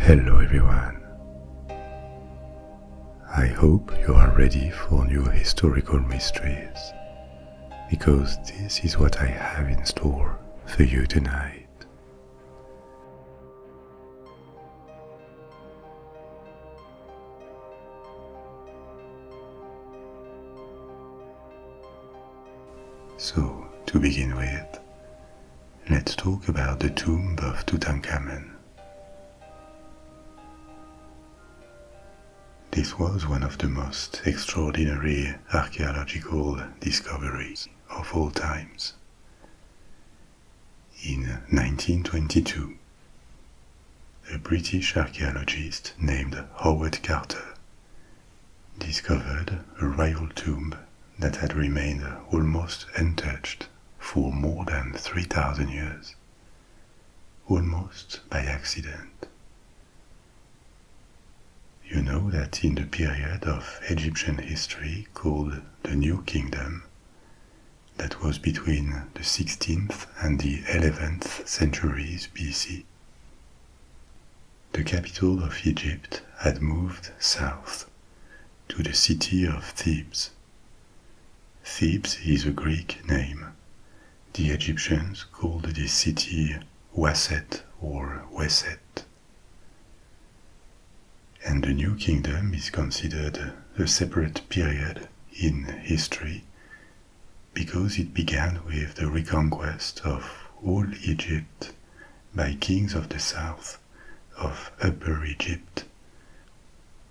Hello everyone. I hope you are ready for new historical mysteries, because this is what I have in store for you tonight. So, to begin with, let's talk about the tomb of Tutankhamun. This was one of the most extraordinary archaeological discoveries of all times. In 1922, a British archaeologist named Howard Carter discovered a royal tomb that had remained almost untouched for more than 3,000 years, almost by accident. You know that in the period of Egyptian history called the New Kingdom, that was between the 16th and the 11th centuries BC, the capital of Egypt had moved south to the city of Thebes. Thebes is a Greek name. The Egyptians called this city Waset or Weset. And the New Kingdom is considered a separate period in history because it began with the reconquest of all Egypt by kings of the south of Upper Egypt,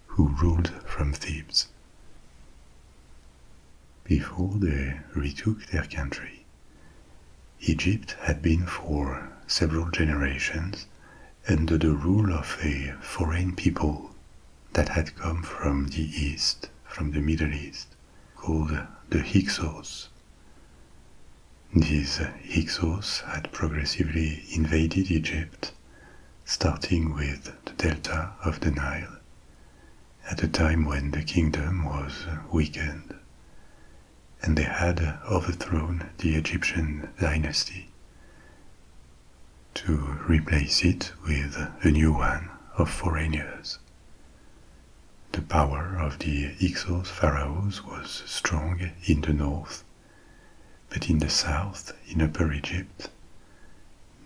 who ruled from Thebes. Before they retook their country, Egypt had been for several generations under the rule of a foreign people that had come from the east, from the Middle East, called the Hyksos. These Hyksos had progressively invaded Egypt, starting with the delta of the Nile, at a time when the kingdom was weakened, and they had overthrown the Egyptian dynasty to replace it with a new one of foreigners. The power of the Hyksos pharaohs was strong in the north, but in the south, in Upper Egypt,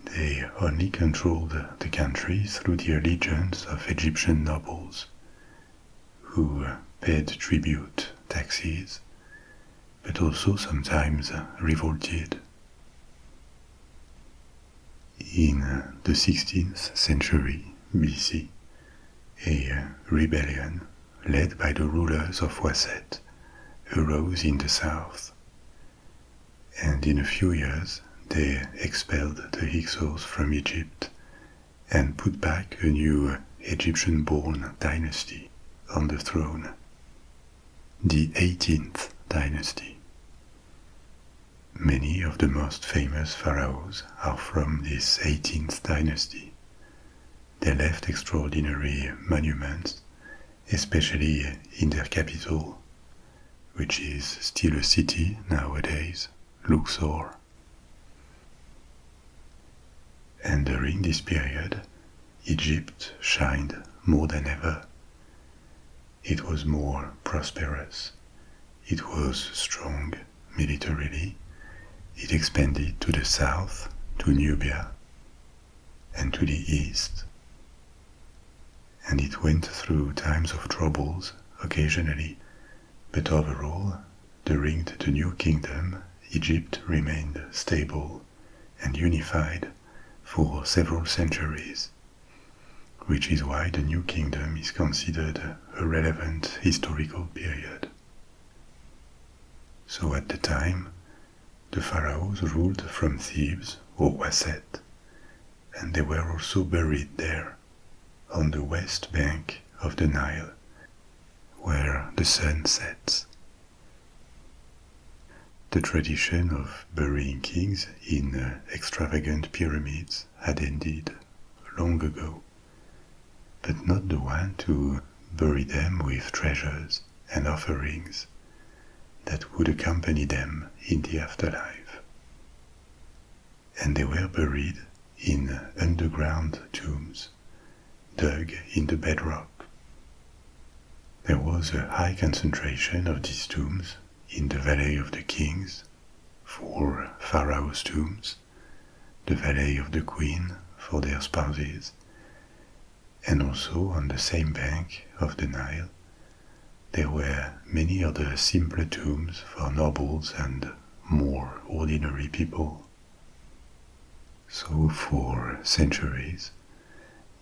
they only controlled the country through the allegiance of Egyptian nobles, who paid tribute, taxes, but also sometimes revolted. In the 16th century BC, a rebellion led by the rulers of Waset arose in the south, and in a few years they expelled the Hyksos from Egypt and put back a new Egyptian-born dynasty on the throne, the 18th dynasty. Many of the most famous pharaohs are from this 18th dynasty. They left extraordinary monuments, especially in their capital, which is still a city nowadays, Luxor. And during this period, Egypt shined more than ever. It was more prosperous. It was strong militarily. It expanded to the south, to Nubia, and to the east. And it went through times of troubles occasionally, but overall, during the New Kingdom, Egypt remained stable and unified for several centuries, which is why the New Kingdom is considered a relevant historical period. So at the time, the pharaohs ruled from Thebes or Waset, and they were also buried there, on the west bank of the Nile, where the sun sets. The tradition of burying kings in extravagant pyramids had ended long ago, but not the one to bury them with treasures and offerings that would accompany them in the afterlife. And they were buried in underground tombs dug in the bedrock. There was a high concentration of these tombs in the Valley of the Kings for pharaohs' tombs, the Valley of the Queen for their spouses, and also on the same bank of the Nile there were many other simpler tombs for nobles and more ordinary people. So for centuries,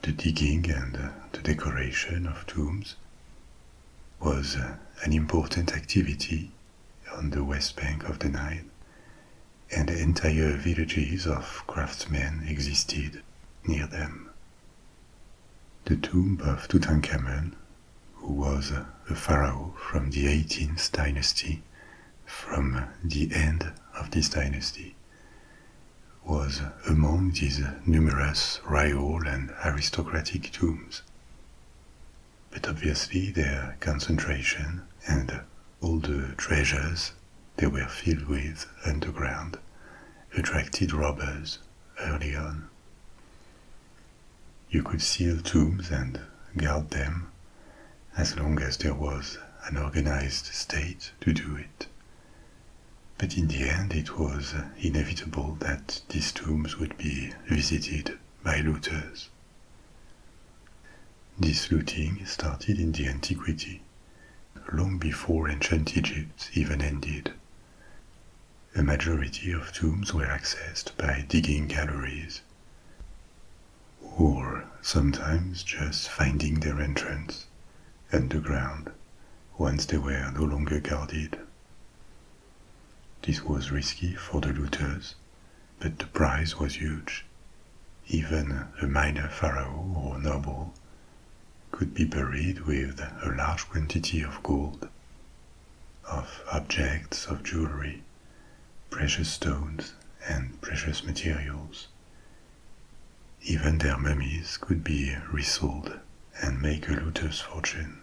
the digging and the decoration of tombs was an important activity on the west bank of the Nile, and entire villages of craftsmen existed near them. The tomb of Tutankhamun, who was a pharaoh from the 18th dynasty, from the end of this dynasty, was among these numerous royal and aristocratic tombs. But obviously their concentration and all the treasures they were filled with underground attracted robbers early on. You could seal tombs and guard them as long as there was an organized state to do it. But in the end it was inevitable that these tombs would be visited by looters. This looting started in the antiquity, long before ancient Egypt even ended. A majority of tombs were accessed by digging galleries, or sometimes just finding their entrance underground once they were no longer guarded. This was risky for the looters, but the prize was huge. Even a minor pharaoh or noble could be buried with a large quantity of gold, of objects of jewelry, precious stones, and precious materials. Even their mummies could be resold and make a looter's fortune.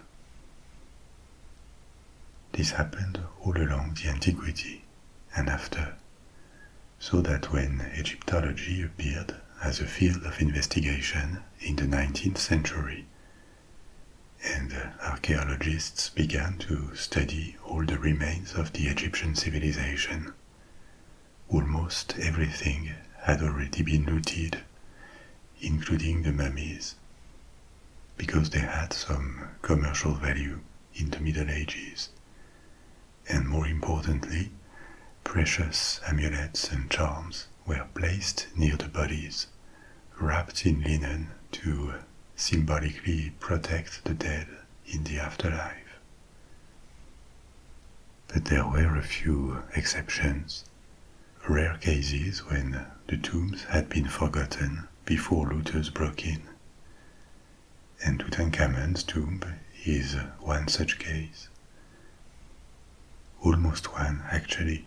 This happened all along the antiquity and after, so that when Egyptology appeared as a field of investigation in the 19th century, and archaeologists began to study all the remains of the Egyptian civilization, almost everything had already been looted, including the mummies, because they had some commercial value in the Middle Ages, and more importantly, precious amulets and charms were placed near the bodies, wrapped in linen to symbolically protect the dead in the afterlife. But there were a few exceptions, rare cases when the tombs had been forgotten before looters broke in. And Tutankhamun's tomb is one such case. Almost one, actually,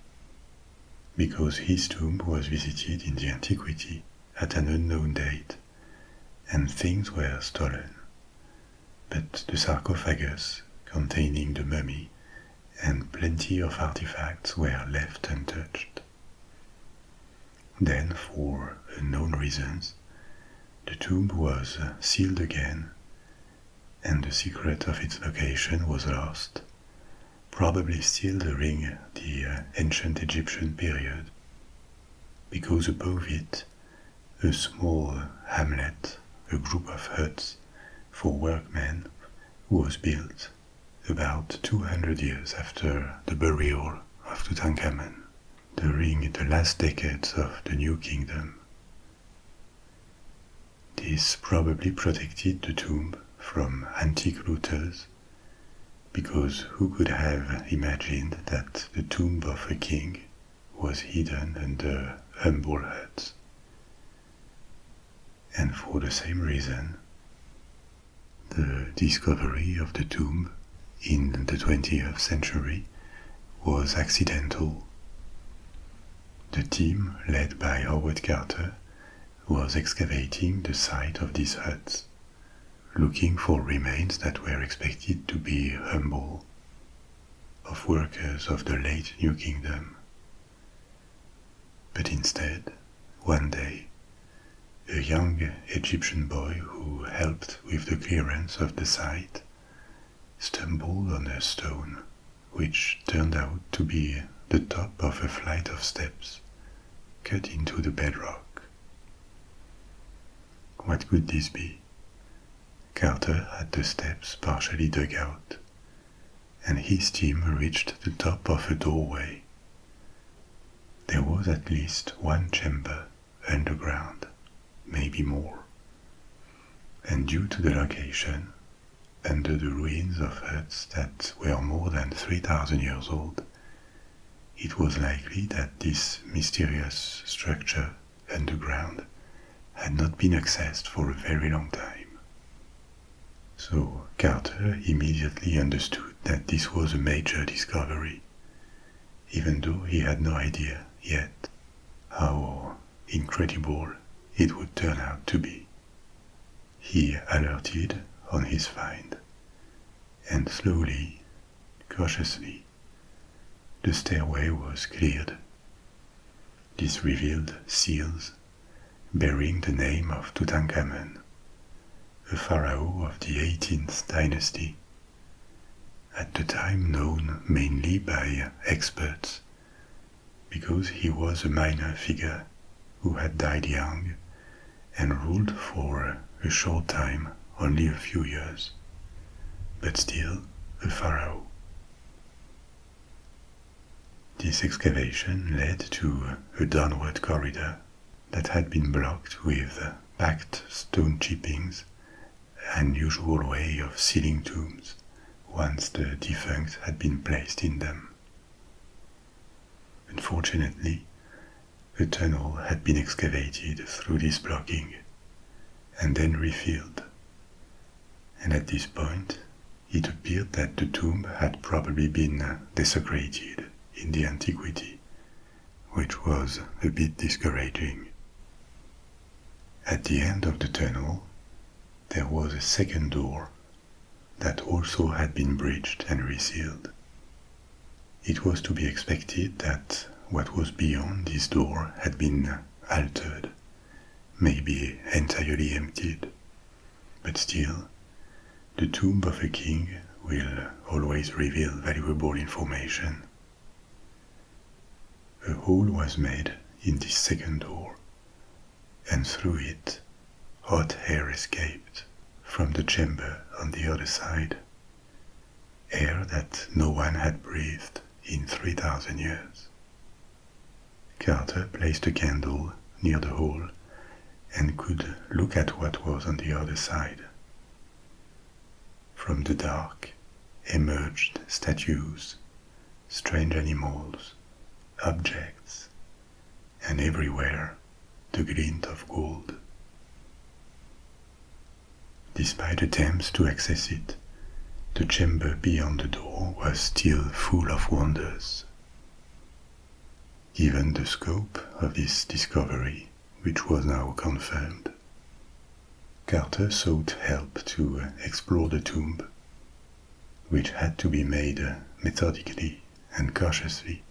because his tomb was visited in the antiquity at an unknown date, and things were stolen, but the sarcophagus containing the mummy and plenty of artifacts were left untouched. Then, for unknown reasons, the tomb was sealed again, and the secret of its location was lost, probably still during the ancient Egyptian period, because above it a small hamlet, a group of huts for workmen, was built about 200 years after the burial of Tutankhamun, during the last decades of the New Kingdom. This probably protected the tomb from antique looters, because who could have imagined that the tomb of a king was hidden under humble huts? And for the same reason, the discovery of the tomb in the 20th century was accidental. The team, led by Howard Carter, was excavating the site of these huts, looking for remains that were expected to be humble, of workers of the late New Kingdom. But instead, one day, a young Egyptian boy who helped with the clearance of the site, stumbled on a stone which turned out to be the top of a flight of steps cut into the bedrock. What could this be? Carter had the steps partially dug out, and his team reached the top of a doorway. There was at least one chamber underground, maybe more, and due to the location, under the ruins of huts that were more than 3,000 years old, it was likely that this mysterious structure underground had not been accessed for a very long time. So Carter immediately understood that this was a major discovery, even though he had no idea yet how incredible it would turn out to be. He alerted on his find, and slowly, cautiously, the stairway was cleared. This revealed seals bearing the name of Tutankhamun, a pharaoh of the 18th dynasty, at the time known mainly by experts because he was a minor figure who had died young and ruled for a short time, only a few years, but still a pharaoh. This excavation led to a downward corridor that had been blocked with packed stone chippings, an unusual way of sealing tombs once the defunct had been placed in them. Unfortunately, a tunnel had been excavated through this blocking and then refilled, and at this point it appeared that the tomb had probably been desecrated in the antiquity, which was a bit discouraging. At the end of the tunnel, there was a second door that also had been breached and resealed. It was to be expected that what was beyond this door had been altered, maybe entirely emptied, but still, the tomb of a king will always reveal valuable information. A hole was made in this second door, and through it, hot air escaped from the chamber on the other side, air that no one had breathed in 3,000 years. Carter placed a candle near the hole and could look at what was on the other side. From the dark emerged statues, strange animals, objects, and everywhere the glint of gold. Despite attempts to access it, the chamber beyond the door was still full of wonders. Given the scope of this discovery, which was now confirmed, Carter sought help to explore the tomb, which had to be made methodically and cautiously.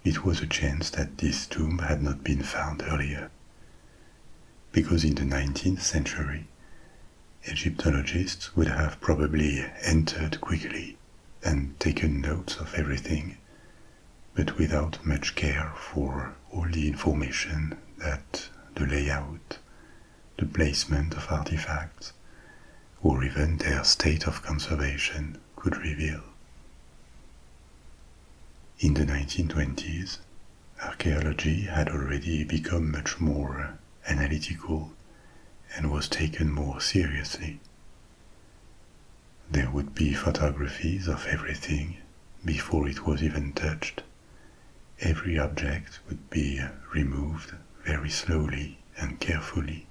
It was a chance that this tomb had not been found earlier, because in the 19th century, Egyptologists would have probably entered quickly and taken notes of everything, but without much care for all the information that the layout, the placement of artifacts, or even their state of conservation could reveal. In the 1920s, archaeology had already become much more analytical and was taken more seriously. There would be photographies of everything before it was even touched. Every object would be removed very slowly and carefully,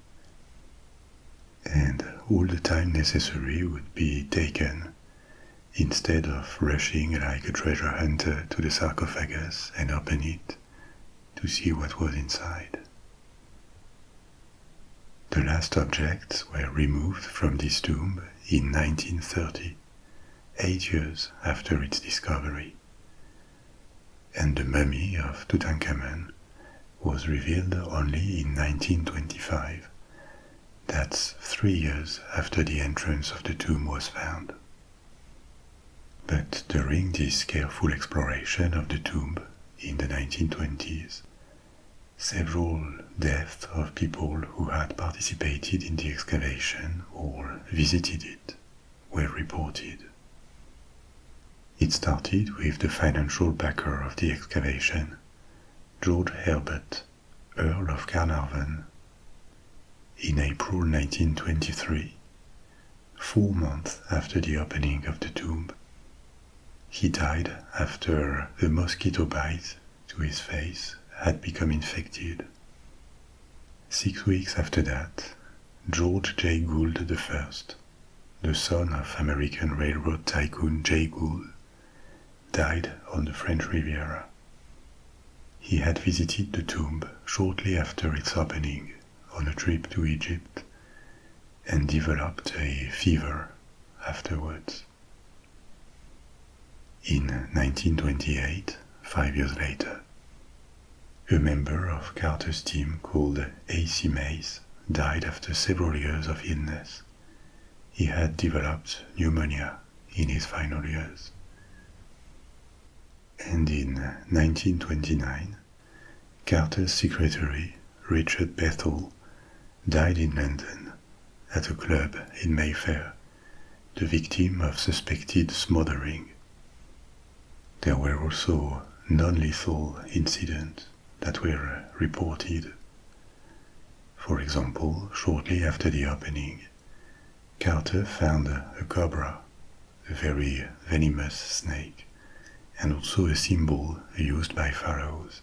and all the time necessary would be taken instead of rushing like a treasure hunter to the sarcophagus and open it to see what was inside. The last objects were removed from this tomb in 1930, 8 years after its discovery, and the mummy of Tutankhamun was revealed only in 1925. That's 3 years after the entrance of the tomb was found. But during this careful exploration of the tomb in the 1920s, several deaths of people who had participated in the excavation or visited it were reported. It started with the financial backer of the excavation, George Herbert, Earl of Carnarvon. In April 1923, 4 months after the opening of the tomb, he died after a mosquito bite to his face had become infected. 6 weeks after that, George J. Gould I, the son of American railroad tycoon Jay Gould, died on the French Riviera. He had visited the tomb shortly after its opening on a trip to Egypt and developed a fever afterwards. In 1928, 5 years later, a member of Carter's team called A.C. Mays died after several years of illness. He had developed pneumonia in his final years. And in 1929, Carter's secretary, Richard Bethel, died in London at a club in Mayfair, the victim of suspected smothering. There were also non-lethal incidents that were reported. For example, shortly after the opening, Carter found a cobra, a very venomous snake, and also a symbol used by pharaohs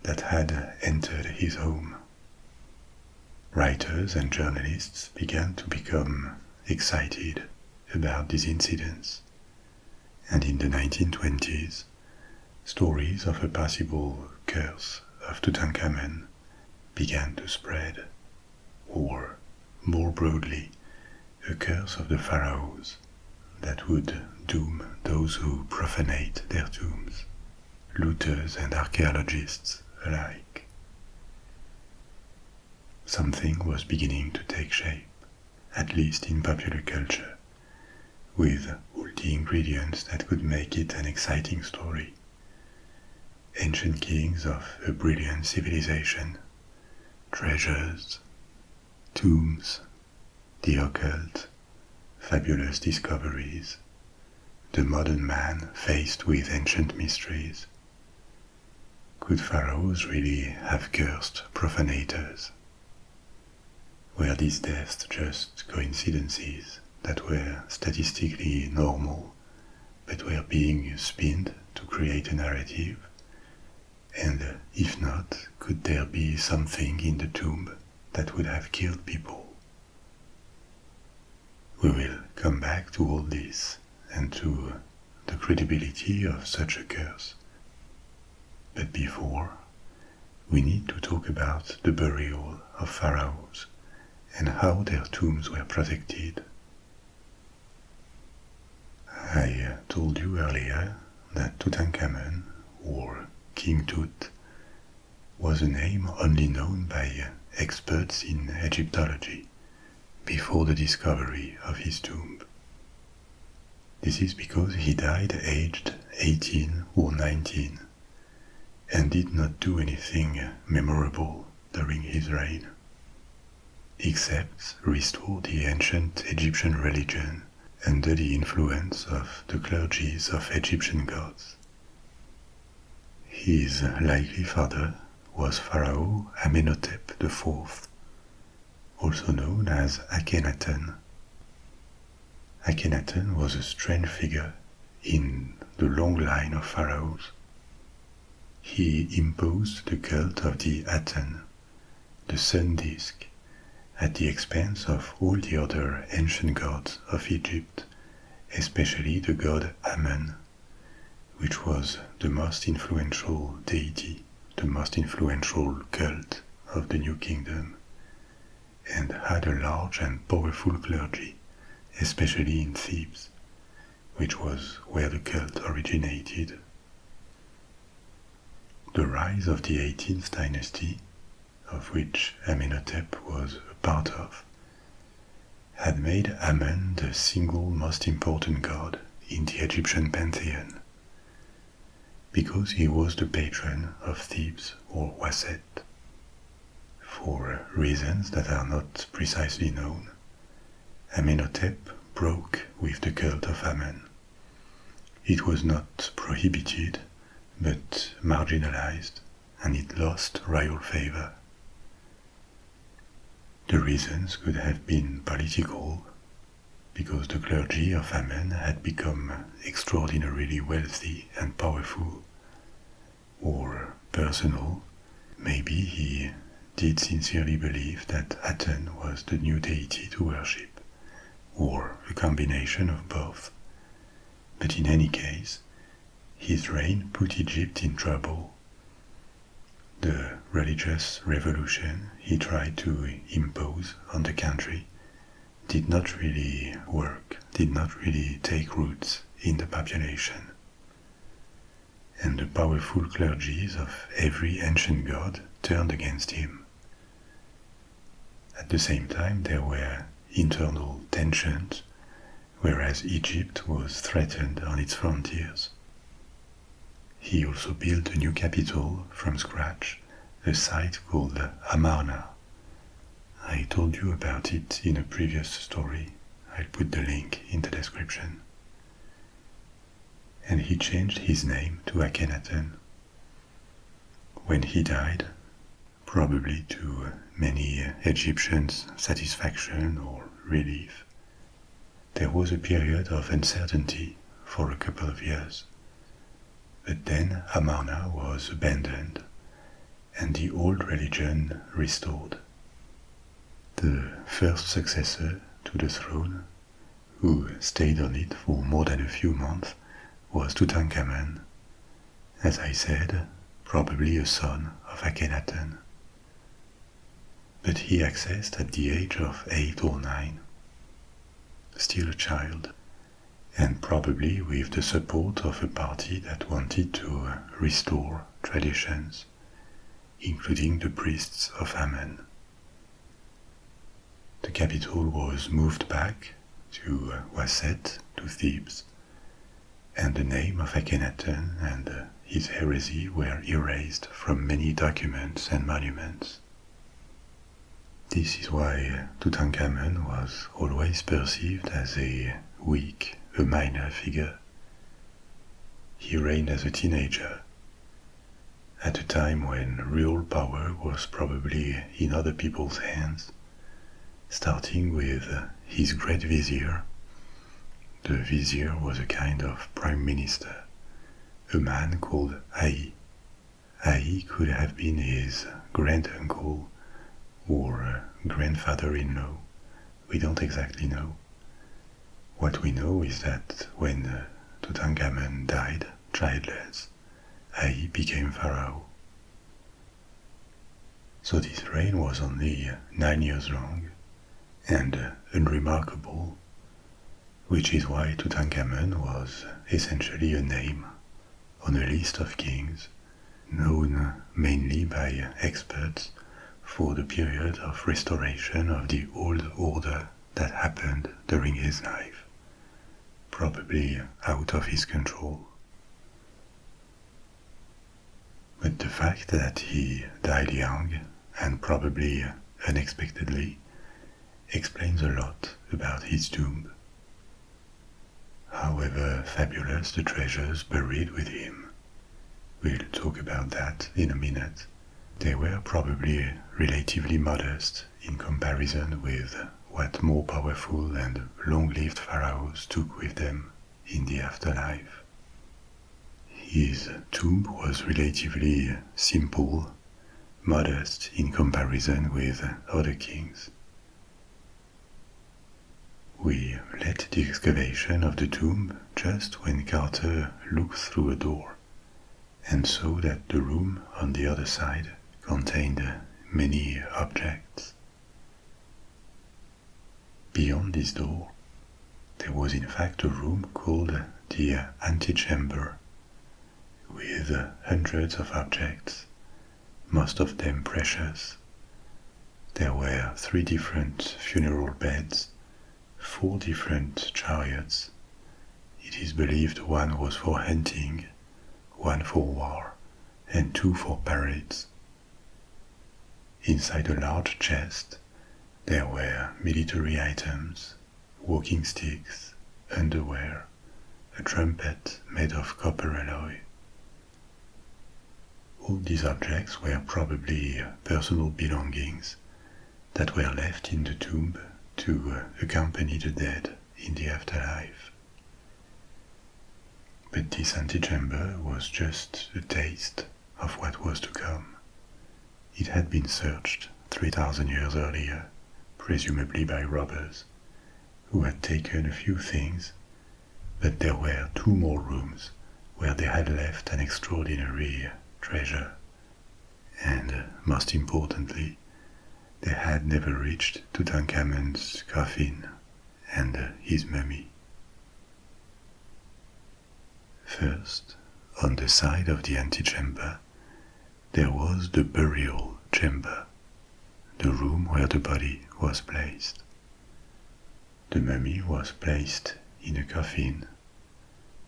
that had entered his home. Writers and journalists began to become excited about these incidents, and in the 1920s, stories of a possible curse of Tutankhamun began to spread, or, more broadly, a curse of the pharaohs that would doom those who profanate their tombs, looters and archaeologists alike. Something was beginning to take shape, at least in popular culture, with all the ingredients that could make it an exciting story. Ancient kings of a brilliant civilization, treasures, tombs, the occult, fabulous discoveries, the modern man faced with ancient mysteries. Could pharaohs really have cursed profanators? Were these deaths just coincidences that were statistically normal, but were being spinned to create a narrative? And if not, could there be something in the tomb that would have killed people? We will come back to all this and to the credibility of such a curse. But before, we need to talk about the burial of pharaohs and how their tombs were protected. I told you earlier that Tutankhamun, or King Tut, was a name only known by experts in Egyptology before the discovery of his tomb. This is because he died aged 18 or 19 and did not do anything memorable during his reign, except restore the ancient Egyptian religion under the influence of the clergies of Egyptian gods. His likely father was Pharaoh Amenhotep IV, also known as Akhenaten. Akhenaten was a strange figure in the long line of pharaohs. He imposed the cult of the Aten, the sun disk, at the expense of all the other ancient gods of Egypt, especially the god Amun, which was the most influential deity, the most influential cult of the New Kingdom, and had a large and powerful clergy, especially in Thebes, which was where the cult originated. The rise of the 18th dynasty, of which Amenhotep was a part of, had made Amen the single most important god in the Egyptian pantheon, because he was the patron of Thebes or Waset. For reasons that are not precisely known, Amenhotep broke with the cult of Amen. It was not prohibited, but marginalized, and it lost royal favor. The reasons could have been political, because the clergy of Amen had become extraordinarily wealthy and powerful, or personal. Maybe he did sincerely believe that Aten was the new deity to worship, or a combination of both. But in any case, his reign put Egypt in trouble. The religious revolution he tried to impose on the country did not really work, did not really take roots in the population. And the powerful clergies of every ancient god turned against him. At the same time, there were internal tensions, whereas Egypt was threatened on its frontiers. He also built a new capital from scratch, a site called Amarna. I told you about it in a previous story. I'll put the link in the description. And he changed his name to Akhenaten. When he died, probably to many Egyptians' satisfaction or relief, there was a period of uncertainty for a couple of years. But then Amarna was abandoned and the old religion restored. The first successor to the throne, who stayed on it for more than a few months, was Tutankhamun, as I said, probably a son of Akhenaten. But he accessed at the age of 8 or 9, still a child, and probably with the support of a party that wanted to restore traditions, including the priests of Amen. The capital was moved back to Waset, to Thebes, and the name of Akhenaten and his heresy were erased from many documents and monuments. This is why Tutankhamun was always perceived as a weak, a minor figure. He reigned as a teenager, at a time when real power was probably in other people's hands, starting with his great vizier. The vizier was a kind of prime minister, a man called Ai. Ai could have been his grand-uncle or grandfather-in-law. We don't exactly know. What we know is that when Tutankhamun died childless, Ai became pharaoh. So this reign was only 9 years long and unremarkable, which is why Tutankhamun was essentially a name on a list of kings, known mainly by experts for the period of restoration of the old order that happened during his life, probably out of his control. But the fact that he died young, and probably unexpectedly, explains a lot about his tomb. However fabulous the treasures buried with him, we'll talk about that in a minute, they were probably relatively modest in comparison with what more powerful and long-lived pharaohs took with them in the afterlife. His tomb was relatively simple, modest in comparison with other kings. We led the excavation of the tomb just when Carter looked through a door and saw that the room on the other side contained many objects. Beyond this door, there was in fact a room called the antechamber, with hundreds of objects, most of them precious. There were 3 different funeral beds, 4 different chariots. It is believed one was for hunting, 1 for war, and 2 for parades. Inside a large chest, there were military items, walking sticks, underwear, a trumpet made of copper alloy. All these objects were probably personal belongings that were left in the tomb to accompany the dead in the afterlife. But this antechamber was just a taste of what was to come. It had been searched 3,000 years earlier, presumably by robbers, who had taken a few things, but there were 2 more rooms where they had left an extraordinary treasure, and most importantly, they had never reached Tutankhamun's coffin and his mummy. First, on the side of the antechamber, there was the burial chamber, the room where the body was placed. The mummy was placed in a coffin,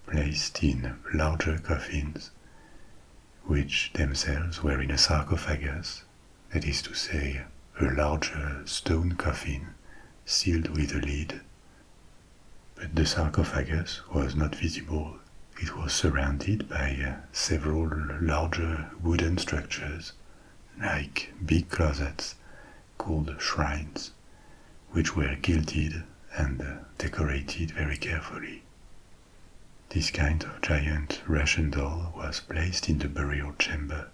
placed in larger coffins, which themselves were in a sarcophagus, that is to say, a larger stone coffin sealed with a lid. But the sarcophagus was not visible. It was surrounded by several larger wooden structures, like big closets called shrines, which were gilded and decorated very carefully. This kind of giant Russian doll was placed in the burial chamber,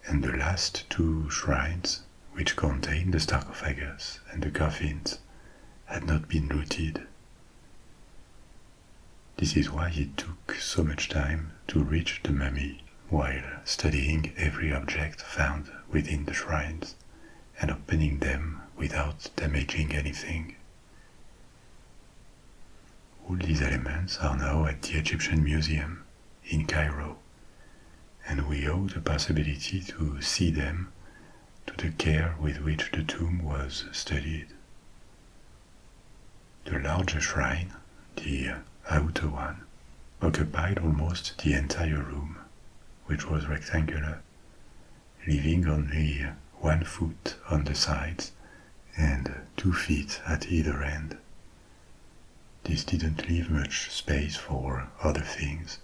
and the last 2 shrines, which contained the sarcophagus and the coffins, had not been looted. This is why it took so much time to reach the mummy while studying every object found within the shrines and opening them without damaging anything. All these elements are now at the Egyptian Museum in Cairo, and we owe the possibility to see them to the care with which the tomb was studied. The larger shrine, the outer one, occupied almost the entire room, which was rectangular, leaving only 1 foot on the sides and 2 feet at either end. This didn't leave much space for other things,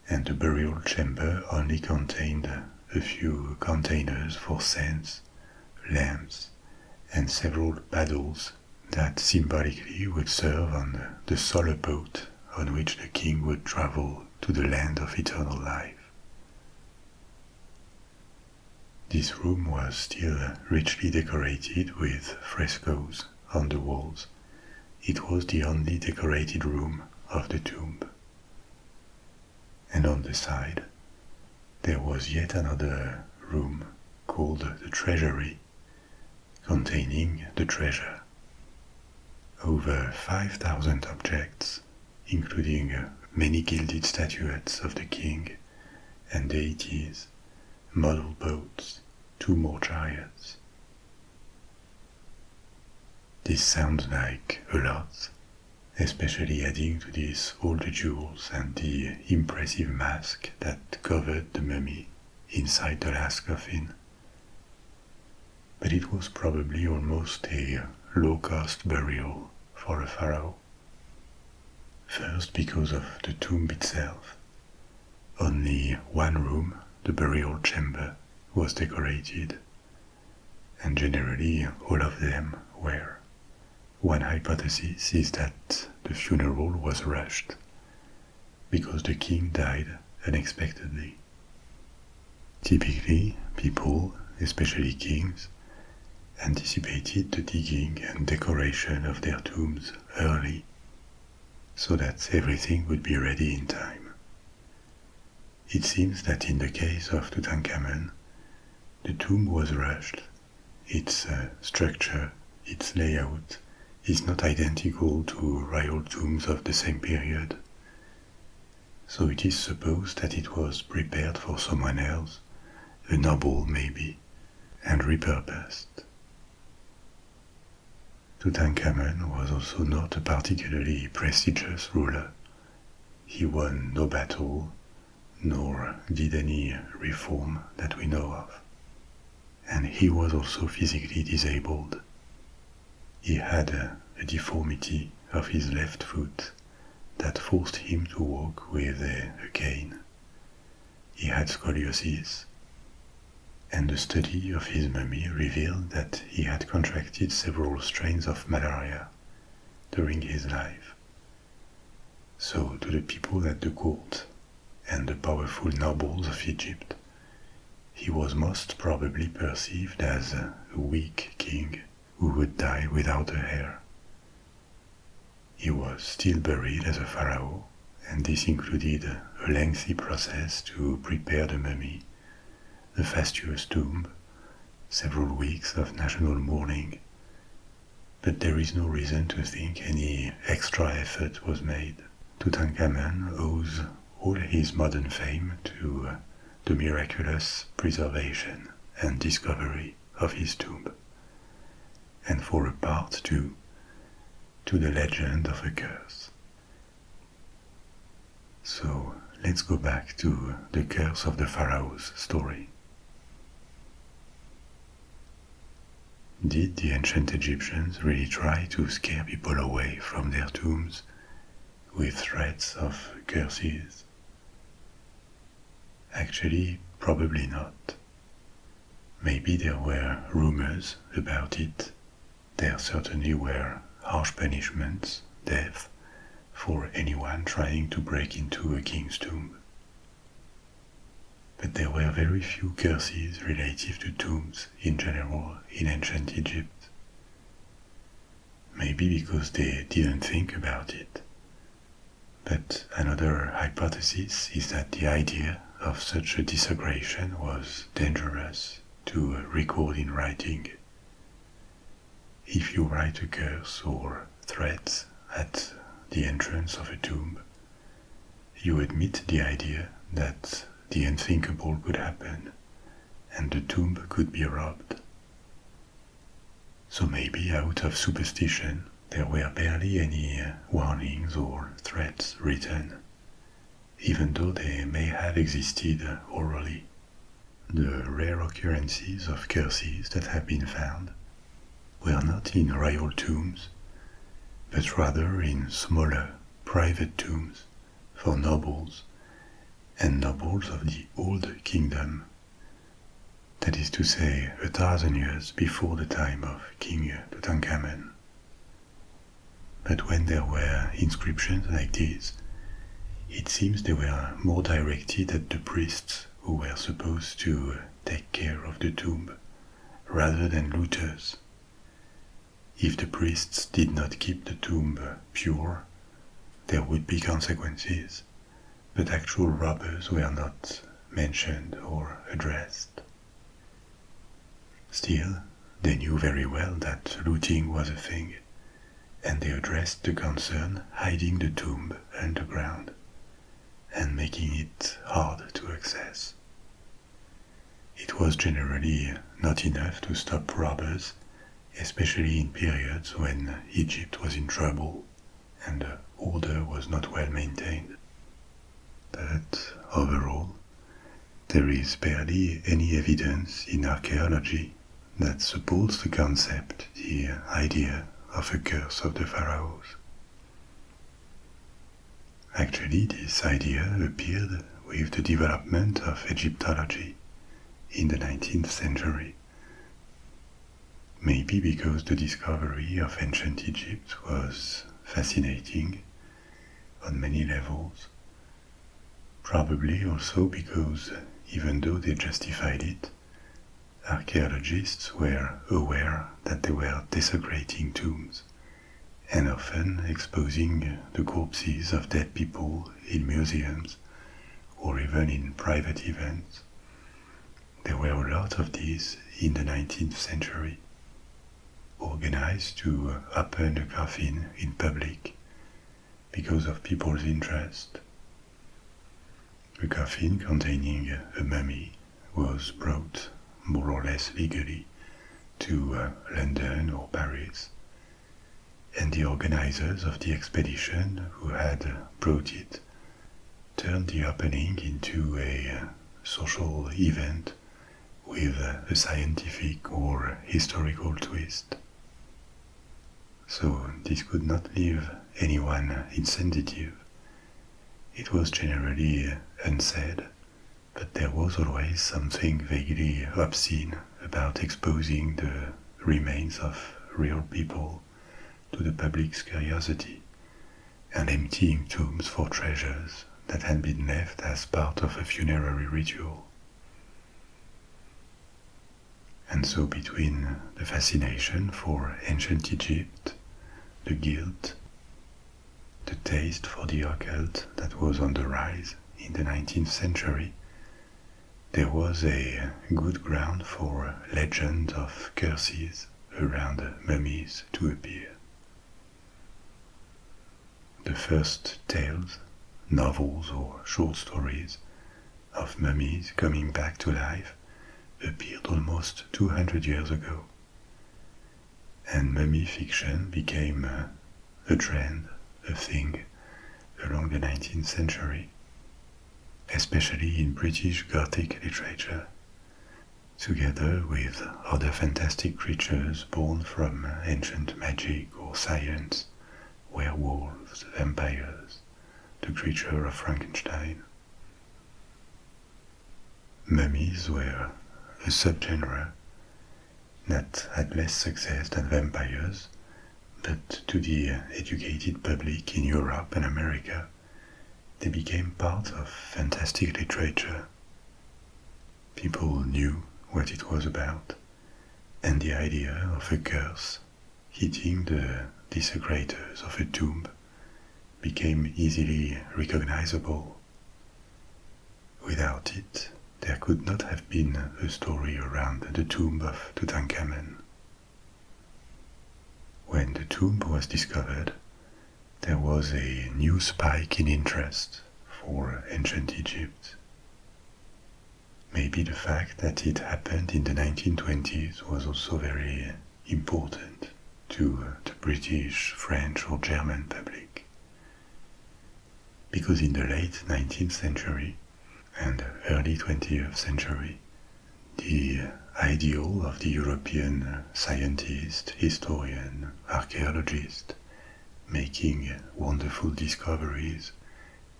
and the burial chamber only contained a few containers for scents, lamps, and several paddles that symbolically would serve on the solar boat on which the king would travel to the land of eternal life. This room was still richly decorated with frescoes on the walls. It was the only decorated room of the tomb. And on the side, there was yet another room called the treasury, containing the treasure. Over 5,000 objects, including many gilded statuettes of the king and deities, model boats, 2 more chariots. This sounds like a lot, especially adding to this all the jewels and the impressive mask that covered the mummy inside the last coffin. But it was probably almost a low-cost burial for a pharaoh. First, because of the tomb itself. Only 1 room, the burial chamber, was decorated, and generally all of them were. One hypothesis is that the funeral was rushed, because the king died unexpectedly. Typically, people, especially kings, anticipated the digging and decoration of their tombs early, so that everything would be ready in time. It seems that in the case of Tutankhamun, the tomb was rushed. Its structure, its layout, is not identical to royal tombs of the same period. so it is supposed that it was prepared for someone else, a noble maybe, and repurposed. Tutankhamun was also not a particularly prestigious ruler. He won no battle, nor did any reform that we know of. And he was also physically disabled. He had a deformity of his left foot that forced him to walk with a cane. He had scoliosis, and the study of his mummy revealed that he had contracted several strains of malaria during his life. So to the people at the court and the powerful nobles of Egypt, he was most probably perceived as a weak king who would die without a heir. He was still buried as a pharaoh, and this included a lengthy process to prepare the mummy, the fastuous tomb, several weeks of national mourning, but there is no reason to think any extra effort was made. Tutankhamun owes all his modern fame to the miraculous preservation and discovery of his tomb, and for a part too, to the legend of a curse. So let's go back to the curse of the pharaohs story. Did the ancient Egyptians really try to scare people away from their tombs with threats of curses? Actually, probably not. Maybe there were rumors about it. There certainly were harsh punishments, death, for anyone trying to break into a king's tomb. But there were very few curses relative to tombs in general in ancient Egypt. Maybe because they didn't think about it. But another hypothesis is that the idea of such a desecration was dangerous to record in writing. If you write a curse or threats at the entrance of a tomb, you admit the idea that the unthinkable could happen and the tomb could be robbed. So maybe out of superstition there were barely any warnings or threats written, even though they may have existed orally. The rare occurrences of curses that have been found were not in royal tombs, but rather in smaller private tombs for nobles and nobles of the Old Kingdom, that is to say 1,000 years before the time of King Tutankhamun. But when there were inscriptions like these, it seems they were more directed at the priests who were supposed to take care of the tomb, rather than looters. If the priests did not keep the tomb pure, there would be consequences, but actual robbers were not mentioned or addressed. Still, they knew very well that looting was a thing, and they addressed the concern hiding the tomb underground and making it hard to access. It was generally not enough to stop robbers, especially in periods when Egypt was in trouble and order was not well maintained. But overall, there is barely any evidence in archaeology that supports the concept, the idea of a curse of the pharaohs. Actually, this idea appeared with the development of Egyptology in the 19th century. Maybe because the discovery of ancient Egypt was fascinating on many levels. Probably also because, even though they justified it, archaeologists were aware that they were desecrating tombs and often exposing the corpses of dead people in museums or even in private events. There were a lot of these in the 19th century, organized to open a coffin in public because of people's interest. A coffin containing a mummy was brought more or less legally to London or Paris, and the organizers of the expedition who had brought it turned the opening into a social event with a scientific or historical twist. So this could not leave anyone insensitive. It was generally unsaid, but there was always something vaguely obscene about exposing the remains of real people to the public's curiosity and emptying tombs for treasures that had been left as part of a funerary ritual. And so between the fascination for ancient Egypt, the guilt, the taste for the occult that was on the rise in the 19th century, there was a good ground for legend of curses around mummies to appear. The first tales, novels or short stories of mummies coming back to life appeared almost 200 years ago, and mummy fiction became a trend, a thing, along the 19th century, especially in British Gothic literature, together with other fantastic creatures born from ancient magic or science, werewolves, vampires, the creature of Frankenstein. Mummies were a subgenre that had less success than vampires, but to the educated public in Europe and America, they became part of fantastic literature. People knew what it was about, and the idea of a curse hitting the desecrators of a tomb became easily recognizable. Without it, there could not have been a story around the tomb of Tutankhamun. When the tomb was discovered, there was a new spike in interest for ancient Egypt. Maybe the fact that it happened in the 1920s was also very important to the British, French or German public. Because in the late 19th century and early 20th century, the ideal of the European scientist, historian, archaeologist, making wonderful discoveries,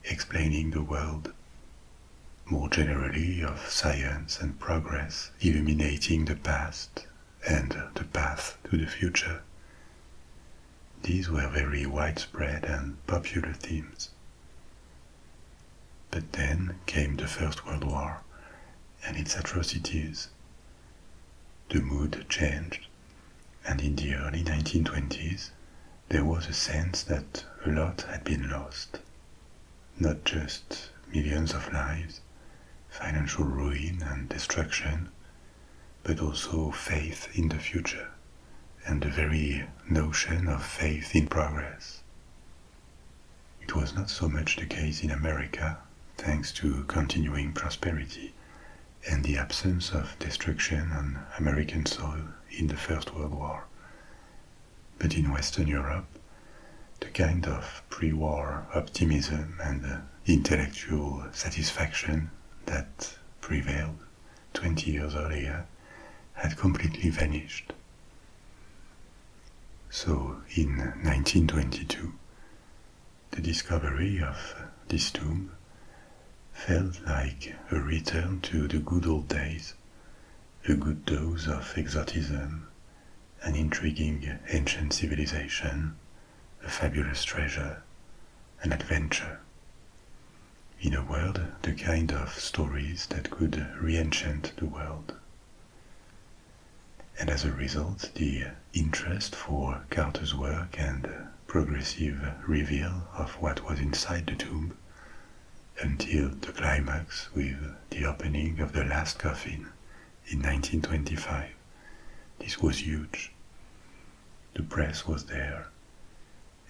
explaining the world, more generally of science and progress, illuminating the past and the path to the future. These were very widespread and popular themes. But then came the First World War and its atrocities. The mood changed, and in the early 1920s there was a sense that a lot had been lost. Not just millions of lives, financial ruin and destruction, but also faith in the future and the very notion of faith in progress. It was not so much the case in America, thanks to continuing prosperity and the absence of destruction on American soil in the First World War. But in Western Europe, the kind of pre-war optimism and intellectual satisfaction that prevailed 20 years earlier had completely vanished. So in 1922, the discovery of this tomb felt like a return to the good old days, a good dose of exotism, an intriguing ancient civilization, a fabulous treasure, an adventure. In a word, the kind of stories that could re-enchant the world. And as a result, the interest for Carter's work and progressive reveal of what was inside the tomb, until the climax with the opening of the last coffin in 1925. This was huge. The press was there.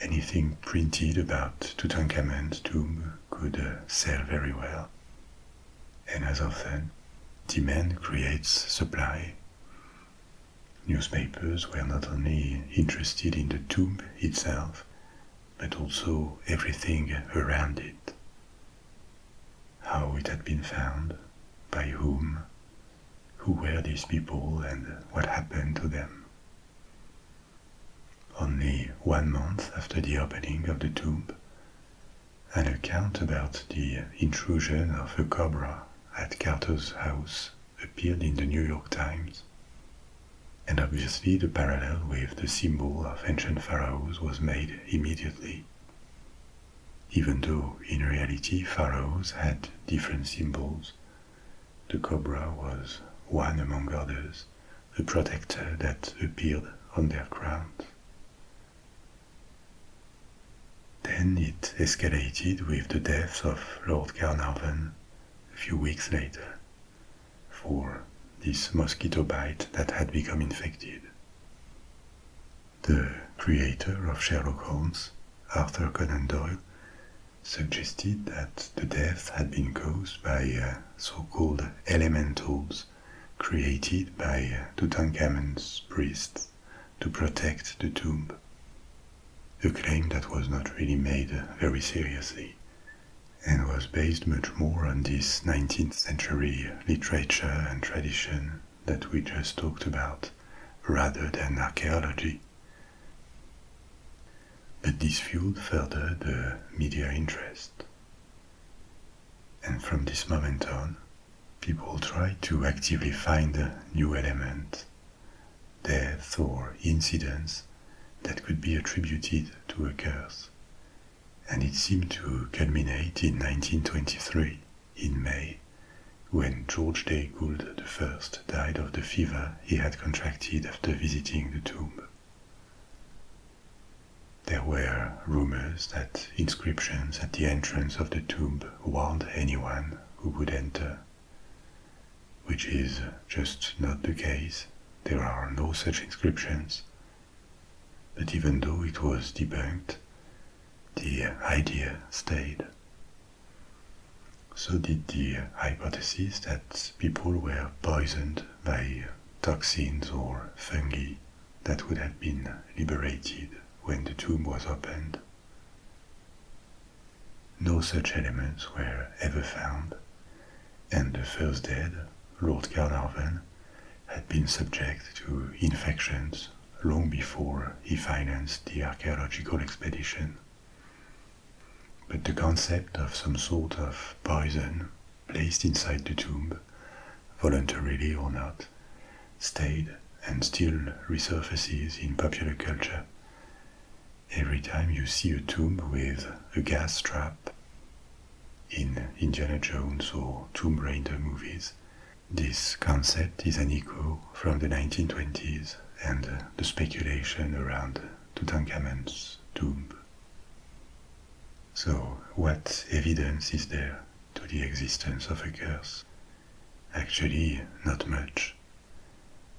Anything printed about Tutankhamun's tomb could sell very well. And as often, demand creates supply. Newspapers were not only interested in the tomb itself, but also everything around it. How it had been found, by whom, who were these people, and what happened to them. Only 1 month after the opening of the tomb, an account about the intrusion of a cobra at Carter's house appeared in the New York Times. And obviously the parallel with the symbol of ancient pharaohs was made immediately, even though in reality pharaohs had different symbols. The cobra was one among others, a protector that appeared on their crowns. Then it escalated with the death of Lord Carnarvon a few weeks later, for this mosquito bite that had become infected. The creator of Sherlock Holmes, Arthur Conan Doyle, suggested that the death had been caused by so-called elementals created by Tutankhamun's priests to protect the tomb, a claim that was not really made very seriously, and was based much more on this 19th century literature and tradition that we just talked about, rather than archaeology. But this fueled further the media interest. And from this moment on, people tried to actively find new elements, deaths or incidents that could be attributed to a curse. And it seemed to culminate in 1923, in May, when George Day Gould I died of the fever he had contracted after visiting the tomb. There were rumors that inscriptions at the entrance of the tomb warned anyone who would enter, which is just not the case. There are no such inscriptions. But even though it was debunked, the idea stayed. So did the hypothesis that people were poisoned by toxins or fungi that would have been liberated when the tomb was opened. No such elements were ever found, and the first dead, Lord Carnarvon, had been subject to infections long before he financed the archaeological expedition. But the concept of some sort of poison placed inside the tomb, voluntarily or not, stayed and still resurfaces in popular culture. Every time you see a tomb with a gas trap in Indiana Jones or Tomb Raider movies, this concept is an echo from the 1920s and the speculation around Tutankhamun's tomb. So, what evidence is there to the existence of a curse? Actually, not much.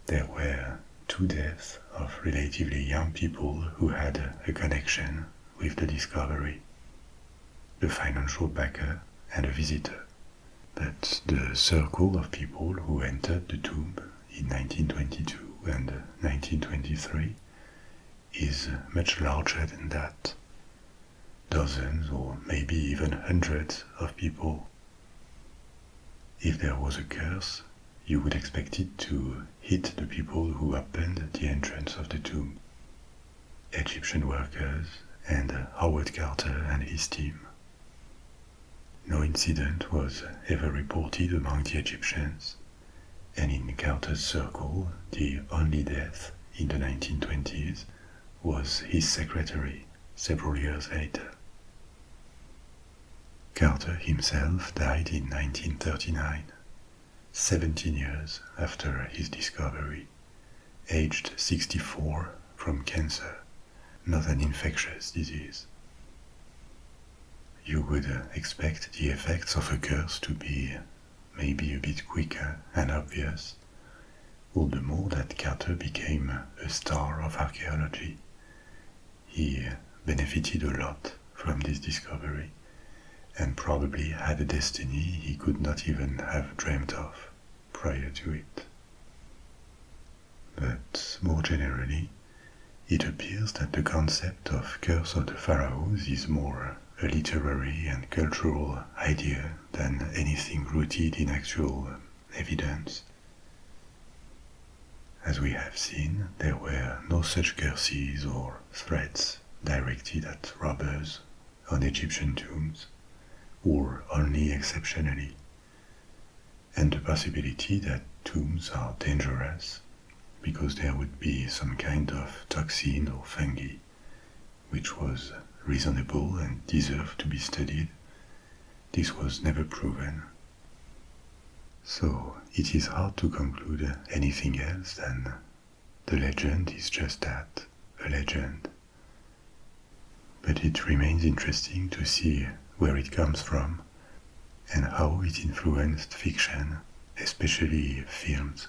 There were 2 deaths of relatively young people who had a connection with the discovery, the financial backer and a visitor. But the circle of people who entered the tomb in 1922 and 1923 is much larger than that. Dozens or maybe even hundreds of people. If there was a curse, you would expect it to hit the people who opened the entrance of the tomb, Egyptian workers and Howard Carter and his team. No incident was ever reported among the Egyptians, and in Carter's circle, the only death in the 1920s was his secretary several years later. Carter himself died in 1939, 17 years after his discovery, aged 64 from cancer, not an infectious disease. You would expect the effects of a curse to be maybe a bit quicker and obvious, all the more that Carter became a star of archaeology. He benefited a lot from this discovery, and probably had a destiny he could not even have dreamt of prior to it. But more generally, it appears that the concept of Curse of the Pharaohs is more a literary and cultural idea than anything rooted in actual evidence. As we have seen, there were no such curses or threats directed at robbers on Egyptian tombs, or only exceptionally, and the possibility that tombs are dangerous because there would be some kind of toxin or fungi, which was reasonable and deserved to be studied, this was never proven. So it is hard to conclude anything else than the legend is just that, a legend. But it remains interesting to see where it comes from and how it influenced fiction, especially films.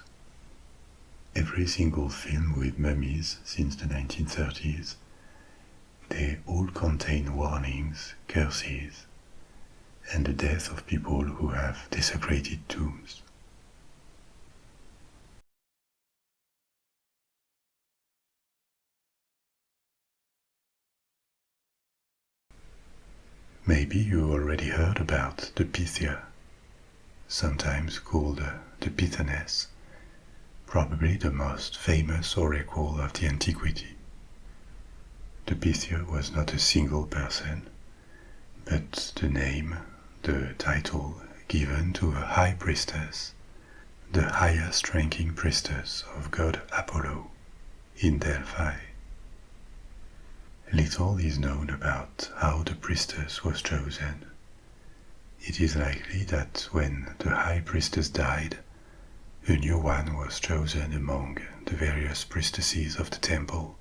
Every single film with mummies since the 1930s, they all contain warnings, curses, and the death of people who have desecrated tombs. Maybe you already heard about the Pythia, sometimes called the Pythoness, probably the most famous oracle of the antiquity. The Pythia was not a single person, but the name, the title given to a high priestess, the highest ranking priestess of god Apollo in Delphi. Little is known about how the priestess was chosen. It is likely that when the high priestess died, a new one was chosen among the various priestesses of the temple,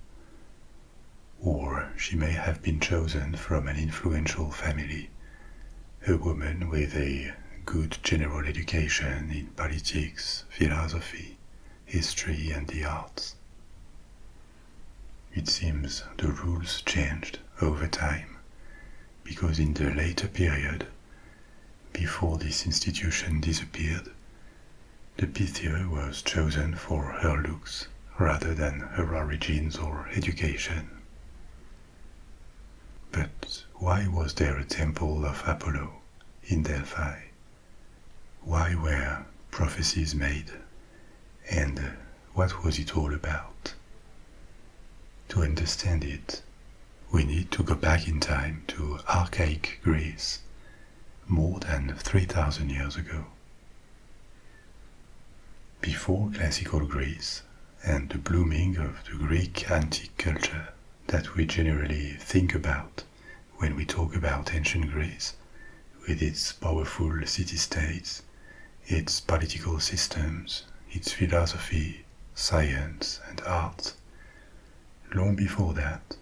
or she may have been chosen from an influential family, a woman with a good general education in politics, philosophy, history, and the arts. It seems the rules changed over time, because in the later period, before this institution disappeared, the Pythia was chosen for her looks rather than her origins or education. But why was there a temple of Apollo in Delphi? Why were prophecies made? And what was it all about? To understand it, we need to go back in time to archaic Greece, more than 3,000 years ago. Before classical Greece and the blooming of the Greek antique culture that we generally think about when we talk about ancient Greece, with its powerful city-states, its political systems, its philosophy, science, and art, long before that,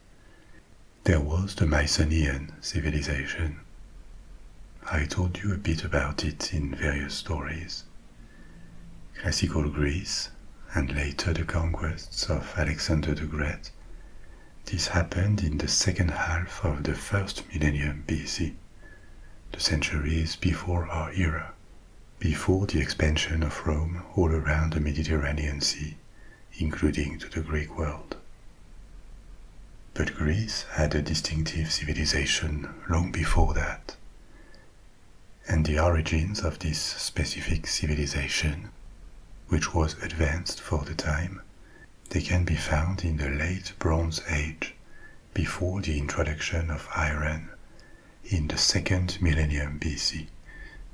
there was the Mycenaean civilization. I told you a bit about it in various stories. Classical Greece, and later the conquests of Alexander the Great, this happened in the second half of the first millennium BC, the centuries before our era, before the expansion of Rome all around the Mediterranean Sea, including to the Greek world. But Greece had a distinctive civilization long before that, and the origins of this specific civilization, which was advanced for the time, they can be found in the late Bronze Age, before the introduction of iron, in the second millennium BC,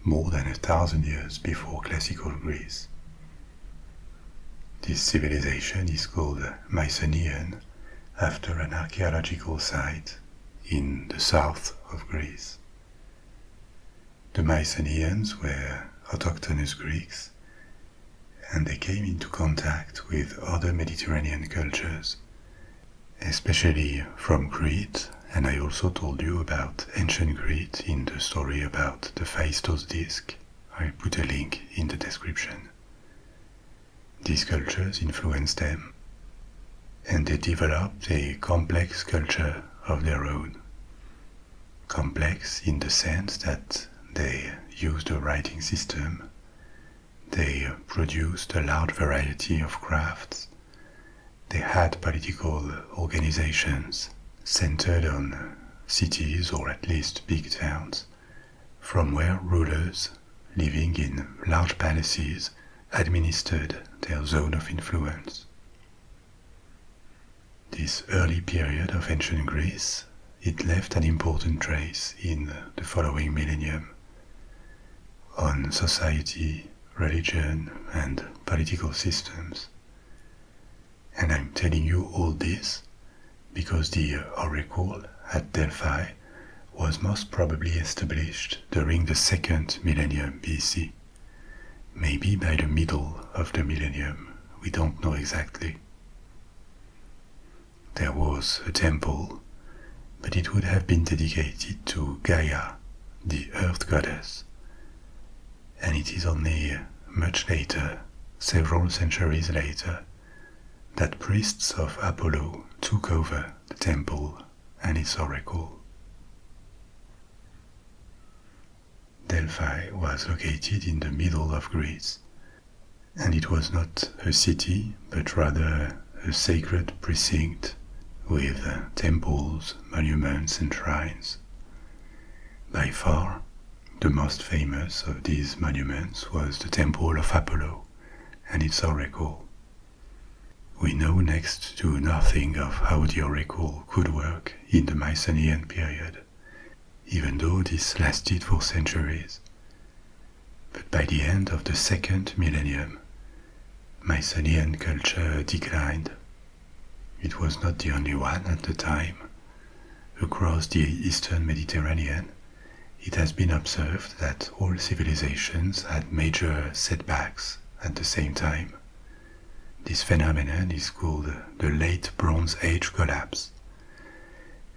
more than 1,000 years before classical Greece. This civilization is called Mycenaean, after an archaeological site in the south of Greece. The Mycenaeans were autochthonous Greeks, and they came into contact with other Mediterranean cultures, especially from Crete, and I also told you about ancient Crete in the story about the Phaistos disk. I'll put a link in the description. These cultures influenced them, and they developed a complex culture of their own. complex in the sense that they used a writing system, they produced a large variety of crafts, they had political organizations centered on cities or at least big towns, from where rulers living in large palaces administered their zone of influence. This early period of ancient Greece, it left an important trace in the following millennium on society, religion, and political systems. And I'm telling you all this because the oracle at Delphi was most probably established during the second millennium BC, maybe by the middle of the millennium, we don't know exactly. There was a temple, but it would have been dedicated to Gaia, the earth goddess, and it is only much later, several centuries later, that priests of Apollo took over the temple and its oracle. Delphi was located in the middle of Greece, and it was not a city, but rather a sacred precinct with temples, monuments, and shrines. By far, the most famous of these monuments was the Temple of Apollo and its oracle. We know next to nothing of how the oracle could work in the Mycenaean period, even though this lasted for centuries. But by the end of the second millennium, Mycenaean culture declined. It was not the only one at the time. Across the eastern Mediterranean, it has been observed that all civilizations had major setbacks at the same time. This phenomenon is called the Late Bronze Age collapse,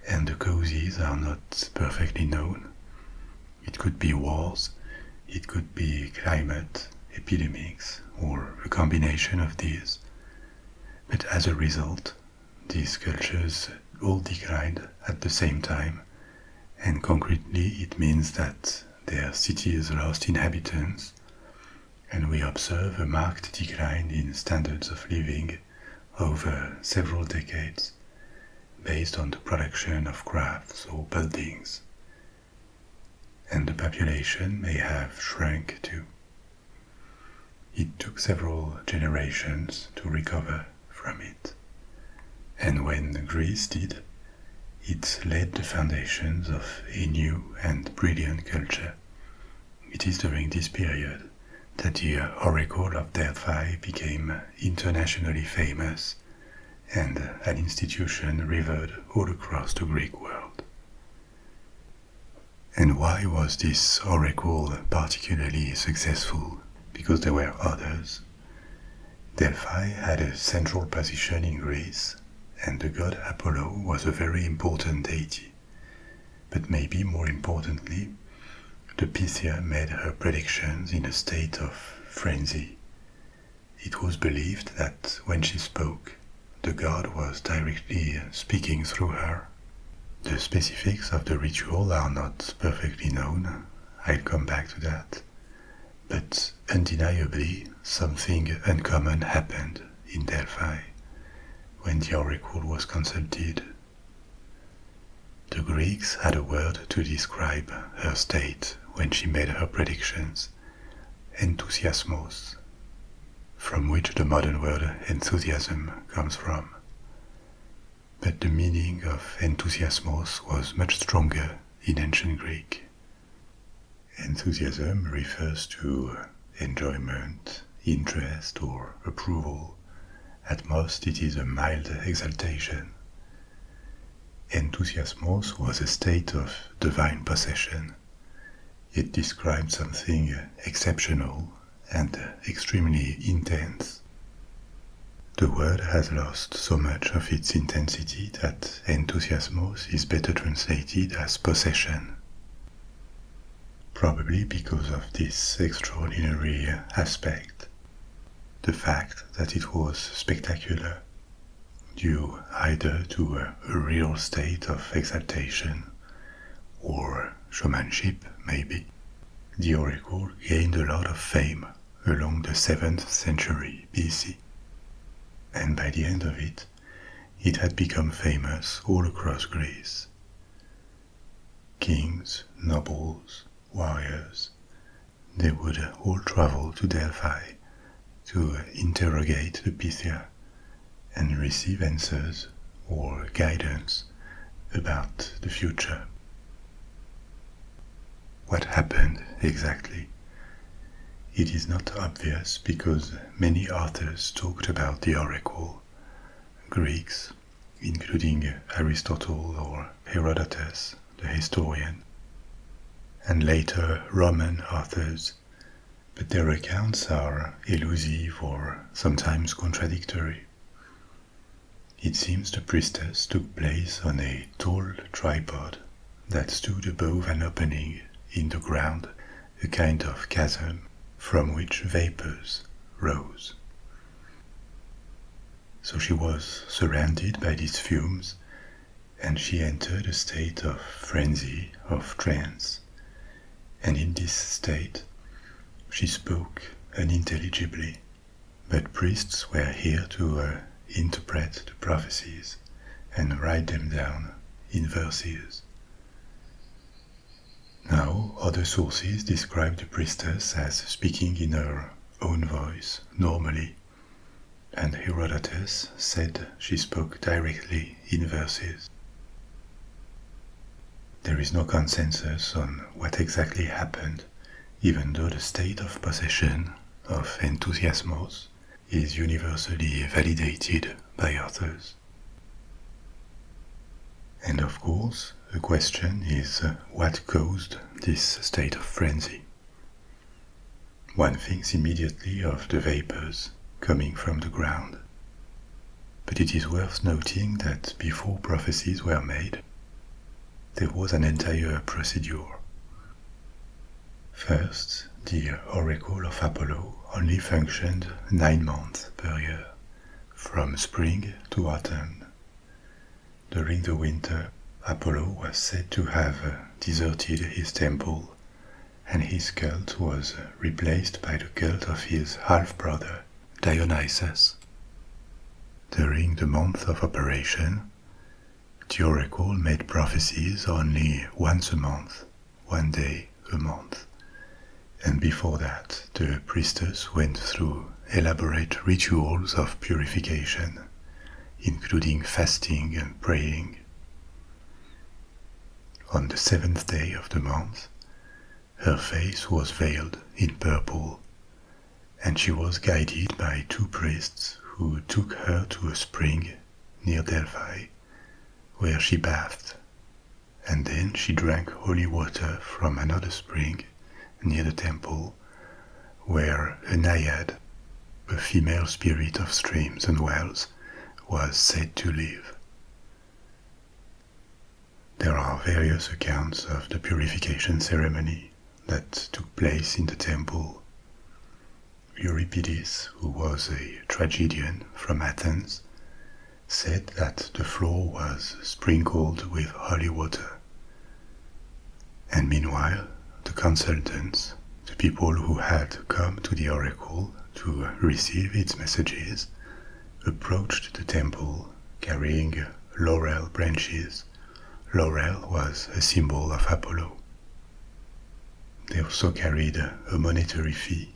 and the causes are not perfectly known. It could be wars, it could be climate, epidemics, or a combination of these. But as a result, these cultures all declined at the same time, and concretely it means that their cities lost inhabitants, and we observe a marked decline in standards of living over several decades, based on the production of crafts or buildings. And the population may have shrunk too. It took several generations to recover from it. And when Greece did, it laid the foundations of a new and brilliant culture. It is during this period that the Oracle of Delphi became internationally famous and an institution revered all across the Greek world. And why was this oracle particularly successful? Because there were others. Delphi had a central position in Greece, and the god Apollo was a very important deity. But maybe more importantly, the Pythia made her predictions in a state of frenzy. It was believed that when she spoke, the god was directly speaking through her. The specifics of the ritual are not perfectly known, I'll come back to that, but undeniably something uncommon happened in Delphi when the oracle was consulted. The Greeks had a word to describe her state when she made her predictions, enthusiasmos, from which the modern word enthusiasm comes from. But the meaning of enthusiasmos was much stronger in ancient Greek. Enthusiasm refers to enjoyment, interest, or approval. At most it is a mild exaltation. Enthusiasmos was a state of divine possession. It described something exceptional and extremely intense. The word has lost so much of its intensity that enthusiasmos is better translated as possession. Probably because of this extraordinary aspect, the fact that it was spectacular, due either to a real state of exaltation or showmanship maybe, the oracle gained a lot of fame along the 7th century BC, and by the end of it, it had become famous all across Greece. Kings, nobles, warriors, they would all travel to Delphi to interrogate the Pythia and receive answers or guidance about the future. What happened exactly? It is not obvious because many authors talked about the oracle. Greeks, including Aristotle or Herodotus, the historian, and later Roman authors, but their accounts are elusive or sometimes contradictory. It seems the priestess took place on a tall tripod that stood above an opening in the ground, a kind of chasm from which vapors rose. So she was surrounded by these fumes, and she entered a state of frenzy, of trance, and in this state she spoke unintelligibly, but priests were here to interpret the prophecies and write them down in verses. Now, other sources describe the priestess as speaking in her own voice normally, and Herodotus said she spoke directly in verses. There is no consensus on what exactly happened, even though the state of possession, of enthusiasmos, is universally validated by authors. And of course, the question is what caused this state of frenzy? One thinks immediately of the vapors coming from the ground, but it is worth noting that before prophecies were made, there was an entire procedure. First, the oracle of Apollo only functioned 9 months per year, from spring to autumn. During the winter, Apollo was said to have deserted his temple, and his cult was replaced by the cult of his half-brother, Dionysus. During the month of operation, the oracle made prophecies only once a month, 1 day a month, and before that the priestess went through elaborate rituals of purification, including fasting and praying. On the 7th day of the month, her face was veiled in purple, and she was guided by 2 priests who took her to a spring near Delphi, where she bathed, and then she drank holy water from another spring near the temple, where a naiad, a female spirit of streams and wells, was said to live. There are various accounts of the purification ceremony that took place in the temple. Euripides, who was a tragedian from Athens, said that the floor was sprinkled with holy water. And meanwhile, the consultants, the people who had come to the oracle to receive its messages, approached the temple carrying laurel branches. Laurel was a symbol of Apollo. They also carried a monetary fee,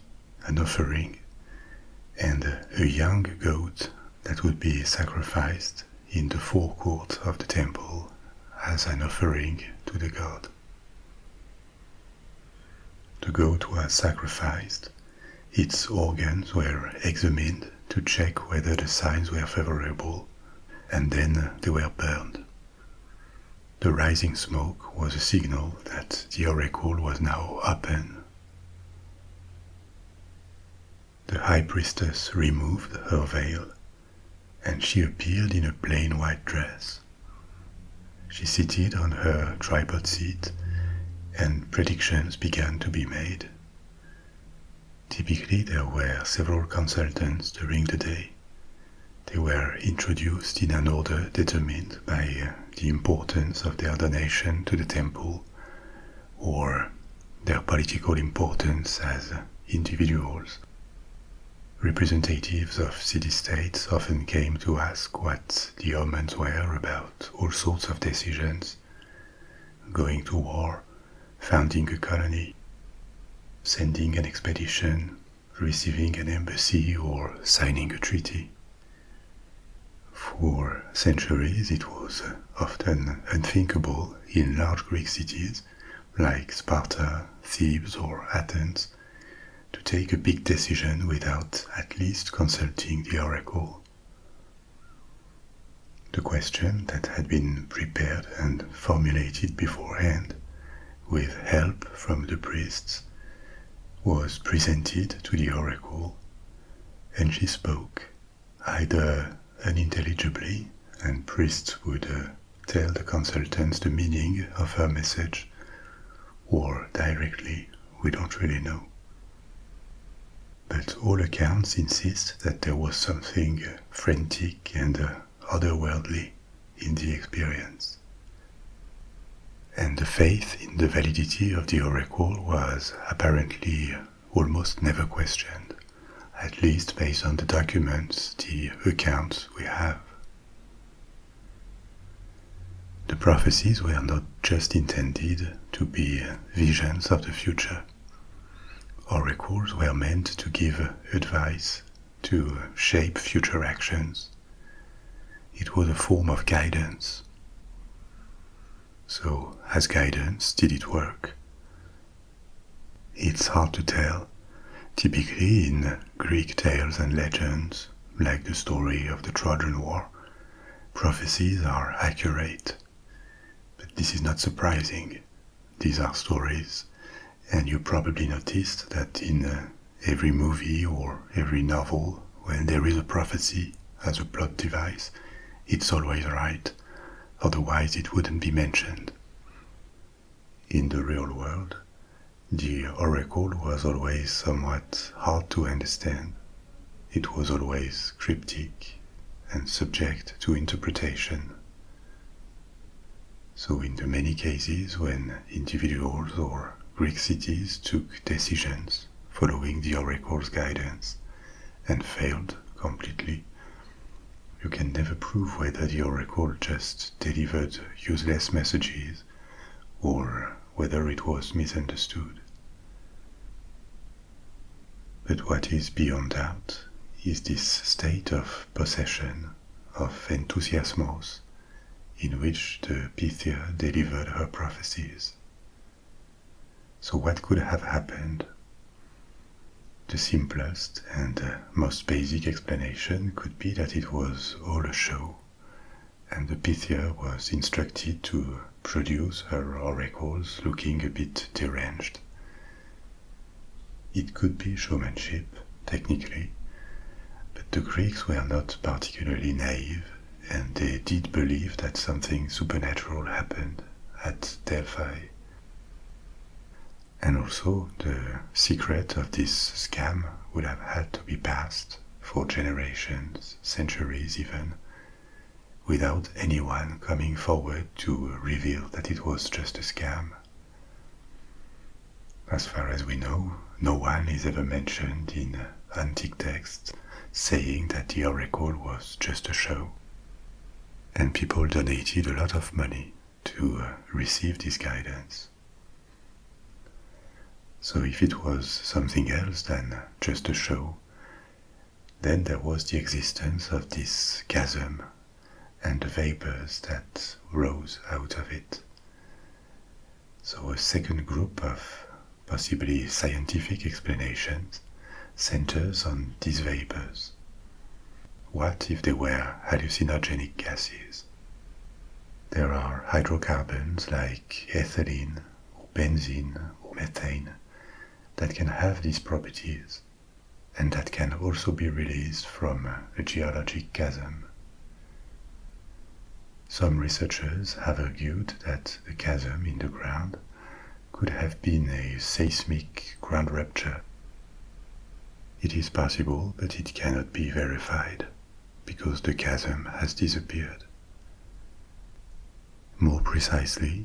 an offering, and a young goat that would be sacrificed in the forecourt of the temple as an offering to the god. The goat was sacrificed, its organs were examined to check whether the signs were favorable, and then they were burned. The rising smoke was a signal that the oracle was now open. The high priestess removed her veil, and she appeared in a plain white dress. She seated on her tripod seat, and predictions began to be made. Typically, there were several consultants during the day. They were introduced in an order determined by the importance of their donation to the temple or their political importance as individuals. Representatives of city-states often came to ask what the omens were about all sorts of decisions: going to war, founding a colony, sending an expedition, receiving an embassy, or signing a treaty. For centuries it was often unthinkable in large Greek cities like Sparta, Thebes, or Athens to take a big decision without at least consulting the oracle. The question that had been prepared and formulated beforehand, with help from the priests, was presented to the oracle, and she spoke, either unintelligibly, and priests would tell the consultants the meaning of her message, or directly, we don't really know. But all accounts insist that there was something frantic and otherworldly in the experience. And the faith in the validity of the oracle was apparently almost never questioned, at least based on the documents, the accounts we have. The prophecies were not just intended to be visions of the future. Oracles were meant to give advice, to shape future actions. It was a form of guidance. So, as guidance, did it work? It's hard to tell. Typically in Greek tales and legends, like the story of the Trojan War, prophecies are accurate. But this is not surprising. These are stories, and you probably noticed that in every movie or every novel, when there is a prophecy as a plot device, it's always right, otherwise it wouldn't be mentioned. In the real world, the oracle was always somewhat hard to understand. It was always cryptic and subject to interpretation. So in the many cases when individuals or Greek cities took decisions following the oracle's guidance and failed completely, you can never prove whether the oracle just delivered useless messages or whether it was misunderstood. But what is beyond doubt is this state of possession, of enthusiasmos, in which the Pythia delivered her prophecies. So what could have happened? The simplest and most basic explanation could be that it was all a show, and the Pythia was instructed to produce her oracles looking a bit deranged. It could be showmanship, technically, but the Greeks were not particularly naive, and they did believe that something supernatural happened at Delphi. And also, the secret of this scam would have had to be passed for generations, centuries even, without anyone coming forward to reveal that it was just a scam. As far as we know, no one is ever mentioned in antique texts saying that the oracle was just a show. And people donated a lot of money to receive this guidance. So if it was something else than just a show, then there was the existence of this chasm and the vapors that rose out of it. So a second group of possibly scientific explanations centers on these vapors. What if they were hallucinogenic gases? There are hydrocarbons like ethylene, or benzene, or methane that can have these properties, and that can also be released from a geologic chasm. Some researchers have argued that the chasm in the ground could have been a seismic ground rupture. It is possible, but it cannot be verified, because the chasm has disappeared. More precisely,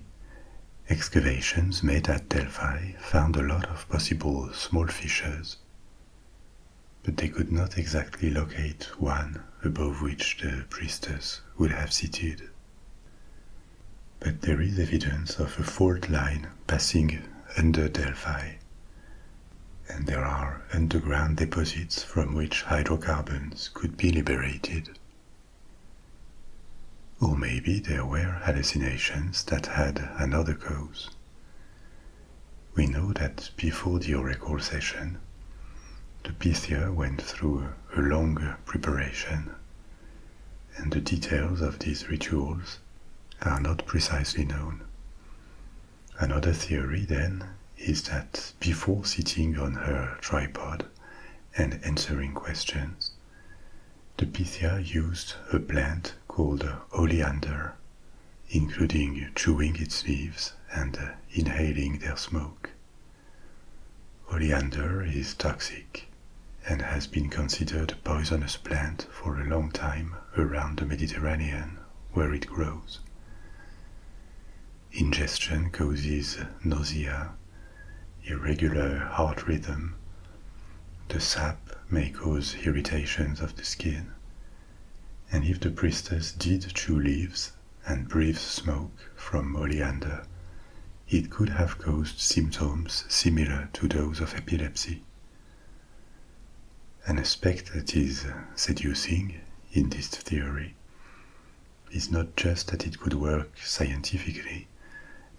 Excavations made at Delphi found a lot of possible small fissures, but they could not exactly locate one above which the priestess would have seated. But there is evidence of a fault line passing under Delphi, and there are underground deposits from which hydrocarbons could be liberated. Or maybe there were hallucinations that had another cause. We know that before the oracle session, the Pythia went through a long preparation, and the details of these rituals are not precisely known. Another theory, then, is that before sitting on her tripod and answering questions, the Pythia used a plant called oleander, including chewing its leaves and inhaling their smoke. Oleander is toxic and has been considered a poisonous plant for a long time around the Mediterranean, where it grows. Ingestion causes nausea, irregular heart rhythm. The sap may cause irritations of the skin, and if the priestess did chew leaves and breathe smoke from oleander, it could have caused symptoms similar to those of epilepsy. An aspect that is seducing in this theory is not just that it could work scientifically,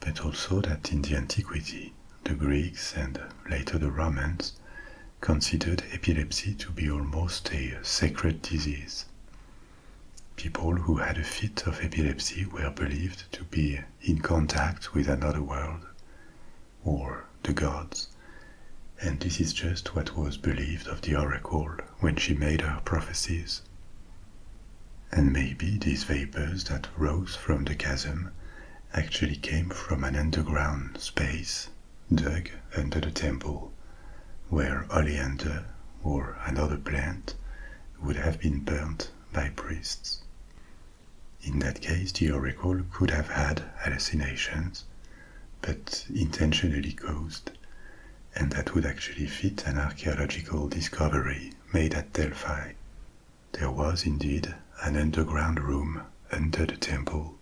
but also that in the antiquity, the Greeks and later the Romans considered epilepsy to be almost a sacred disease. People who had a fit of epilepsy were believed to be in contact with another world, or the gods, and this is just what was believed of the oracle when she made her prophecies. And maybe these vapors that rose from the chasm actually came from an underground space dug under the temple, where oleander or another plant would have been burnt by priests. In that case, the oracle could have had hallucinations, but intentionally caused, and that would actually fit an archaeological discovery made at Delphi. There was indeed an underground room under the temple,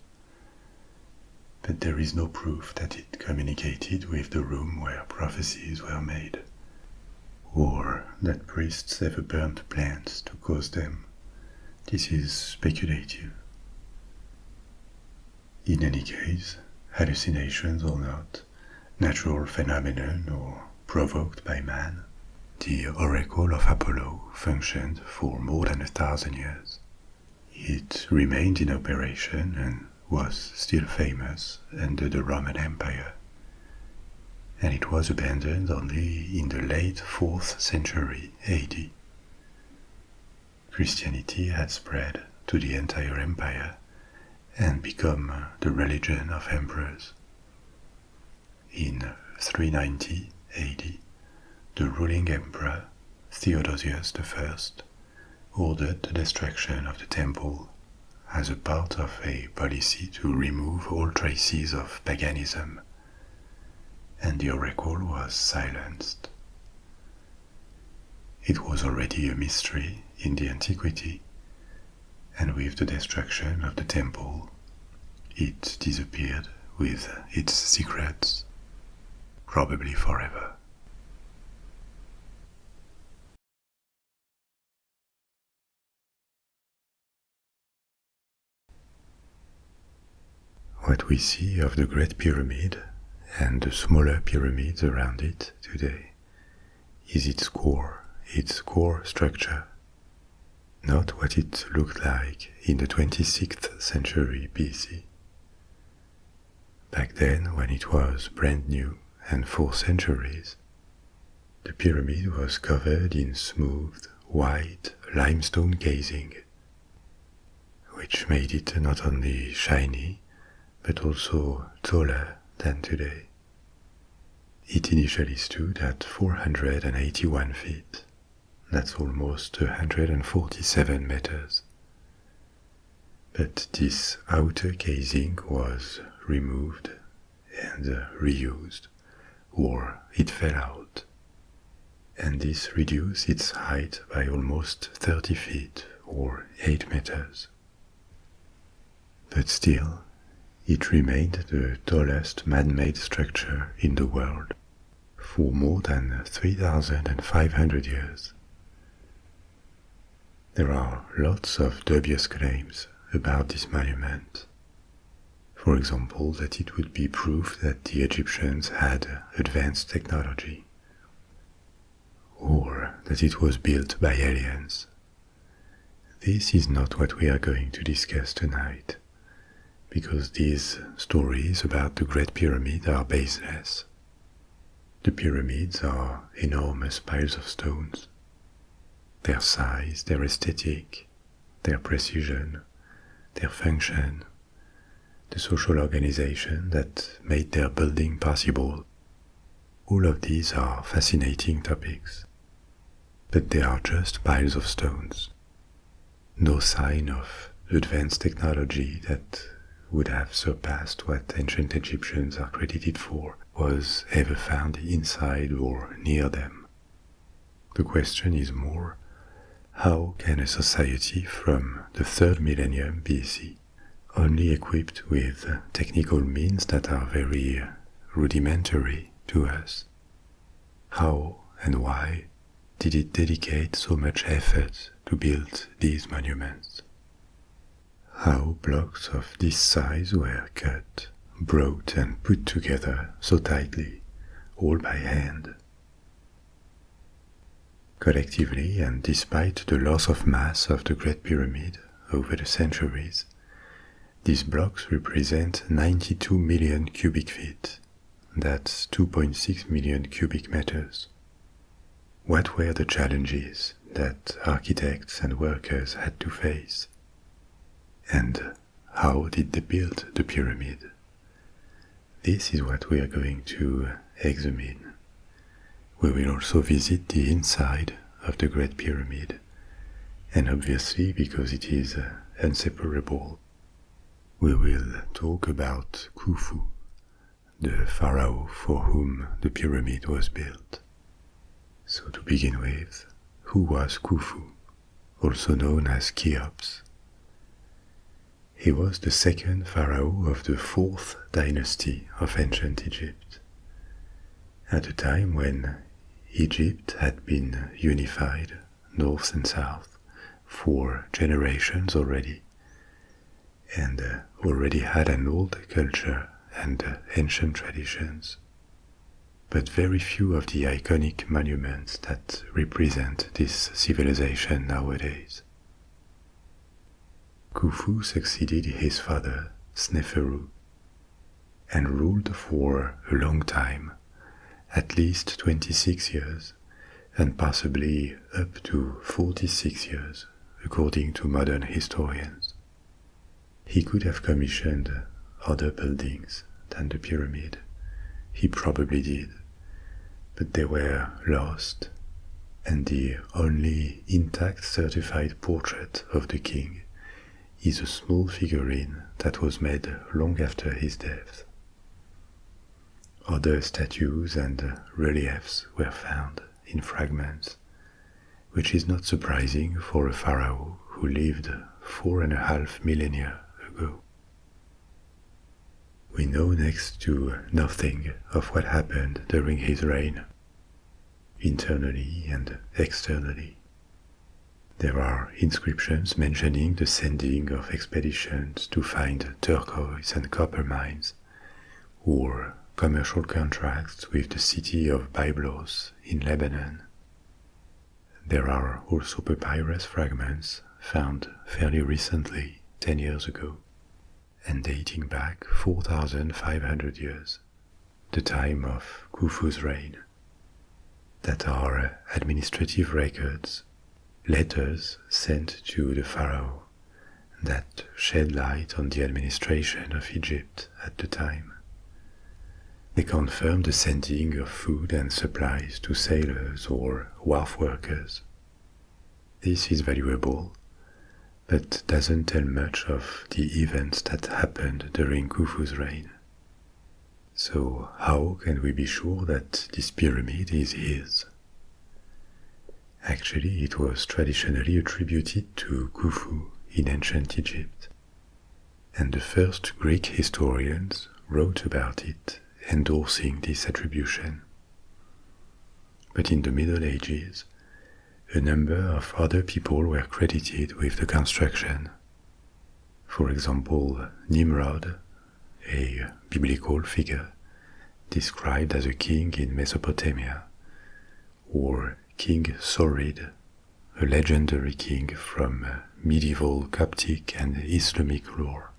but there is no proof that it communicated with the room where prophecies were made, or that priests ever burnt plants to cause them. This is speculative. In any case, hallucinations or not, natural phenomenon or provoked by man, the oracle of Apollo functioned for more than 1,000 years. It remained in operation and was still famous under the Roman Empire, and it was abandoned only in the late 4th century AD. Christianity had spread to the entire empire and become the religion of emperors. In 390 AD, the ruling emperor Theodosius I ordered the destruction of the temple as a part of a policy to remove all traces of paganism, and the oracle was silenced. It was already a mystery in the antiquity, and with the destruction of the temple, it disappeared with its secrets, probably forever. What we see of the Great Pyramid and the smaller pyramids around it today is its core structure, not what it looked like in the 26th century BC. Back then, when it was brand new and for centuries, the pyramid was covered in smooth, white limestone casing, which made it not only shiny, but also taller than today. It initially stood at 481 feet. That's almost 147 meters. But this outer casing was removed and reused, or it fell out, and this reduced its height by almost 30 feet or 8 meters. But still, it remained the tallest man-made structure in the world for more than 3,500 years. There are lots of dubious claims about this monument. For example, that it would be proof that the Egyptians had advanced technology, or that it was built by aliens. This is not what we are going to discuss tonight, because these stories about the Great Pyramid are baseless. The pyramids are enormous piles of stones. Their size, their aesthetic, their precision, their function, the social organization that made their building possible, all of these are fascinating topics. But they are just piles of stones. No sign of advanced technology that would have surpassed what ancient Egyptians are credited for was ever found inside or near them. The question is more, how can a society from the 3rd millennium BC, only equipped with technical means that are very rudimentary to us, how and why did it dedicate so much effort to build these monuments? How blocks of this size were cut, brought and put together so tightly, all by hand? Collectively, and despite the loss of mass of the Great Pyramid over the centuries, these blocks represent 92 million cubic feet. That's 2.6 million cubic meters. What were the challenges that architects and workers had to face? And how did they build the pyramid? This is what we are going to examine. We will also visit the inside of the Great Pyramid, and obviously, because it is inseparable, we will talk about Khufu, the pharaoh for whom the pyramid was built. So to begin with, who was Khufu, also known as Cheops? He was the 2nd pharaoh of the 4th dynasty of ancient Egypt, at a time when Egypt had been unified, north and south, for generations already, and already had an old culture and ancient traditions, but very few of the iconic monuments that represent this civilization nowadays. Khufu succeeded his father, Sneferu, and ruled for a long time, at least 26 years, and possibly up to 46 years, according to modern historians. He could have commissioned other buildings than the pyramid. He probably did, but they were lost, and the only intact certified portrait of the king is a small figurine that was made long after his death. Other statues and reliefs were found in fragments, which is not surprising for a pharaoh who lived 4.5 millennia ago. We know next to nothing of what happened during his reign, internally and externally. There are inscriptions mentioning the sending of expeditions to find turquoise and copper mines, or commercial contracts with the city of Byblos in Lebanon. There are also papyrus fragments found fairly recently, 10 years ago, and dating back 4,500 years, the time of Khufu's reign, that are administrative records, letters sent to the pharaoh that shed light on the administration of Egypt at the time. They confirm the sending of food and supplies to sailors or wharf workers. This is valuable, but doesn't tell much of the events that happened during Khufu's reign. So how can we be sure that this pyramid is his? Actually, it was traditionally attributed to Khufu in ancient Egypt, and the first Greek historians wrote about it, endorsing this attribution. But in the Middle Ages, a number of other people were credited with the construction. For example, Nimrod, a biblical figure described as a king in Mesopotamia, or King Sorid, a legendary king from medieval Coptic and Islamic lore.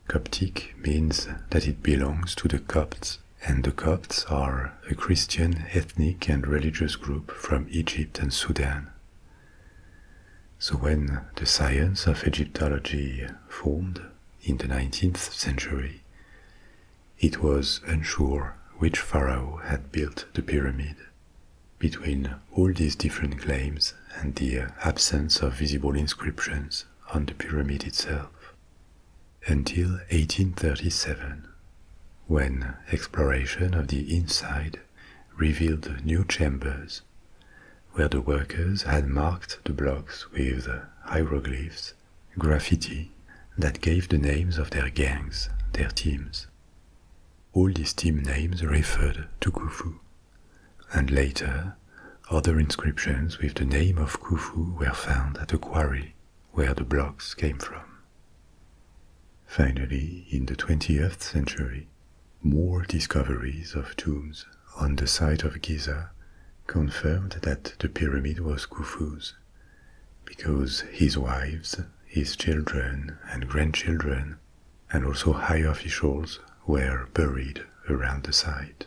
Coptic means that it belongs to the Copts, and the Copts are a Christian ethnic and religious group from Egypt and Sudan. So when the science of Egyptology formed in the 19th century, it was unsure which pharaoh had built the pyramid. Between all these different claims and the absence of visible inscriptions on the pyramid itself, until 1837, when exploration of the inside revealed new chambers where the workers had marked the blocks with hieroglyphs, graffiti, that gave the names of their gangs, their teams. All these team names referred to Khufu, and later other inscriptions with the name of Khufu were found at a quarry where the blocks came from. Finally, in the 20th century, more discoveries of tombs on the site of Giza confirmed that the pyramid was Khufu's, because his wives, his children and grandchildren, and also high officials were buried around the site.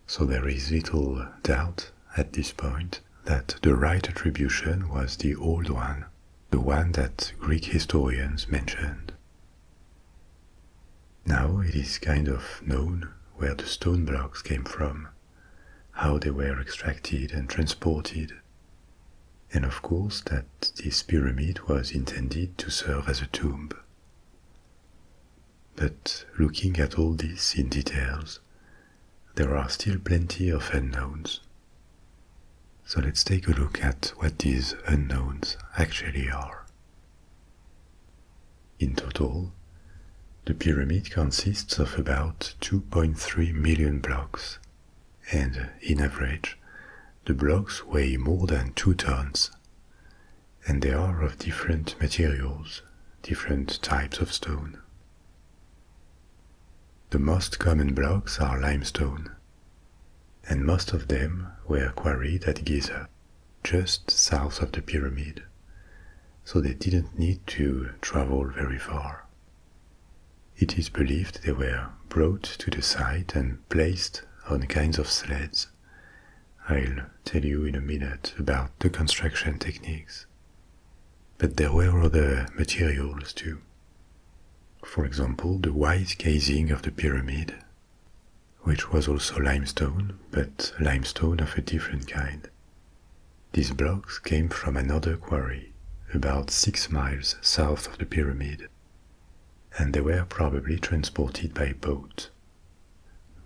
So there is little doubt at this point that the right attribution was the old one, the one that Greek historians mentioned. Now it is kind of known where the stone blocks came from, how they were extracted and transported, and of course that this pyramid was intended to serve as a tomb. But looking at all this in details, there are still plenty of unknowns. So let's take a look at what these unknowns actually are. In total, the pyramid consists of about 2.3 million blocks, and in average, the blocks weigh more than 2 tons, and they are of different materials, different types of stone. The most common blocks are limestone, and most of them were quarried at Giza, just south of the pyramid, so they didn't need to travel very far. It is believed they were brought to the site and placed on kinds of sleds. I'll tell you in a minute about the construction techniques. But there were other materials too. For example, the white casing of the pyramid, which was also limestone, but limestone of a different kind. These blocks came from another quarry, about 6 miles south of the pyramid, and they were probably transported by boat.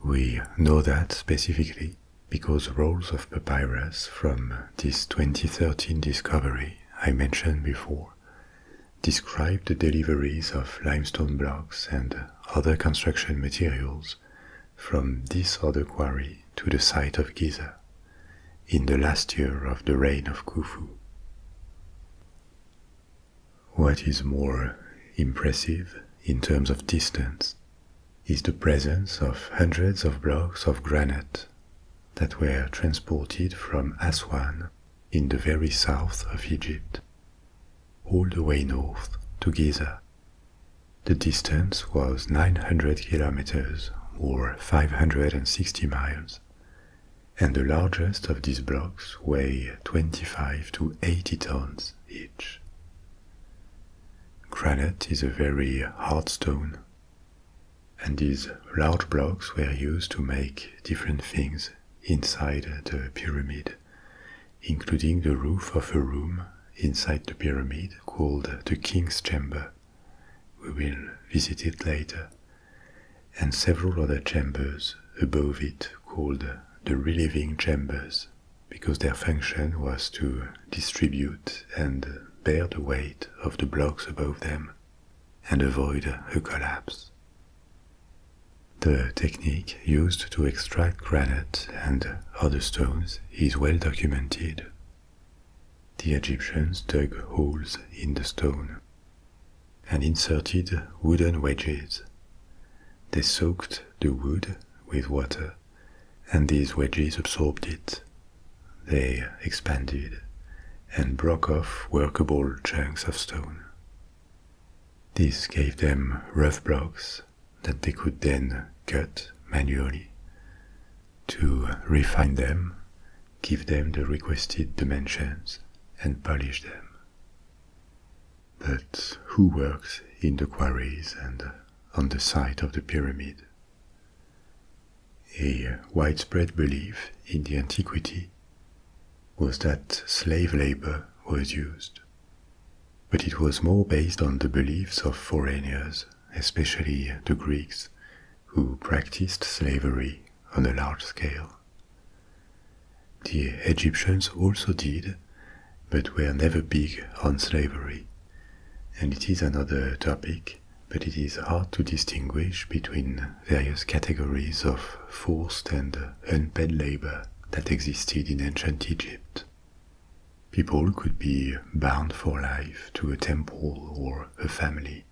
We know that specifically because rolls of papyrus from this 2013 discovery I mentioned before describe the deliveries of limestone blocks and other construction materials from this other quarry to the site of Giza in the last year of the reign of Khufu. What is more impressive in terms of distance is the presence of hundreds of blocks of granite that were transported from Aswan in the very south of Egypt, all the way north to Giza. The distance was 900 kilometers or 560 miles, and the largest of these blocks weigh 25 to 80 tons each. Granite is a very hard stone, and these large blocks were used to make different things inside the pyramid, including the roof of a room inside the pyramid called the King's Chamber. We will visit it later, and several other chambers above it called the relieving chambers, because their function was to distribute and bear the weight of the blocks above them and avoid a collapse. The technique used to extract granite and other stones is well documented. The Egyptians dug holes in the stone and inserted wooden wedges. They soaked the wood with water, and these wedges absorbed it. They expanded and broke off workable chunks of stone. This gave them rough blocks that they could then cut manually to refine them, give them the requested dimensions, and polish them. But who worked in the quarries and on the site of the pyramid? A widespread belief in the antiquity was that slave labor was used, but it was more based on the beliefs of foreigners, especially the Greeks, who practiced slavery on a large scale. The Egyptians also did, but were never big on slavery, and it is another topic, but it is hard to distinguish between various categories of forced and unpaid labor that existed in ancient Egypt. People could be bound for life to a temple or a family,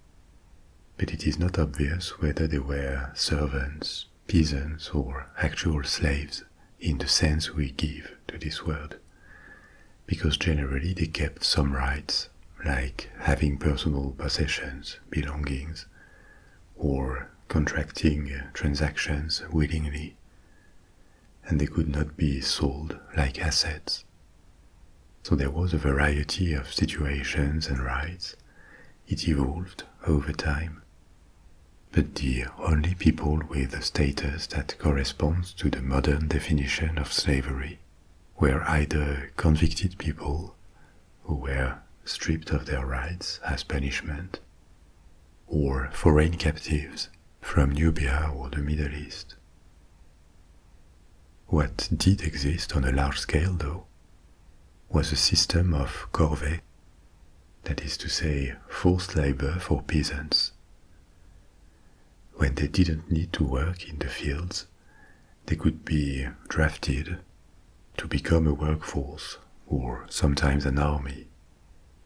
but it is not obvious whether they were servants, peasants, or actual slaves in the sense we give to this word, because generally they kept some rights, like having personal possessions, belongings, or contracting transactions willingly, and they could not be sold like assets. So there was a variety of situations and rights. It evolved over time. But the only people with a status that corresponds to the modern definition of slavery were either convicted people who were stripped of their rights as punishment, or foreign captives from Nubia or the Middle East. What did exist on a large scale, though, was a system of corvée, that is to say, forced labor for peasants. When they didn't need to work in the fields, they could be drafted to become a workforce, or sometimes an army,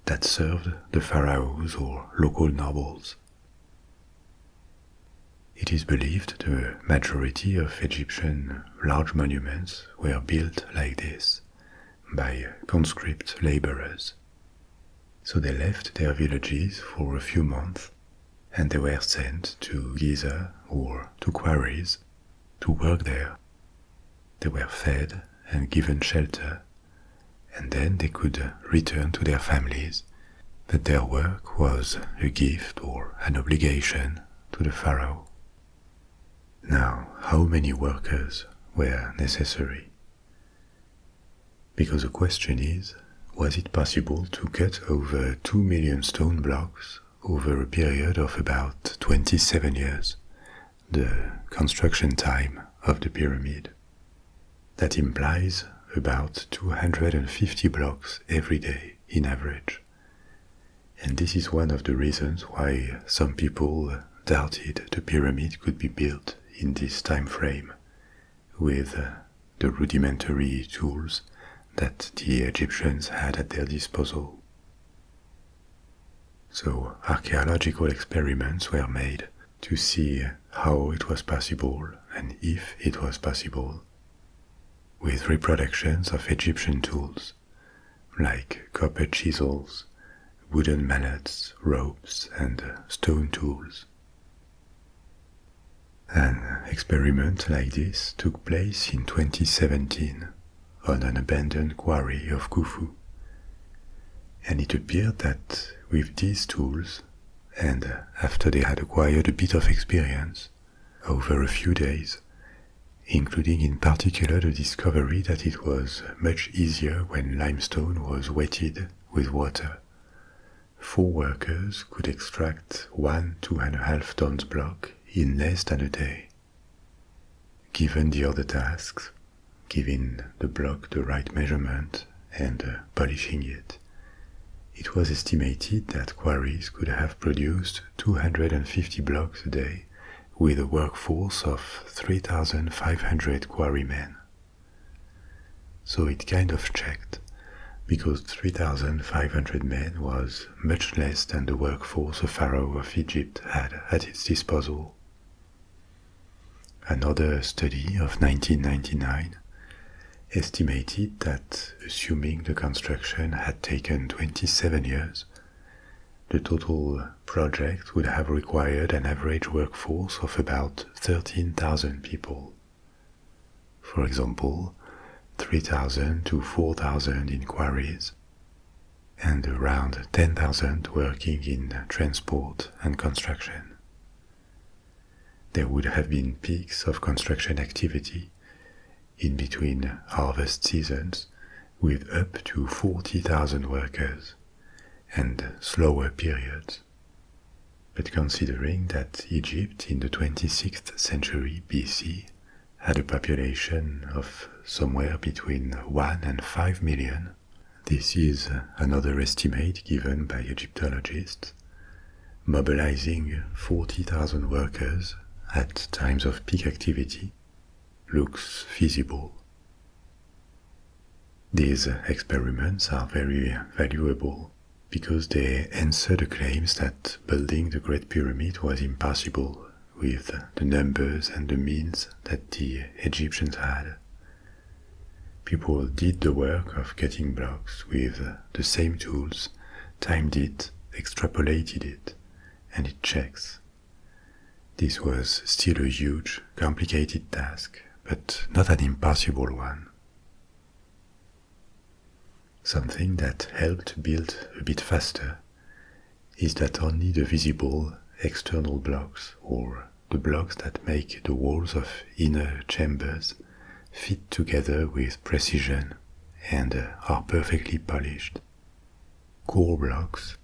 that served the pharaohs or local nobles. It is believed the majority of Egyptian large monuments were built like this, by conscript laborers. So they left their villages for a few months, and they were sent to Giza or to quarries to work there. They were fed and given shelter, and then they could return to their families, but their work was a gift or an obligation to the pharaoh. Now, how many workers were necessary? Because the question is, was it possible to cut over 2 million stone blocks over a period of about 27 years, the construction time of the pyramid? That implies about 250 blocks every day in average. And this is one of the reasons why some people doubted the pyramid could be built in this time frame, with the rudimentary tools that the Egyptians had at their disposal. So archaeological experiments were made to see how it was possible and if it was possible, with reproductions of Egyptian tools like copper chisels, wooden mallets, ropes, and stone tools. An experiment like this took place in 2017 on an abandoned quarry of Khufu, and it appeared that with these tools, and after they had acquired a bit of experience, over a few days, including in particular the discovery that it was much easier when limestone was wetted with water, 4 workers could extract 1 2.5 tons block in less than a day. Given the other tasks, giving the block the right measurement and polishing it, it was estimated that quarries could have produced 250 blocks a day with a workforce of 3,500 quarrymen. So it kind of checked, because 3,500 men was much less than the workforce a pharaoh of Egypt had at its disposal. Another study of 1999 estimated that, assuming the construction had taken 27 years, the total project would have required an average workforce of about 13,000 people. For example, 3,000 to 4,000 in quarries, and around 10,000 working in transport and construction. There would have been peaks of construction activity in between harvest seasons with up to 40,000 workers, and slower periods. But considering that Egypt in the 26th century BC had a population of somewhere between 1 and 5 million, this is another estimate given by Egyptologists, mobilizing 40,000 workers at times of peak activity looks feasible. These experiments are very valuable because they answer the claims that building the Great Pyramid was impossible with the numbers and the means that the Egyptians had. People did the work of cutting blocks with the same tools, timed it, extrapolated it, and it checks. This was still a huge, complicated task, but not an impossible one. Something that helped build a bit faster is that only the visible external blocks, or the blocks that make the walls of inner chambers, fit together with precision and are perfectly polished. Core blocks,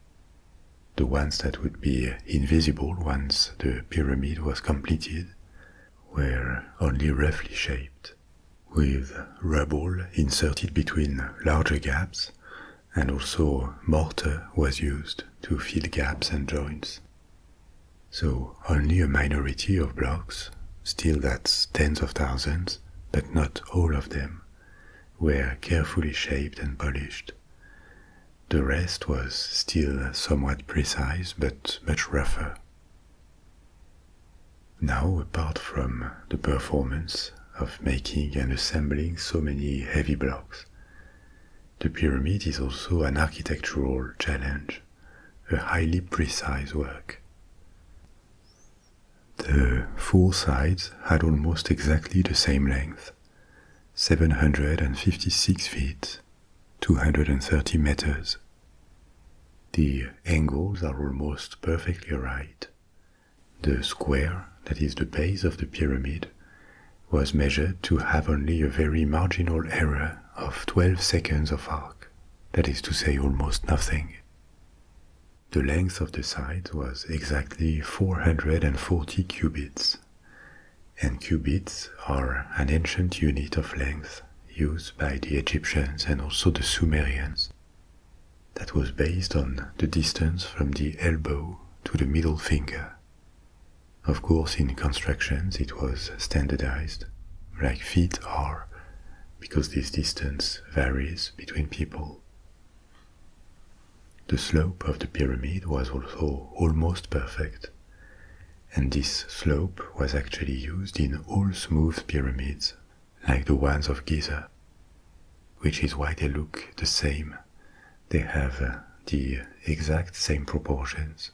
the ones that would be invisible once the pyramid was completed, were only roughly shaped, with rubble inserted between larger gaps, and also mortar was used to fill gaps and joints. So only a minority of blocks, still that's tens of thousands, but not all of them, were carefully shaped and polished. The rest was still somewhat precise, but much rougher. Now, apart from the performance of making and assembling so many heavy blocks, the pyramid is also an architectural challenge, a highly precise work. The four sides had almost exactly the same length, 756 feet, 230 meters. The angles are almost perfectly right. The square, that is the base of the pyramid, was measured to have only a very marginal error of 12 seconds of arc, that is to say almost nothing. The length of the sides was exactly 440 cubits, and cubits are an ancient unit of length used by the Egyptians and also the Sumerians. That was based on the distance from the elbow to the middle finger. Of course, in constructions it was standardized, like feet are, because this distance varies between people. The slope of the pyramid was also almost perfect, and this slope was actually used in all smooth pyramids, like the ones of Giza, which is why they look the same. They have the exact same proportions.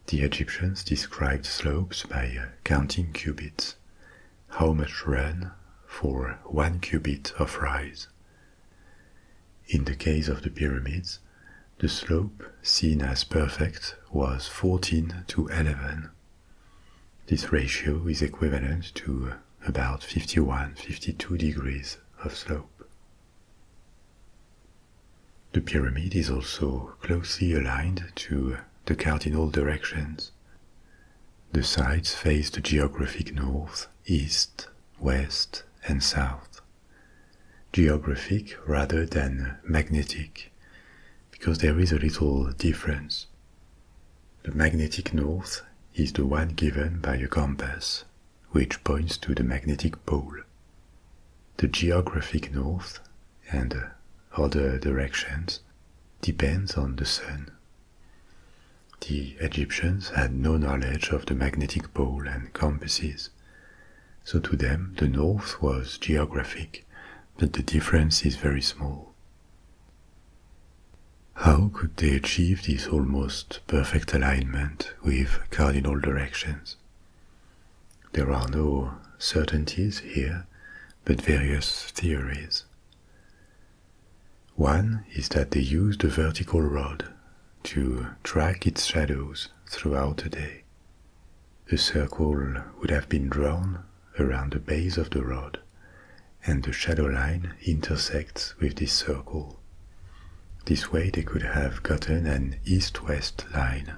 The Egyptians described slopes by counting cubits, how much run for 1 cubit of rise. In the case of the pyramids, the slope seen as perfect was 14 to 11. This ratio is equivalent to about 51-52 degrees of slope. The pyramid is also closely aligned to the cardinal directions. the sides face the geographic north, east, west, and south. Geographic rather than magnetic, because there is a little difference. The magnetic north is the one given by a compass, which points to the magnetic pole. The geographic north and other directions depends on the sun. The Egyptians had no knowledge of the magnetic pole and compasses, so to them the north was geographic, but the difference is very small. How could they achieve this almost perfect alignment with cardinal directions? There are no certainties here, but various theories. One is that they used a vertical rod to track its shadows throughout the day. A circle would have been drawn around the base of the rod, and the shadow line intersects with this circle. This way they could have gotten an east-west line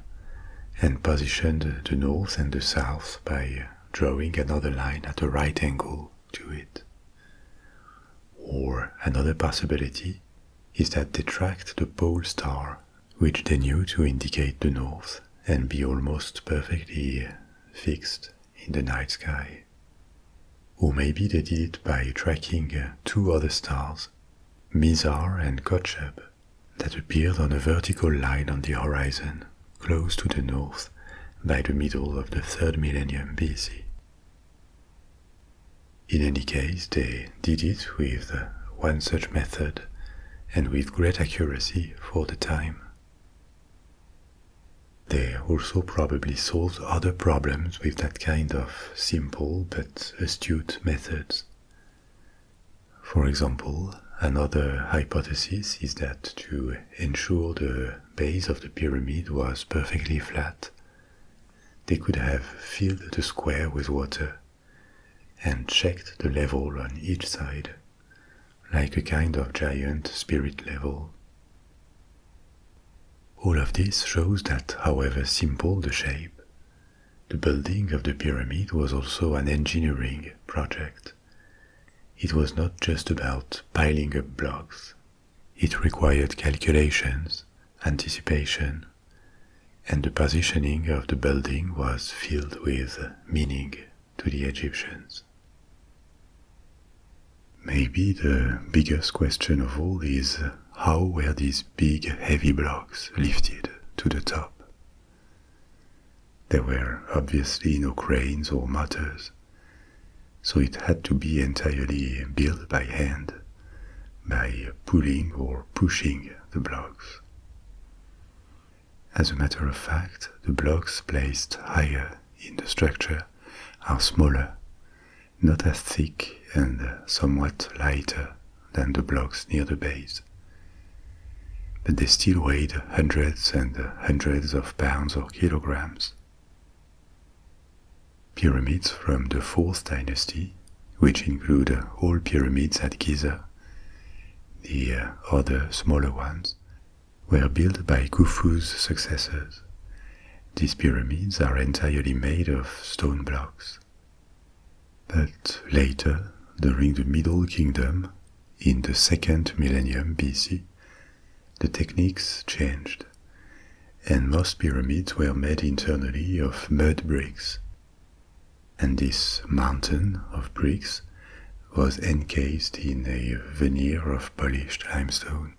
and positioned the north and the south by drawing another line at a right angle to it. Or another possibility is that they tracked the pole star, which they knew to indicate the north and be almost perfectly fixed in the night sky. Or maybe they did it by tracking two other stars, Mizar and Kocheb, that appeared on a vertical line on the horizon, close to the north, by the middle of the 3rd millennium BC. In any case, they did it with one such method, and with great accuracy for the time. They also probably solved other problems with that kind of simple but astute methods. For example, another hypothesis is that to ensure the base of the pyramid was perfectly flat, they could have filled the square with water and checked the level on each side, like a kind of giant spirit level. All of this shows that, however simple the shape, the building of the pyramid was also an engineering project. It was not just about piling up blocks. It required calculations, anticipation, and the positioning of the building was filled with meaning to the Egyptians. Maybe the biggest question of all is how were these big heavy blocks lifted to the top? There were obviously no cranes or motors, so it had to be entirely built by hand, by pulling or pushing the blocks. As a matter of fact, the blocks placed higher in the structure are smaller, not as thick and somewhat lighter than the blocks near the base. But they still weighed hundreds and hundreds of pounds or kilograms. Pyramids from the 4th dynasty, which include all pyramids at Giza, the other smaller ones, were built by Khufu's successors. These pyramids are entirely made of stone blocks. But later, during the Middle Kingdom, in the 2nd millennium BC, the techniques changed, and most pyramids were made internally of mud bricks. And this mountain of bricks was encased in a veneer of polished limestone.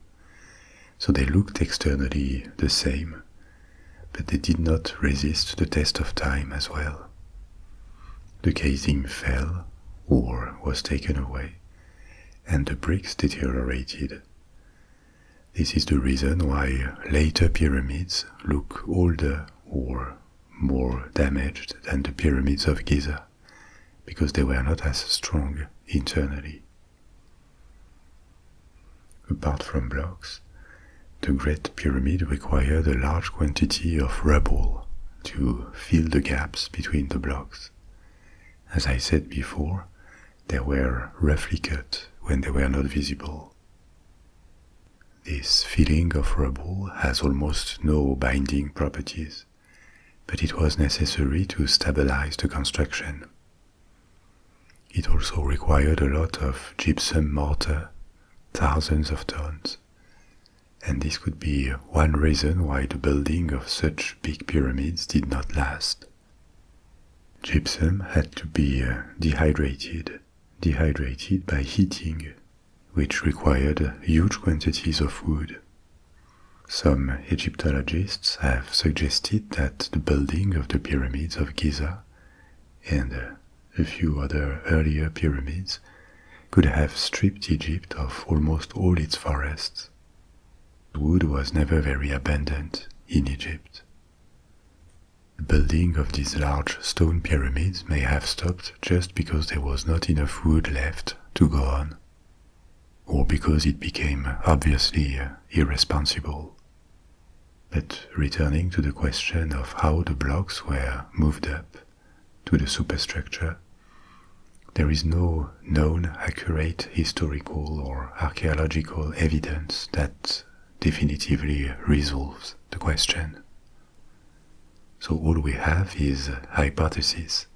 So they looked externally the same, but they did not resist the test of time as well. The casing fell or was taken away, and the bricks deteriorated. This is the reason why later pyramids look older or more damaged than the pyramids of Giza, because they were not as strong internally. Apart from blocks, the Great Pyramid required a large quantity of rubble to fill the gaps between the blocks. As I said before, they were roughly cut when they were not visible. This filling of rubble has almost no binding properties, but it was necessary to stabilize the construction. It also required a lot of gypsum mortar, thousands of tons, and this could be one reason why the building of such big pyramids did not last. Gypsum had to be dehydrated by heating, which required huge quantities of wood. Some Egyptologists have suggested that the building of the pyramids of Giza and a few other earlier pyramids could have stripped Egypt of almost all its forests. Wood was never very abundant in Egypt. The building of these large stone pyramids may have stopped just because there was not enough wood left to go on, or because it became obviously irresponsible. But returning to the question of how the blocks were moved up to the superstructure, there is no known accurate historical or archaeological evidence that definitively resolves the question. So all we have is hypotheses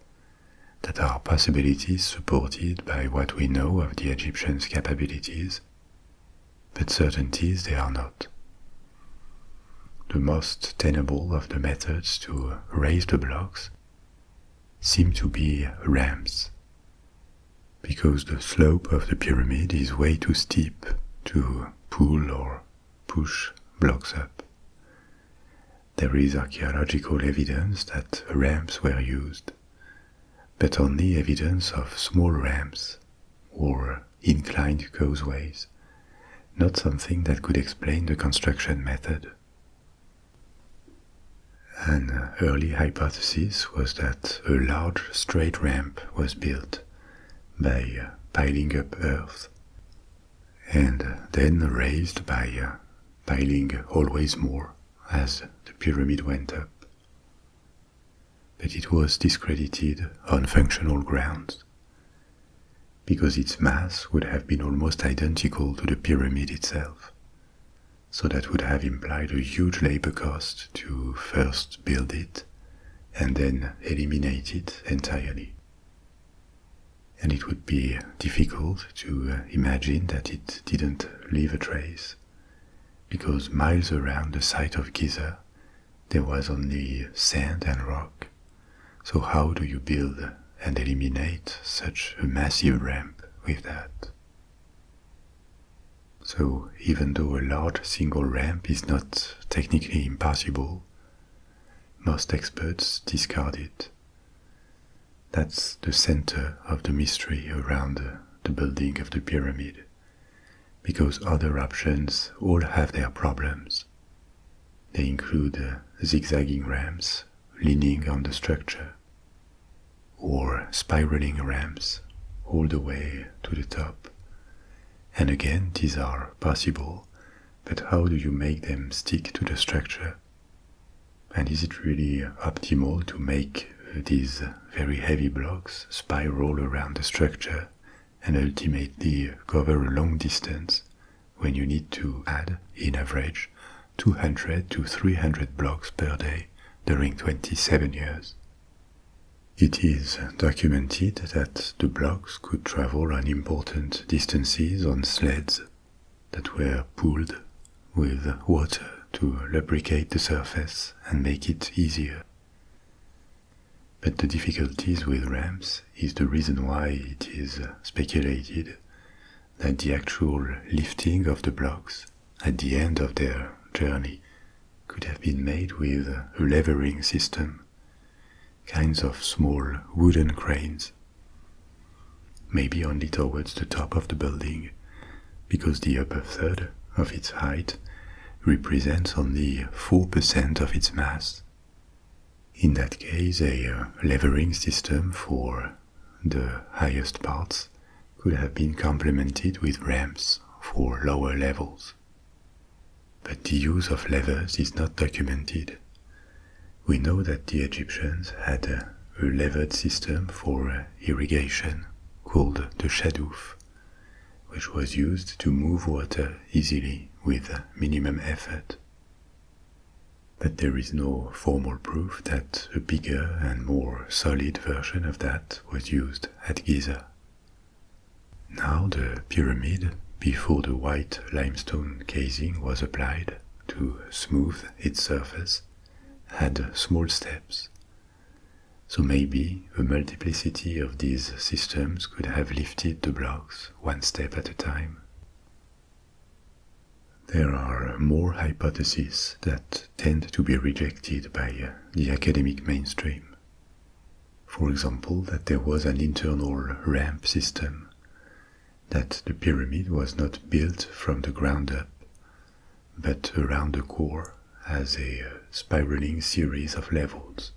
that are possibilities supported by what we know of the Egyptians' capabilities, but certainties they are not. The most tenable of the methods to raise the blocks seem to be ramps, because the slope of the pyramid is way too steep to pull or push blocks up. There is archaeological evidence that ramps were used, but only evidence of small ramps or inclined causeways, not something that could explain the construction method. An early hypothesis was that a large straight ramp was built by piling up earth, and then raised by piling always more as the pyramid went up. But it was discredited on functional grounds, because its mass would have been almost identical to the pyramid itself. So that would have implied a huge labor cost to first build it and then eliminate it entirely. And it would be difficult to imagine that it didn't leave a trace, because miles around the site of Giza there was only sand and rock. So how do you build and eliminate such a massive ramp with that? So even though a large single ramp is not technically impossible, most experts discard it. That's the center of the mystery around the building of the pyramid, because other options all have their problems. They include zigzagging ramps leaning on the structure, or spiraling ramps all the way to the top. And again, these are possible, but how do you make them stick to the structure? And is it really optimal to make these very heavy blocks spiral around the structure and ultimately cover a long distance when you need to add, in average, 200 to 300 blocks per day during 27 years? It is documented that the blocks could travel on important distances on sleds that were pulled with water to lubricate the surface and make it easier. But the difficulties with ramps is the reason why it is speculated that the actual lifting of the blocks at the end of their journey could have been made with a levering system, kinds of small wooden cranes, maybe only towards the top of the building, because the upper third of its height represents only 4% of its mass. In that case, a levering system for the highest parts could have been complemented with ramps for lower levels. But the use of levers is not documented. We know that the Egyptians had a levered system for irrigation called the shadouf, which was used to move water easily with minimum effort. but there is no formal proof that a bigger and more solid version of that was used at Giza. Now the pyramid, before the white limestone casing was applied to smooth its surface, had small steps. So maybe a multiplicity of these systems could have lifted the blocks one step at a time. There are more hypotheses that tend to be rejected by the academic mainstream. For example, that there was an internal ramp system, that the pyramid was not built from the ground up, but around the core as a spiraling series of levels,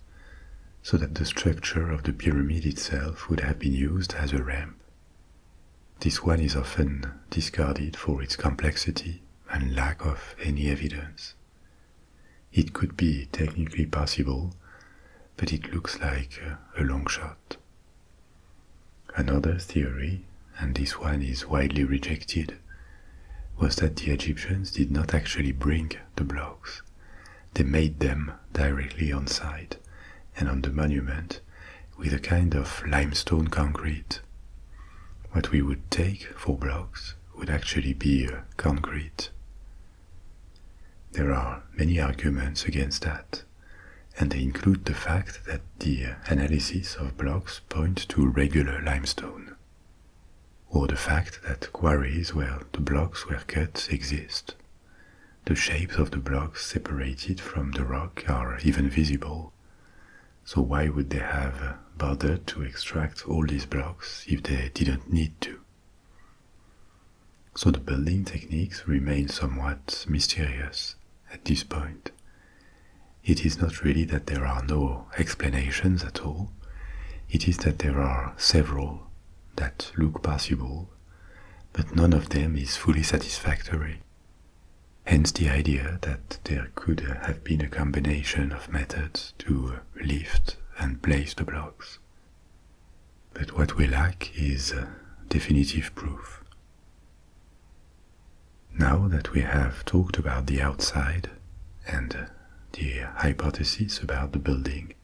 so that the structure of the pyramid itself would have been used as a ramp. This one is often discarded for its complexity and lack of any evidence. It could be technically possible, but it looks like a long shot. Another theory, and this one is widely rejected, was that the Egyptians did not actually bring the blocks. They made them directly on site and on the monument with a kind of limestone concrete. What we would take for blocks would actually be concrete. There are many arguments against that, and they include the fact that the analysis of blocks point to regular limestone, or the fact that quarries where the blocks were cut exist. The shapes of the blocks separated from the rock are even visible, so why would they have bothered to extract all these blocks if they didn't need to? So the building techniques remain somewhat mysterious at this point. It is not really that there are no explanations at all, it is that there are several that look possible, but none of them is fully satisfactory. Hence the idea that there could have been a combination of methods to lift and place the blocks. But what we lack is definitive proof. Now that we have talked about the outside and the hypothesis about the building,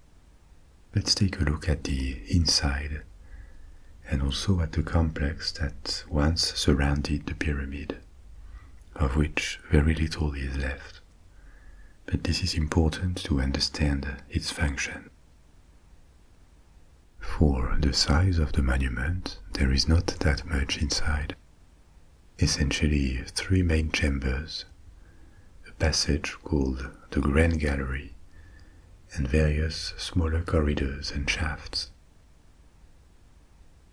let's take a look at the inside and also at the complex that once surrounded the pyramid, of which very little is left. But this is important to understand its function. For the size of the monument, there is not that much inside. Essentially, three main chambers, a passage called the Grand Gallery, and various smaller corridors and shafts.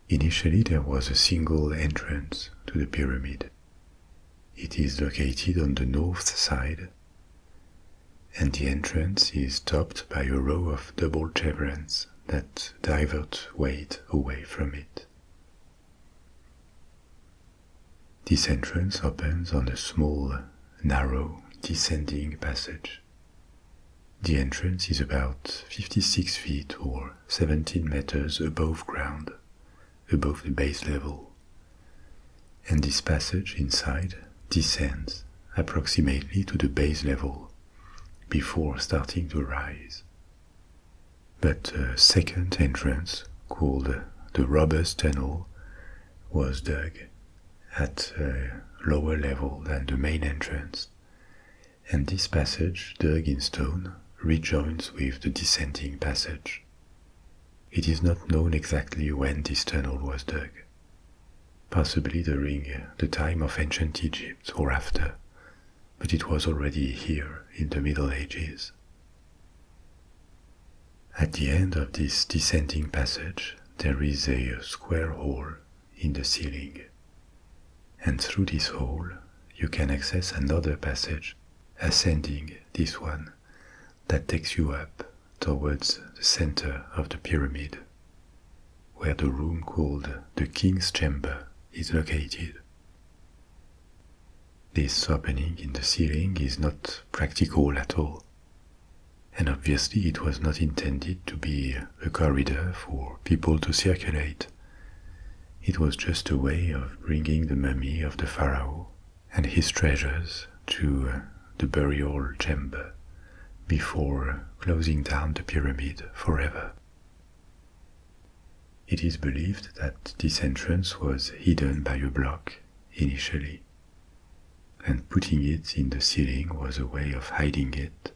Initially, there was a single entrance to the pyramid. It is located on the north side, and the entrance is topped by a row of double chevrons that divert weight away from it. This entrance opens on a small, narrow, descending passage. The entrance is about 56 feet or 17 meters above ground, above the base level, and this passage inside descends approximately to the base level before starting to rise. But a second entrance, called the Robber's Tunnel, was dug at a lower level than the main entrance, and this passage, dug in stone, rejoins with the descending passage. It is not known exactly when this tunnel was dug, possibly during the time of ancient Egypt or after, but it was already here in the Middle Ages. At the end of this descending passage, there is a square hole in the ceiling, and through this hole you can access another passage, ascending this one, that takes you up towards the center of the pyramid, where the room called the King's Chamber is located. This opening in the ceiling is not practical at all, and obviously it was not intended to be a corridor for people to circulate. It was just a way of bringing the mummy of the pharaoh and his treasures to the burial chamber before closing down the pyramid forever. It is believed that this entrance was hidden by a block initially, and putting it in the ceiling was a way of hiding it,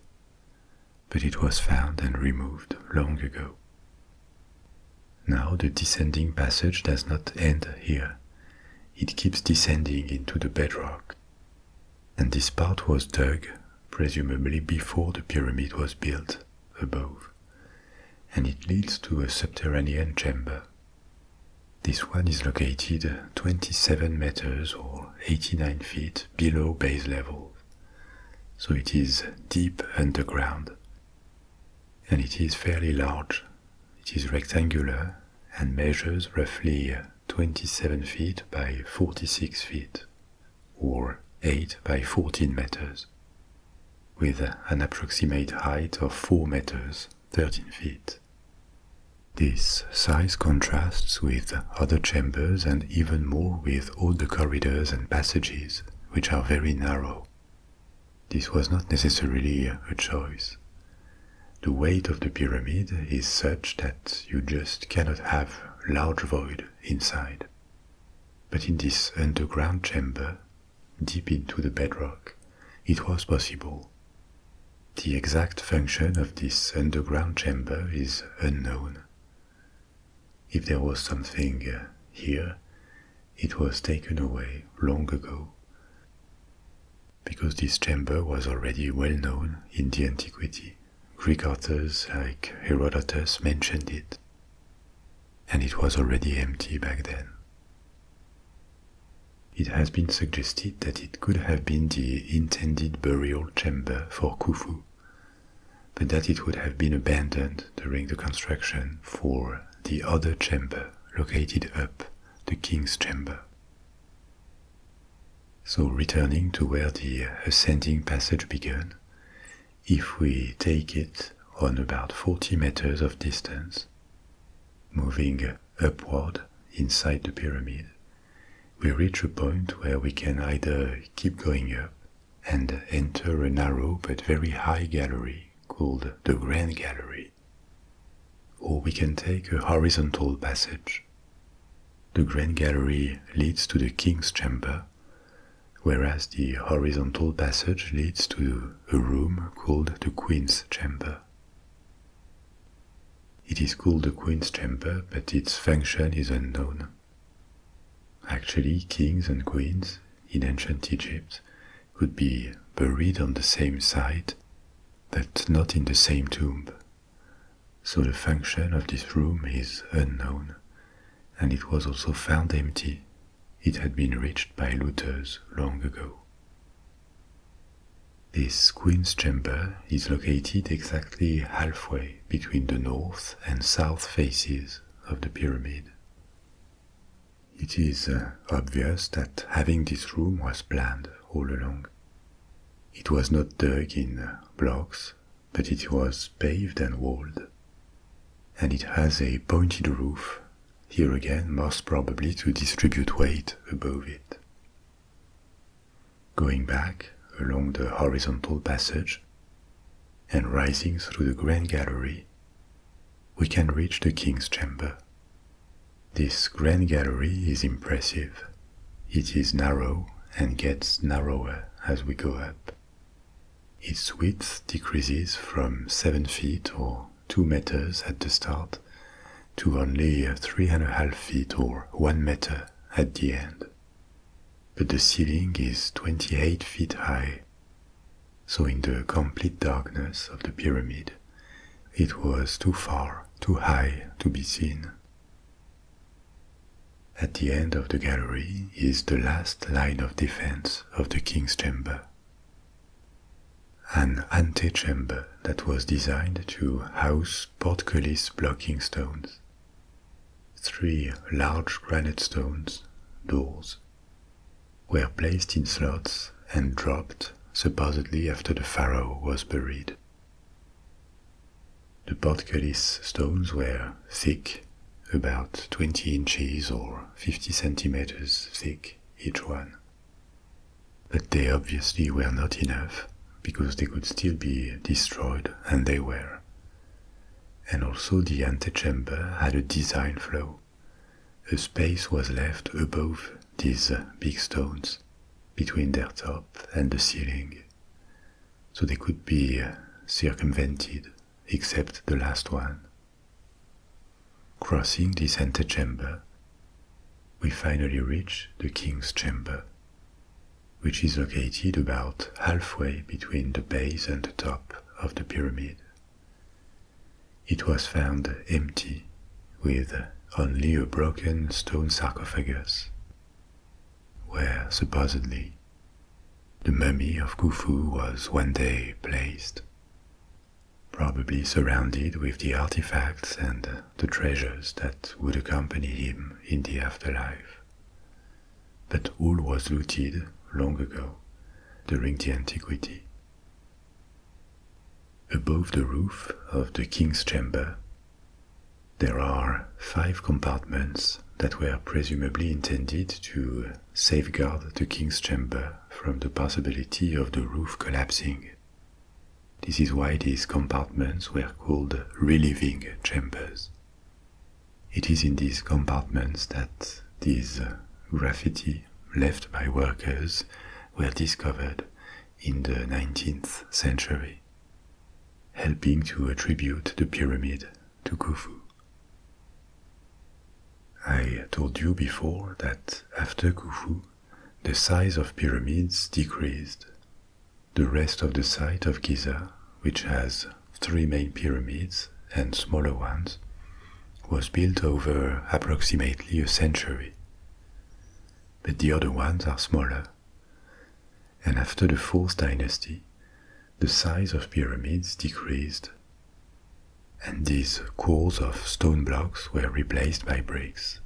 but it was found and removed long ago. Now the descending passage does not end here. It keeps descending into the bedrock, and this part was dug presumably before the pyramid was built above, and it leads to a subterranean chamber. This one is located 27 meters or 89 feet below base level, so it is deep underground, and it is fairly large. It is rectangular and measures roughly 27 feet by 46 feet, or 8 by 14 meters, with an approximate height of 4 meters, 13 feet. This size contrasts with other chambers and even more with all the corridors and passages, which are very narrow. This was not necessarily a choice. The weight of the pyramid is such that you just cannot have large void inside. But in this underground chamber, deep into the bedrock, it was possible. The exact function of this underground chamber is unknown. If there was something here, it was taken away long ago, because this chamber was already well known in the antiquity. Greek authors like Herodotus mentioned it, and it was already empty back then. It has been suggested that it could have been the intended burial chamber for Khufu, but that it would have been abandoned during the construction for the other chamber located up, the king's chamber. So returning to where the ascending passage began, if we take it on about 40 meters of distance, moving upward inside the pyramid, we reach a point where we can either keep going up and enter a narrow but very high gallery called the Grand Gallery, or we can take a horizontal passage. The Grand Gallery leads to the King's Chamber, whereas the horizontal passage leads to a room called the Queen's Chamber. It is called the Queen's Chamber, but its function is unknown. Actually, kings and queens in ancient Egypt could be buried on the same site, but not in the same tomb. So the function of this room is unknown, and it was also found empty. It had been reached by looters long ago. This Queen's Chamber is located exactly halfway between the north and south faces of the pyramid. It is obvious that having this room was planned all along. It was not dug in blocks, but it was paved and walled. And it has a pointed roof, here again most probably to distribute weight above it. Going back along the horizontal passage and rising through the Grand Gallery, we can reach the King's Chamber. This Grand Gallery is impressive. It is narrow and gets narrower as we go up. Its width decreases from 7 feet or 2 meters at the start to only 3.5 feet or 1 meter at the end. But the ceiling is 28 feet high, so in the complete darkness of the pyramid, it was too far, too high to be seen. At the end of the gallery is the last line of defense of the King's Chamber, an antechamber that was designed to house portcullis blocking stones. 3 large granite stones, doors, were placed in slots and dropped supposedly after the pharaoh was buried. The portcullis stones were thick, about 20 inches or 50 centimeters thick each one. But they obviously were not enough, because they could still be destroyed, and they were. And also the antechamber had a design flaw. A space was left above these big stones, between their top and the ceiling, so they could be circumvented, except the last one. Crossing this antechamber, we finally reach the king's chamber, which is located about halfway between the base and the top of the pyramid. It was found empty, with only a broken stone sarcophagus, where supposedly the mummy of Khufu was one day placed, probably surrounded with the artifacts and the treasures that would accompany him in the afterlife. But all was looted long ago, during the antiquity. Above the roof of the king's chamber, there are 5 compartments that were presumably intended to safeguard the king's chamber from the possibility of the roof collapsing. This is why these compartments were called relieving chambers. It is in these compartments that these graffiti left by workers were discovered in the 19th century, helping to attribute the pyramid to Khufu. I told you before that after Khufu, the size of pyramids decreased. The rest of the site of Giza, which has 3 main pyramids and smaller ones, was built over approximately a century. But the other ones are smaller. And after the 4th dynasty, the size of pyramids decreased, and these cores of stone blocks were replaced by bricks.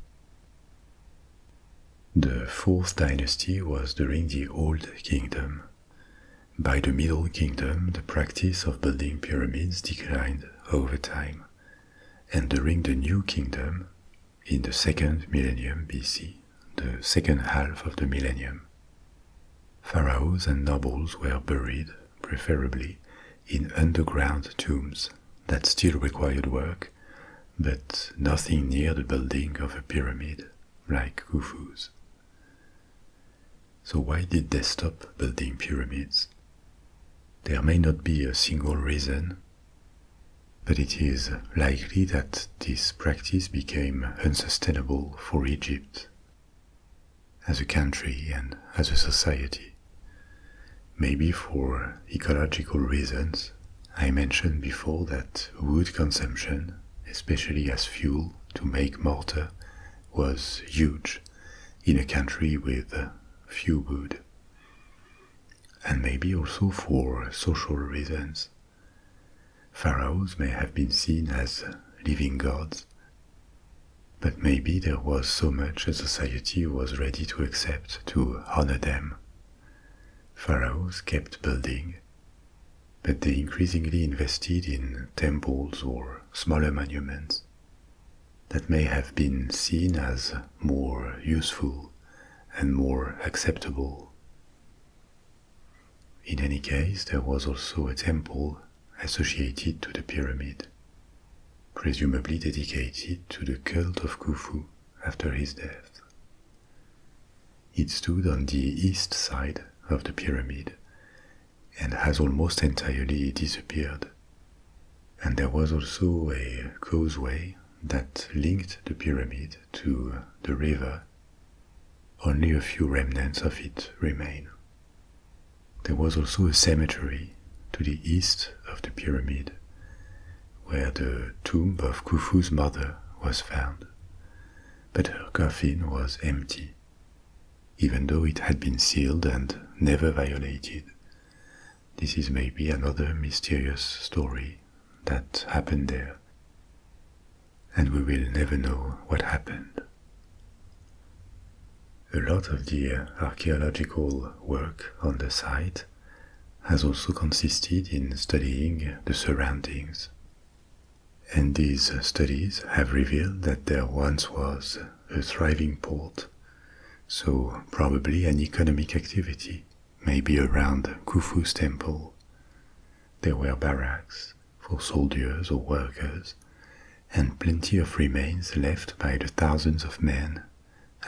The 4th dynasty was during the Old Kingdom. By the Middle Kingdom, the practice of building pyramids declined over time, and during the New Kingdom, in the 2nd millennium BC, the second half of the millennium, pharaohs and nobles were buried, preferably, in underground tombs that still required work, but nothing near the building of a pyramid like Khufu's. So why did they stop building pyramids? There may not be a single reason, but it is likely that this practice became unsustainable for Egypt as a country and as a society. Maybe for ecological reasons. I mentioned before that wood consumption, especially as fuel to make mortar, was huge in a country with few wood. And maybe also for social reasons. Pharaohs may have been seen as living gods, but maybe there was so much a society was ready to accept to honor them. Pharaohs kept building, but they increasingly invested in temples or smaller monuments that may have been seen as more useful and more acceptable. In any case, there was also a temple associated to the pyramid, presumably dedicated to the cult of Khufu after his death. It stood on the east side of the pyramid and has almost entirely disappeared. And there was also a causeway that linked the pyramid to the river. Only a few remnants of it remain. There was also a cemetery to the east of the pyramid, where the tomb of Khufu's mother was found, but her coffin was empty, even though it had been sealed and never violated. This is maybe another mysterious story that happened there, and we will never know what happened. A lot of the archaeological work on the site has also consisted in studying the surroundings. And these studies have revealed that there once was a thriving port, so probably an economic activity, maybe around Khufu's temple, there were barracks for soldiers or workers, and plenty of remains left by the thousands of men,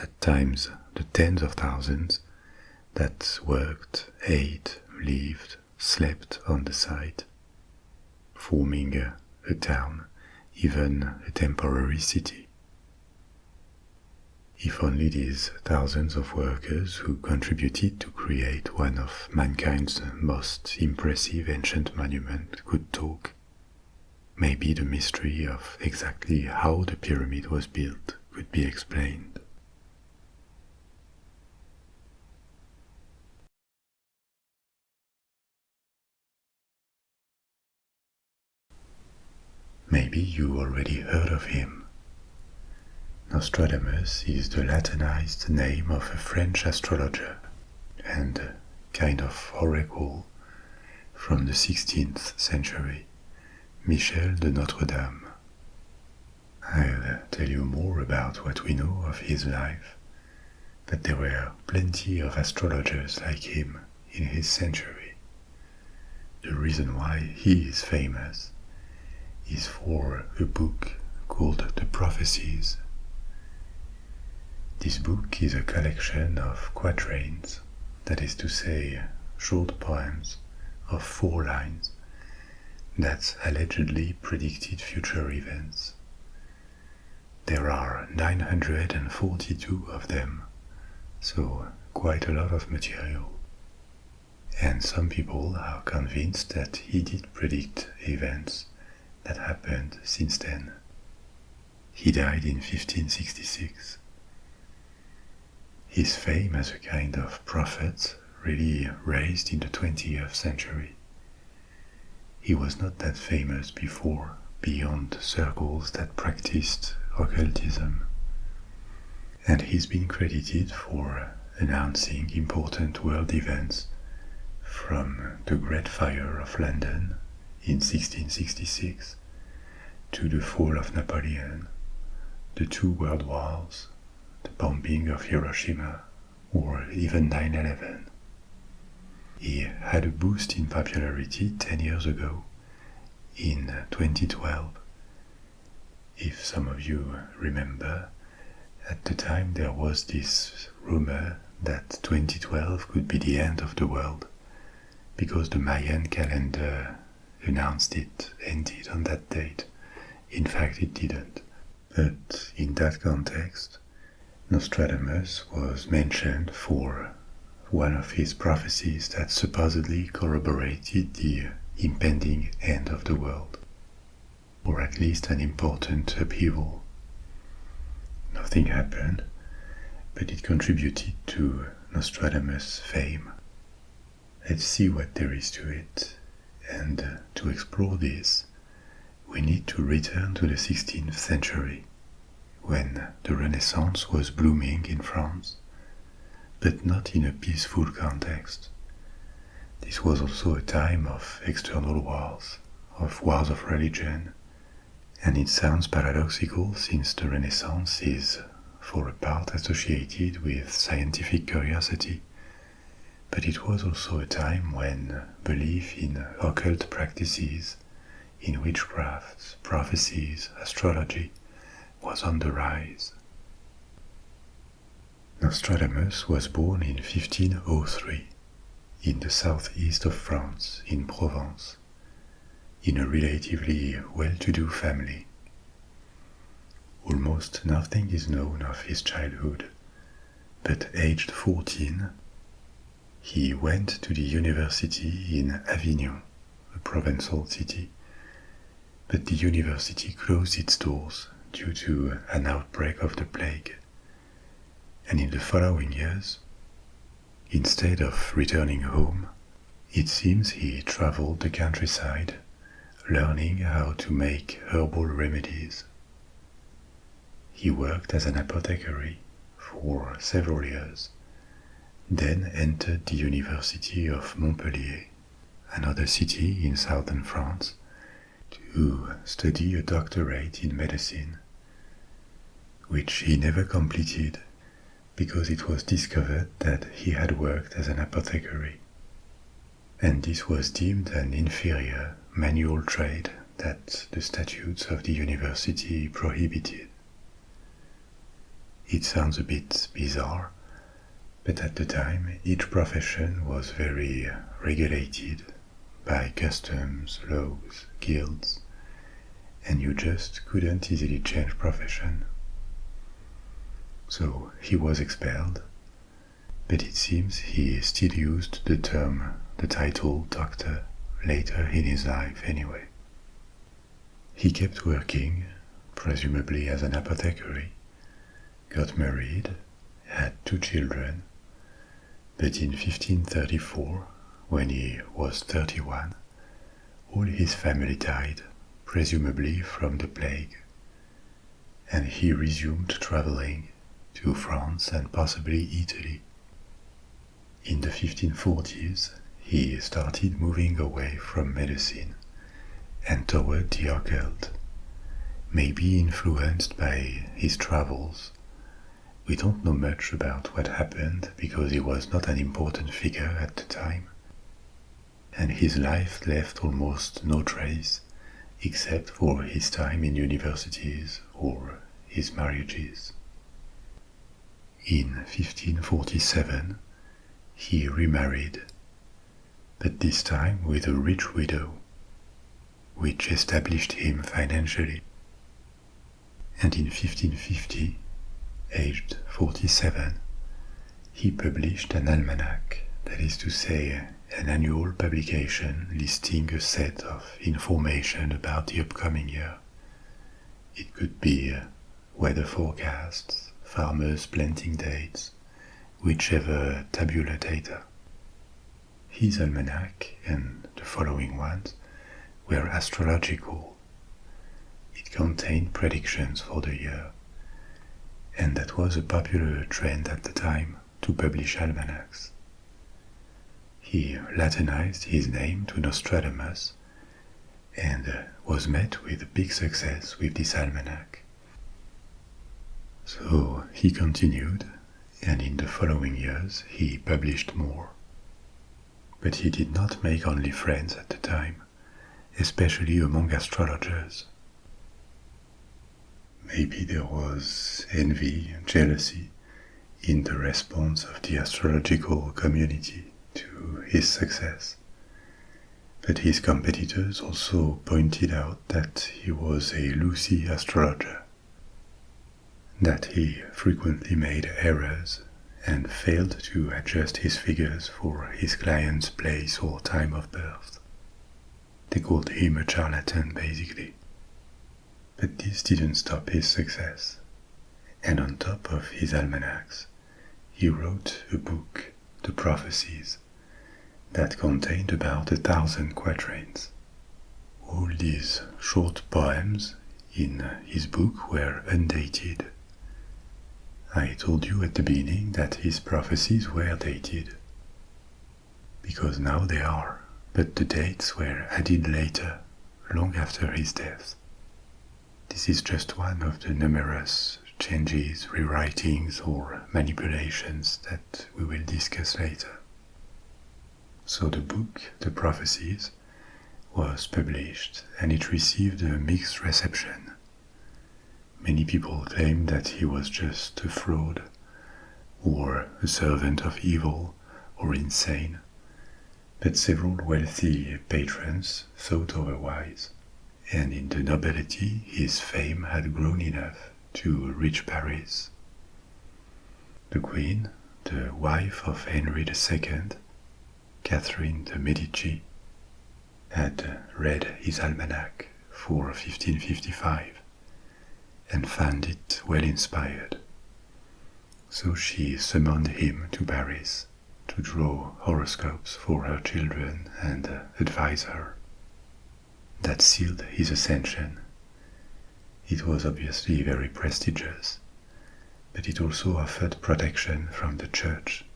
at times the tens of thousands, that worked, ate, lived, slept on the site, forming a town, even a temporary city. If only these thousands of workers who contributed to create one of mankind's most impressive ancient monuments could talk, maybe the mystery of exactly how the pyramid was built could be explained. Maybe you already heard of him. Nostradamus is the Latinized name of a French astrologer and a kind of oracle from the 16th century, Michel de Notre Dame. I'll tell you more about what we know of his life, but there were plenty of astrologers like him in his century. The reason why he is famous is for a book called The Prophecies. This book is a collection of quatrains, that is to say, short poems of 4 lines that allegedly predicted future events. There are 942 of them, so quite a lot of material. And some people are convinced that he did predict events that happened since then. He died in 1566. His fame as a kind of prophet really raised in the 20th century. He was not that famous before, beyond circles that practiced occultism. And he's been credited for announcing important world events, from the Great Fire of London in 1666 to the fall of Napoleon, the 2 world wars, the bombing of Hiroshima, or even 9/11. He had a boost in popularity 10 years ago, in 2012. If some of you remember, at the time there was this rumor that 2012 could be the end of the world, because the Mayan calendar announced it ended on that date. In fact, it didn't. But in that context, Nostradamus was mentioned for one of his prophecies that supposedly corroborated the impending end of the world, or at least an important upheaval. Nothing happened, but it contributed to Nostradamus' fame. Let's see what there is to it, and to explore this, we need to return to the 16th century, when the Renaissance was blooming in France, but not in a peaceful context. This was also a time of external wars, of wars of religion, and it sounds paradoxical since the Renaissance is, for a part, associated with scientific curiosity, but it was also a time when belief in occult practices, in witchcraft, prophecies, astrology, was on the rise. Nostradamus was born in 1503 in the southeast of France, in Provence, in a relatively well-to-do family. Almost nothing is known of his childhood, but aged 14, he went to the university in Avignon, a provincial city, but the university closed its doors due to an outbreak of the plague. And in the following years, instead of returning home, it seems he traveled the countryside, learning how to make herbal remedies. He worked as an apothecary for several years, then entered the University of Montpellier, another city in southern France, to study a doctorate in medicine, which he never completed because it was discovered that he had worked as an apothecary. and this was deemed an inferior manual trade that the statutes of the university prohibited. It sounds a bit bizarre, but at the time each profession was very regulated by customs, laws, guilds, and you just couldn't easily change profession. So he was expelled, but it seems he still used the title doctor later in his life anyway. He kept working, presumably as an apothecary, got married, had 2 children, but in 1534, when he was 31, all his family died, presumably from the plague, and he resumed traveling to France and possibly Italy. In the 1540s, he started moving away from medicine and toward the occult, maybe influenced by his travels. We don't know much about what happened because he was not an important figure at the time, and his life left almost no trace except for his time in universities or his marriages. In 1547, he remarried, but this time with a rich widow, which established him financially. And in 1550, aged 47, he published an almanac, that is to say, an annual publication listing a set of information about the upcoming year. It could be weather forecasts, farmers' planting dates, whichever tabular data. His almanac and the following ones were astrological. It contained predictions for the year, and that was a popular trend at the time to publish almanacs. He Latinized his name to Nostradamus and was met with big success with this almanac. So he continued, and in the following years he published more. But he did not make only friends at the time, especially among astrologers. Maybe there was envy and jealousy in the response of the astrological community to his success. But his competitors also pointed out that he was a loosey astrologer, that he frequently made errors and failed to adjust his figures for his client's place or time of birth. They called him a charlatan, basically. But this didn't stop his success, and on top of his almanacs, he wrote a book, The Prophecies, that contained about 1,000 quatrains. All these short poems in his book were undated. I told you at the beginning that his prophecies were dated, because now they are, but the dates were added later, long after his death. This is just one of the numerous changes, rewritings, or manipulations that we will discuss later. So the book, The Prophecies, was published and it received a mixed reception. Many people claimed that he was just a fraud, or a servant of evil, or insane, but several wealthy patrons thought otherwise, and in the nobility his fame had grown enough to reach Paris. The Queen, the wife of Henry II, Catherine de' Medici, had read his almanac for 1555 and found it well inspired. So she summoned him to Paris to draw horoscopes for her children and advise her. That sealed his ascension. It was obviously very prestigious, but it also offered protection from the church,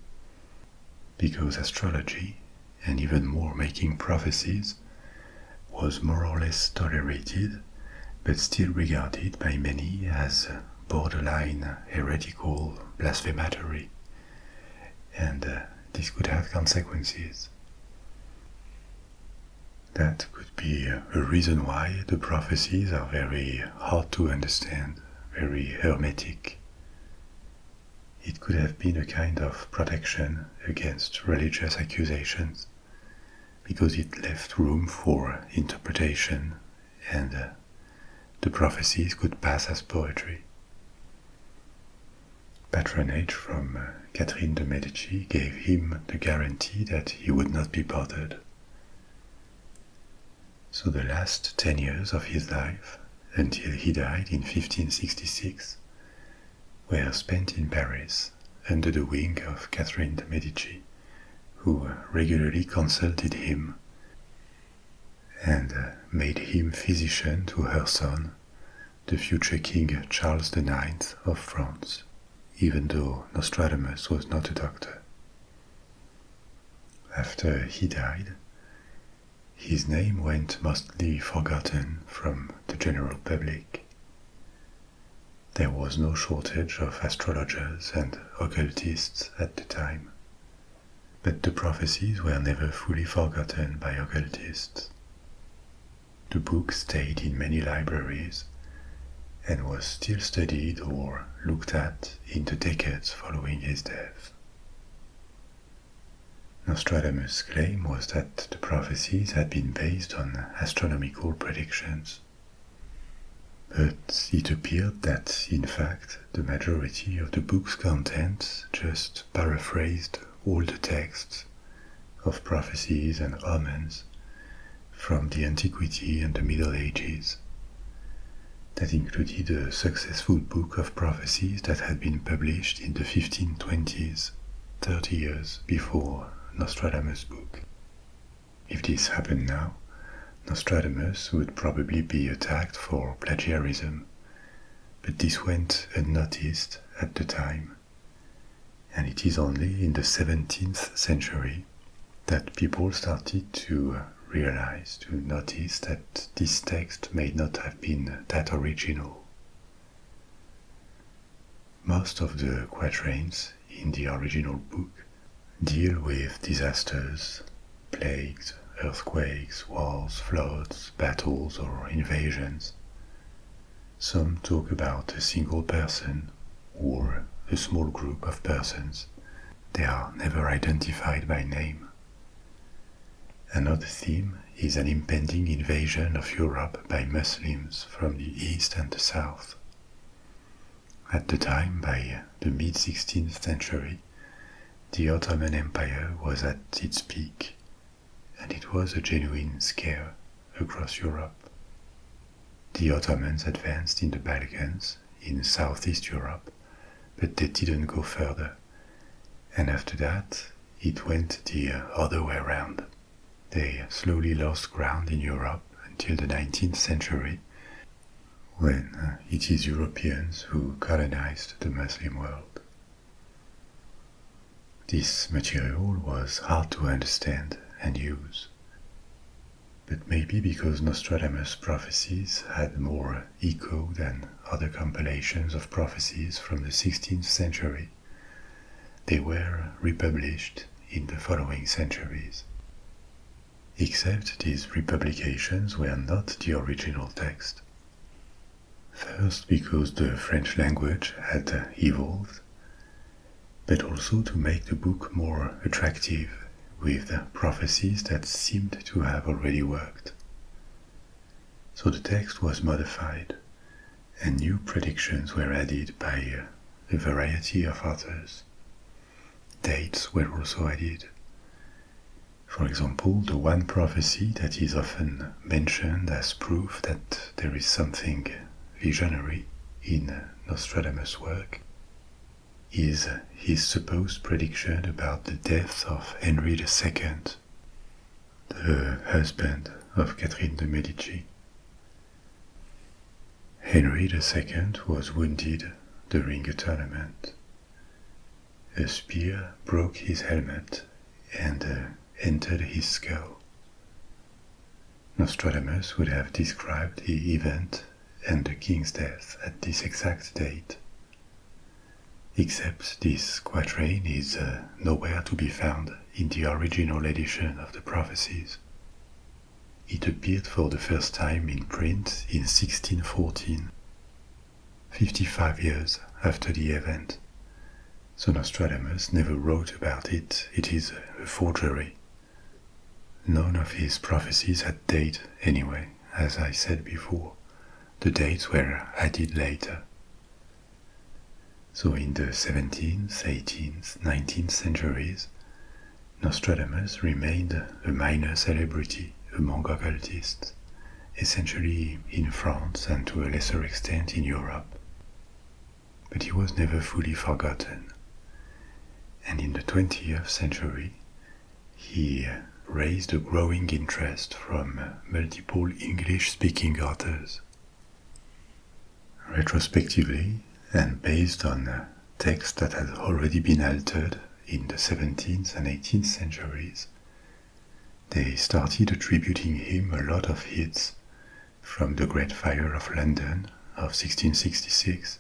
because astrology, and even more making prophecies, was more or less tolerated, but still regarded by many as borderline heretical, blasphematory, and this could have consequences. That could be a reason why the prophecies are very hard to understand, very hermetic. It could have been a kind of protection against religious accusations, because it left room for interpretation and the prophecies could pass as poetry. Patronage from Catherine de' Medici gave him the guarantee that he would not be bothered. So the last 10 years of his life, until he died in 1566, were spent in Paris under the wing of Catherine de' Medici, who regularly consulted him and made him physician to her son, the future King Charles IX of France, even though Nostradamus was not a doctor. After he died, his name went mostly forgotten from the general public. There was no shortage of astrologers and occultists at the time, but the prophecies were never fully forgotten by occultists. The book stayed in many libraries and was still studied or looked at in the decades following his death. Nostradamus' claim was that the prophecies had been based on astronomical predictions, but it appeared that, in fact, the majority of the book's content just paraphrased all the texts of prophecies and omens from the Antiquity and the Middle Ages. That included a successful book of prophecies that had been published in the 1520s, 30 years before Nostradamus' book. If this happened now, Nostradamus would probably be attacked for plagiarism, but this went unnoticed at the time, and it is only in the 17th century that people started to realize, to notice that this text may not have been that original. Most of the quatrains in the original book deal with disasters, plagues, earthquakes, wars, floods, battles, or invasions. Some talk about a single person or a small group of persons. They are never identified by name. Another theme is an impending invasion of Europe by Muslims from the east and the south. At the time, by the mid-16th century, the Ottoman Empire was at its peak, and it was a genuine scare across Europe. The Ottomans advanced in the Balkans, in southeast Europe, but they didn't go further, and after that it went the other way around. They slowly lost ground in Europe until the 19th century, when it is Europeans who colonized the Muslim world. This material was hard to understand and use, but maybe because Nostradamus' prophecies had more echo than other compilations of prophecies from the 16th century, they were republished in the following centuries. Except these republications were not the original text. First because the French language had evolved, but also to make the book more attractive with prophecies that seemed to have already worked. So the text was modified, and new predictions were added by a variety of authors. Dates were also added. For example, the one prophecy that is often mentioned as proof that there is something visionary in Nostradamus' work is his supposed prediction about the death of Henry II, the husband of Catherine de' Medici. Henry II was wounded during a tournament. A spear broke his helmet and entered his skull. Nostradamus would have described the event and the king's death at this exact date. Except this quatrain is nowhere to be found in the original edition of the prophecies. It appeared for the first time in print in 1614, 55 years after the event. So Nostradamus never wrote about it. It is a forgery. None of his prophecies had date anyway, as I said before. The dates were added later. So in the 17th, 18th, 19th centuries, Nostradamus remained a minor celebrity among occultists, essentially in France and to a lesser extent in Europe. But he was never fully forgotten. And in the 20th century, he raised a growing interest from multiple English-speaking authors. Retrospectively, and based on texts that had already been altered in the 17th and 18th centuries, they started attributing him a lot of hits, from the Great Fire of London of 1666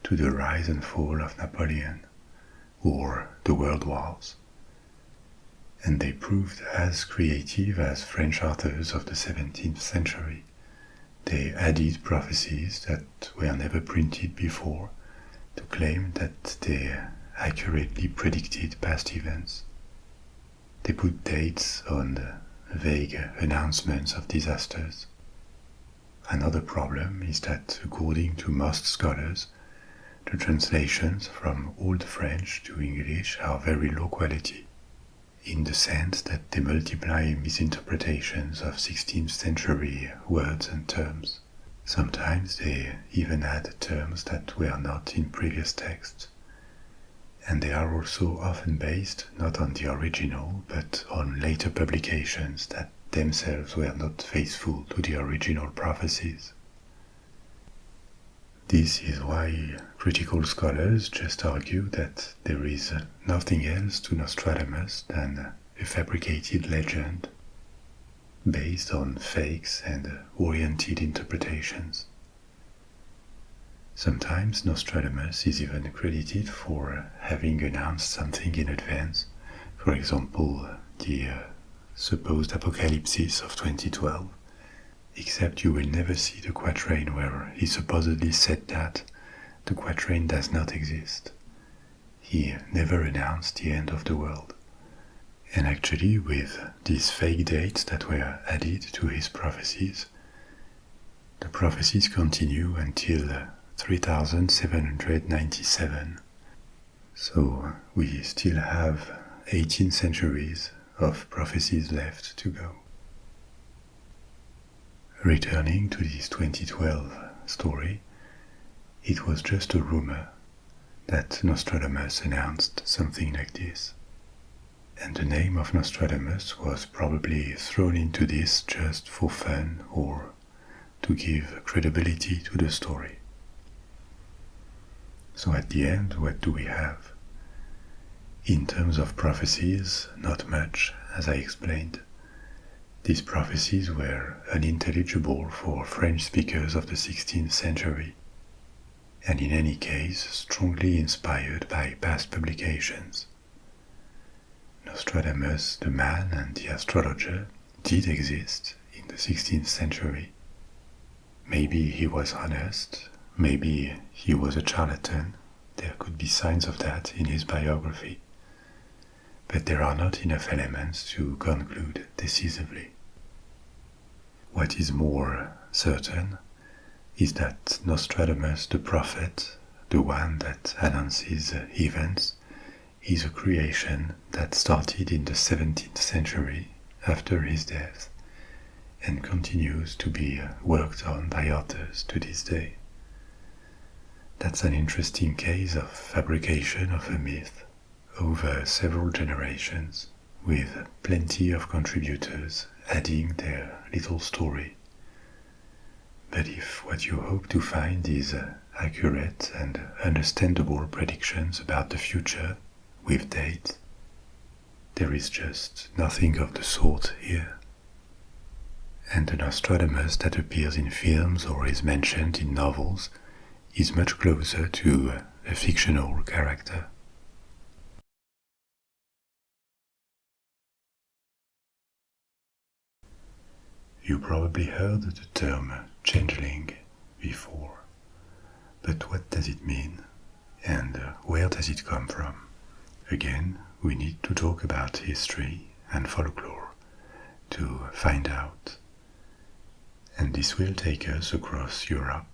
to the rise and fall of Napoleon, or the World Wars. And they proved as creative as French authors of the 17th century. They added prophecies that were never printed before to claim that they accurately predicted past events. They put dates on vague announcements of disasters. Another problem is that, according to most scholars, the translations from Old French to English are very low quality, in the sense that they multiply misinterpretations of 16th century words and terms. Sometimes they even add terms that were not in previous texts. And they are also often based not on the original, but on later publications that themselves were not faithful to the original prophecies. This is why critical scholars just argue that there is nothing else to Nostradamus than a fabricated legend based on fakes and oriented interpretations. Sometimes Nostradamus is even credited for having announced something in advance, for example, the supposed apocalypse of 2012, except you will never see the quatrain where he supposedly said that. The quatrain does not exist. He never announced the end of the world. And actually, with these fake dates that were added to his prophecies, the prophecies continue until 3797. So we still have 18 centuries of prophecies left to go. Returning to this 2012 story, it was just a rumor that Nostradamus announced something like this. And the name of Nostradamus was probably thrown into this just for fun or to give credibility to the story. So at the end, what do we have? In terms of prophecies, not much, as I explained. These prophecies were unintelligible for French speakers of the 16th century, and in any case strongly inspired by past publications. Nostradamus, the man and the astrologer, did exist in the 16th century. Maybe he was honest, maybe he was a charlatan, there could be signs of that in his biography. But there are not enough elements to conclude decisively. What is more certain is that Nostradamus the prophet, the one that announces events, is a creation that started in the 17th century after his death and continues to be worked on by authors to this day. That's an interesting case of fabrication of a myth over several generations, with plenty of contributors adding their little story. But if what you hope to find is accurate and understandable predictions about the future with dates, there is just nothing of the sort here. And the Nostradamus that appears in films or is mentioned in novels is much closer to a fictional character. You probably heard the term changeling before, but what does it mean and where does it come from? Again, we need to talk about history and folklore to find out. And this will take us across Europe,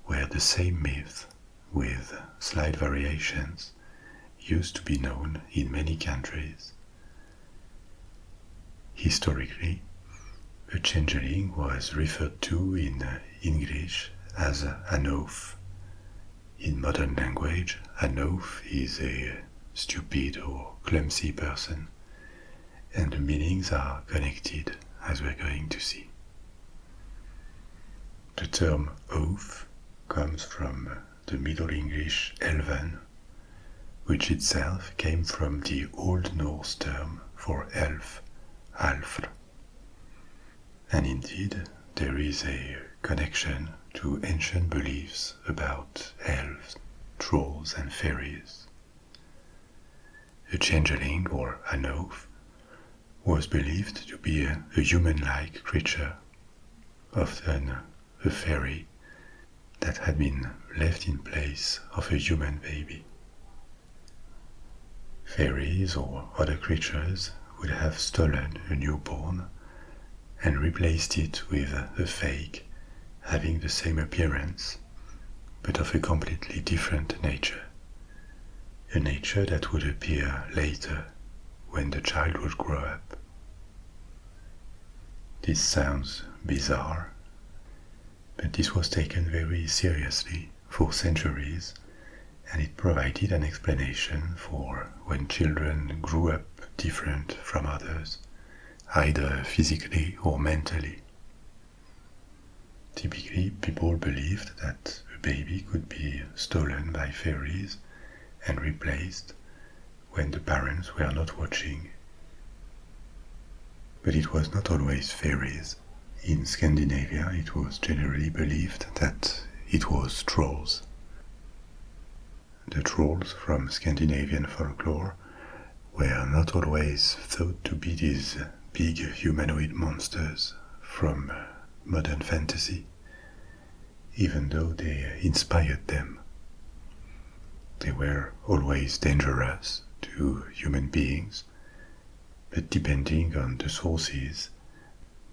where the same myth, with slight variations, used to be known in many countries. Historically, a changeling was referred to in English as an oaf. In modern language, an oaf is a stupid or clumsy person, and the meanings are connected, as we're going to see. The term oaf comes from the Middle English elven, which itself came from the Old Norse term for elf, alfr. And indeed, there is a connection to ancient beliefs about elves, trolls, and fairies. A changeling, or an oaf, was believed to be a human-like creature, often a fairy that had been left in place of a human baby. Fairies or other creatures would have stolen a newborn and replaced it with a fake having the same appearance but of a completely different nature, a nature that would appear later when the child would grow up. This sounds bizarre, but this was taken very seriously for centuries, and it provided an explanation for when children grew up different from others, either physically or mentally. Typically, people believed that a baby could be stolen by fairies and replaced when the parents were not watching. But it was not always fairies. In Scandinavia, it was generally believed that it was trolls. The trolls from Scandinavian folklore were not always thought to be these big humanoid monsters from modern fantasy, even though they inspired them. They were always dangerous to human beings, but depending on the sources,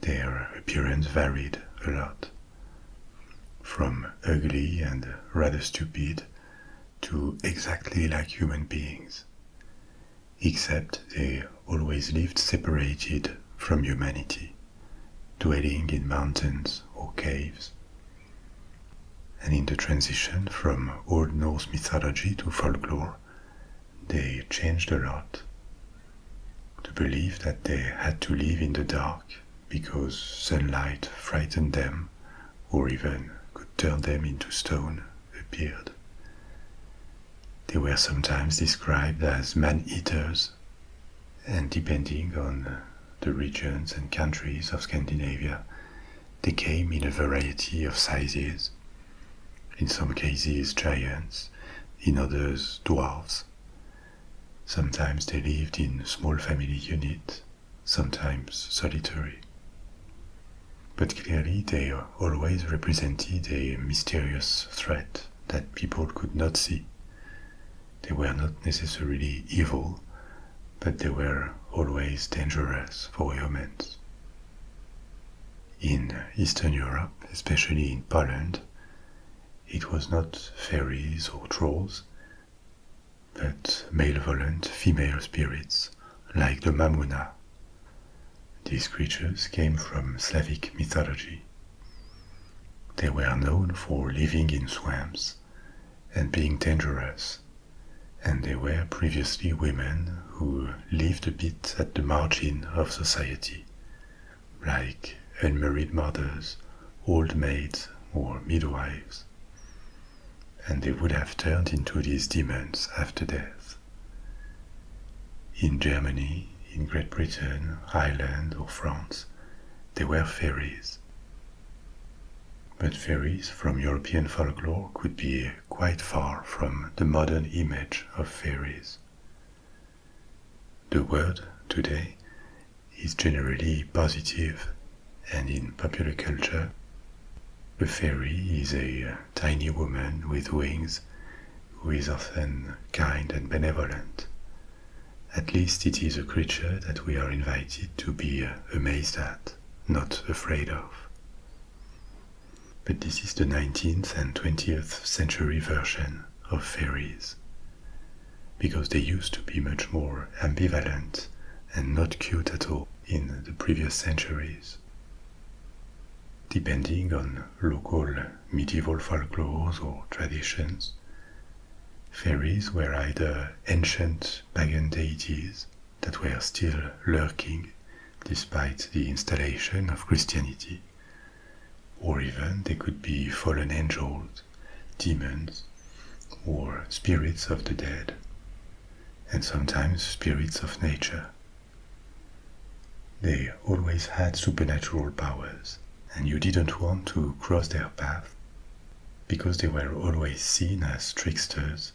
their appearance varied a lot, from ugly and rather stupid to exactly like human beings, except they always lived separated from humanity, dwelling in mountains or caves. And in the transition from Old Norse mythology to folklore, they changed a lot. The belief that they had to live in the dark because sunlight frightened them or even could turn them into stone appeared. They were sometimes described as man-eaters, and depending on the regions and countries of Scandinavia, they came in a variety of sizes. In some cases giants, in others dwarves. Sometimes they lived in small family units, sometimes solitary. But clearly they always represented a mysterious threat that people could not see. They were not necessarily evil, but they were always dangerous for humans. In Eastern Europe, especially in Poland, it was not fairies or trolls, but malevolent female spirits, like the Mamuna. These creatures came from Slavic mythology. They were known for living in swamps and being dangerous, and they were previously women who lived a bit at the margin of society, like unmarried mothers, old maids, or midwives. And they would have turned into these demons after death. In Germany, in Great Britain, Ireland, or France, they were fairies. But fairies from European folklore could be quite far from the modern image of fairies. The word today is generally positive and in popular culture, a fairy is a tiny woman with wings who is often kind and benevolent. At least it is a creature that we are invited to be amazed at, not afraid of. But this is the 19th and 20th century version of fairies, because they used to be much more ambivalent and not cute at all in the previous centuries. Depending on local medieval folklores or traditions, fairies were either ancient pagan deities that were still lurking despite the installation of Christianity, or even they could be fallen angels, demons, or spirits of the dead, and sometimes spirits of nature. They always had supernatural powers, and you didn't want to cross their path because they were always seen as tricksters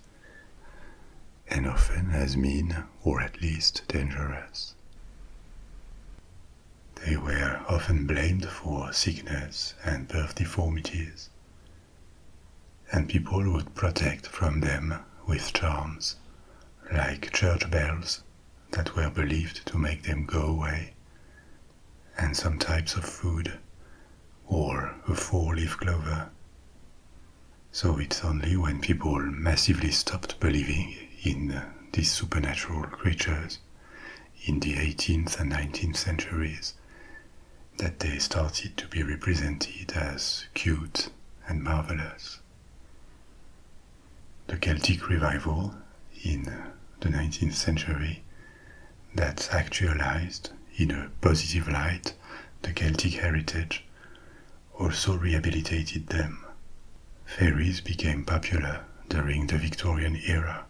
and often as mean or at least dangerous. They were often blamed for sickness and birth deformities, and people would protect from them with charms, like church bells that were believed to make them go away, and some types of food, or a four-leaf clover. So it's only when people massively stopped believing in these supernatural creatures in the 18th and 19th centuries that they started to be represented as cute and marvelous. The Celtic revival in the 19th century that actualized in a positive light the Celtic heritage also rehabilitated them. Fairies became popular during the Victorian era,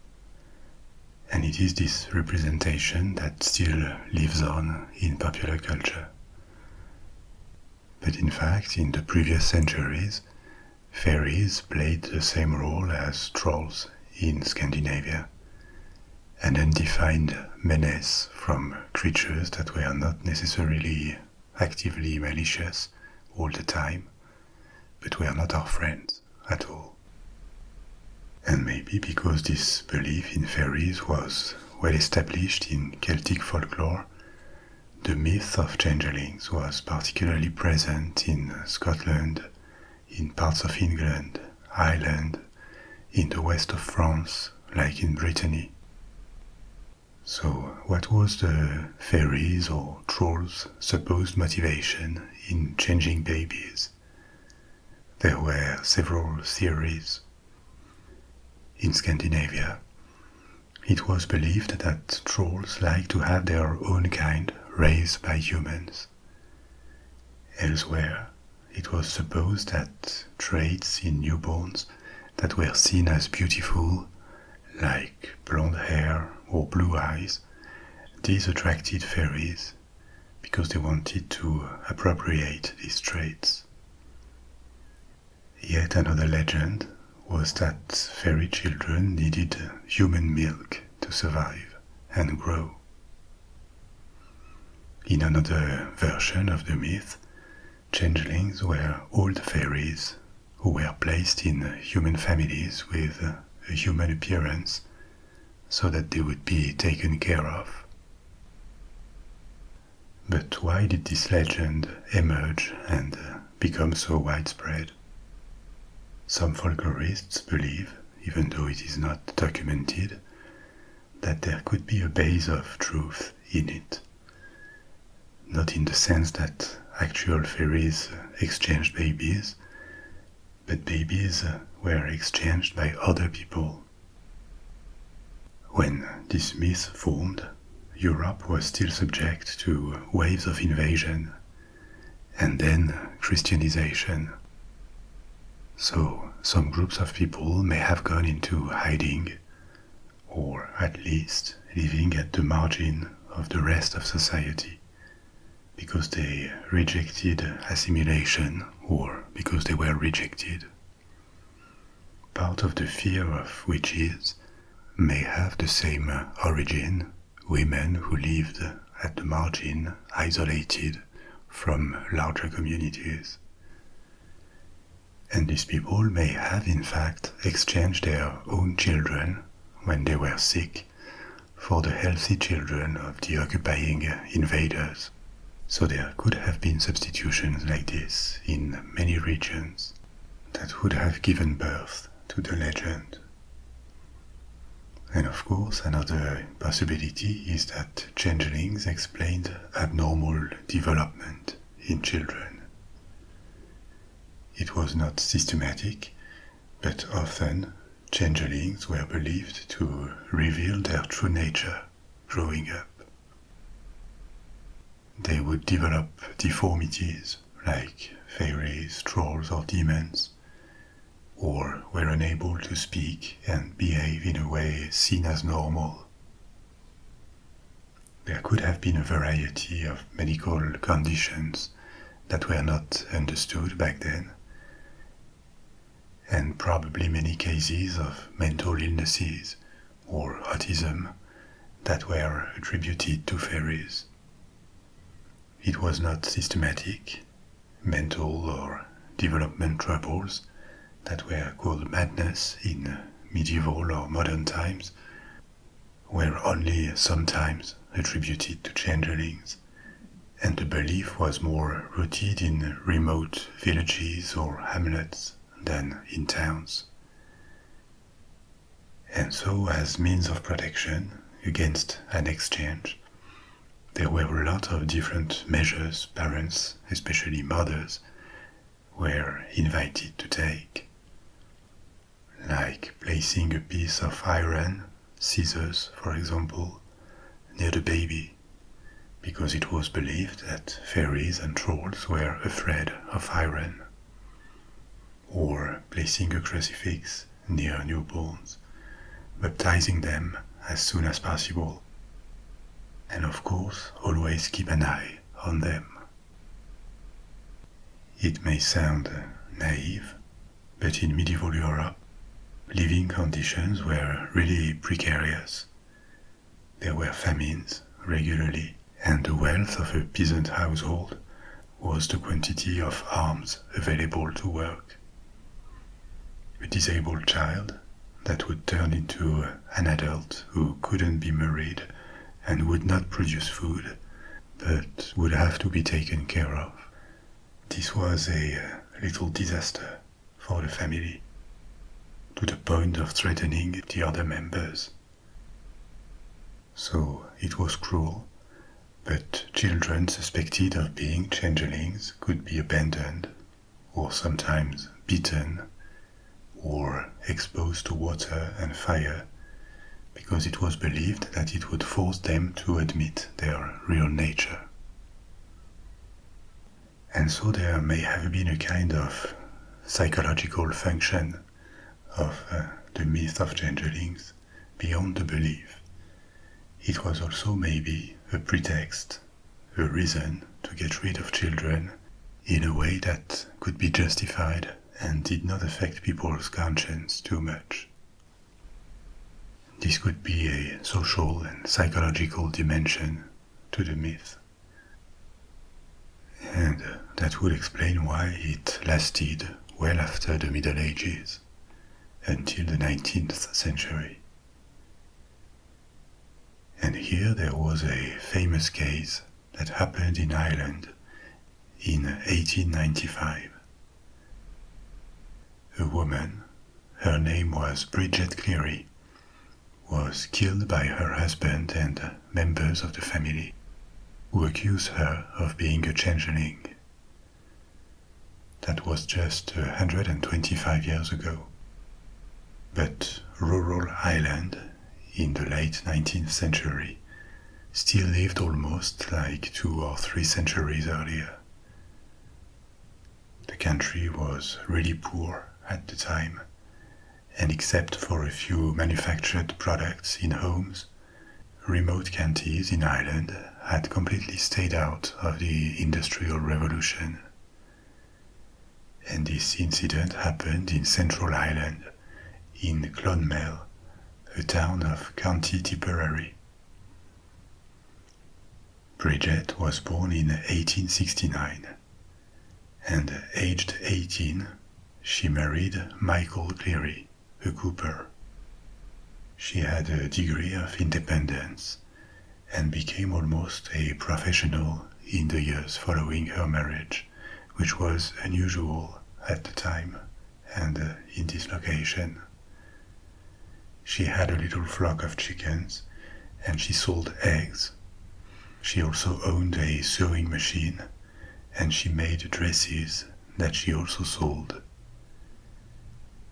and it is this representation that still lives on in popular culture. But in fact, in the previous centuries, fairies played the same role as trolls in Scandinavia, an undefined menace from creatures that were not necessarily actively malicious all the time, but were not our friends at all. And maybe because this belief in fairies was well established in Celtic folklore, the myth of changelings was particularly present in Scotland, in parts of England, Ireland, in the west of France, like in Brittany. So what was the fairies or trolls' supposed motivation in changing babies? There were several theories. In Scandinavia, it was believed that trolls liked to have their own kind raised by humans. Elsewhere, it was supposed that traits in newborns that were seen as beautiful, like blonde hair or blue eyes, these attracted fairies because they wanted to appropriate these traits. Yet another legend was that fairy children needed human milk to survive and grow. In another version of the myth, changelings were old fairies who were placed in human families with a human appearance so that they would be taken care of. But why did this legend emerge and become so widespread? Some folklorists believe, even though it is not documented, that there could be a base of truth in it. Not in the sense that actual fairies exchanged babies, but babies were exchanged by other people. When this myth formed, Europe was still subject to waves of invasion and then Christianization. So some groups of people may have gone into hiding, or at least living at the margin of the rest of society, because they rejected assimilation or because they were rejected. Part of the fear of witches may have the same origin: women who lived at the margin, isolated, from larger communities. And these people may have in fact exchanged their own children when they were sick for the healthy children of the occupying invaders. So there could have been substitutions like this in many regions that would have given birth to the legend. And of course, another possibility is that changelings explained abnormal development in children. It was not systematic, but often changelings were believed to reveal their true nature growing up. They would develop deformities like fairies, trolls, or demons, or were unable to speak and behave in a way seen as normal. There could have been a variety of medical conditions that were not understood back then, and probably many cases of mental illnesses or autism that were attributed to fairies. It was not systematic. Mental or development troubles that were called madness in medieval or modern times were only sometimes attributed to changelings, and the belief was more rooted in remote villages or hamlets than in towns. And so, as means of protection against an exchange, there were a lot of different measures parents, especially mothers, were invited to take, like placing a piece of iron, scissors for example, near the baby, because it was believed that fairies and trolls were afraid of iron, or placing a crucifix near newborns, baptizing them as soon as possible, and of course always keep an eye on them. It may sound naive, but in medieval Europe, living conditions were really precarious. There were famines regularly, and the wealth of a peasant household was the quantity of arms available to work. A disabled child that would turn into an adult who couldn't be married and would not produce food, but would have to be taken care of. This was a little disaster for the family, to the point of threatening the other members. So it was cruel, but children suspected of being changelings could be abandoned, or sometimes beaten, or exposed to water and fire, because it was believed that it would force them to admit their real nature. And so there may have been a kind of psychological function of the myth of changelings beyond the belief. It was also maybe a pretext, a reason to get rid of children in a way that could be justified and did not affect people's conscience too much. This could be a social and psychological dimension to the myth. And that would explain why it lasted well after the Middle Ages, until the 19th century. And here there was a famous case that happened in Ireland in 1895. A woman, her name was Bridget Cleary, was killed by her husband and members of the family, who accused her of being a changeling. That was just 125 years ago. But rural Ireland, in the late 19th century, still lived almost like 2 or 3 centuries earlier. The country was really poor at the time, and except for a few manufactured products in homes, remote counties in Ireland had completely stayed out of the Industrial Revolution. And this incident happened in Central Ireland, in Bridget was born in 1869, and aged 18, she married Michael Cleary, a cooper. She had a degree of independence and became almost a professional in the years following her marriage, which was unusual at the time and in this location. She had a little flock of chickens and she sold eggs. She also owned a sewing machine and she made dresses that she also sold.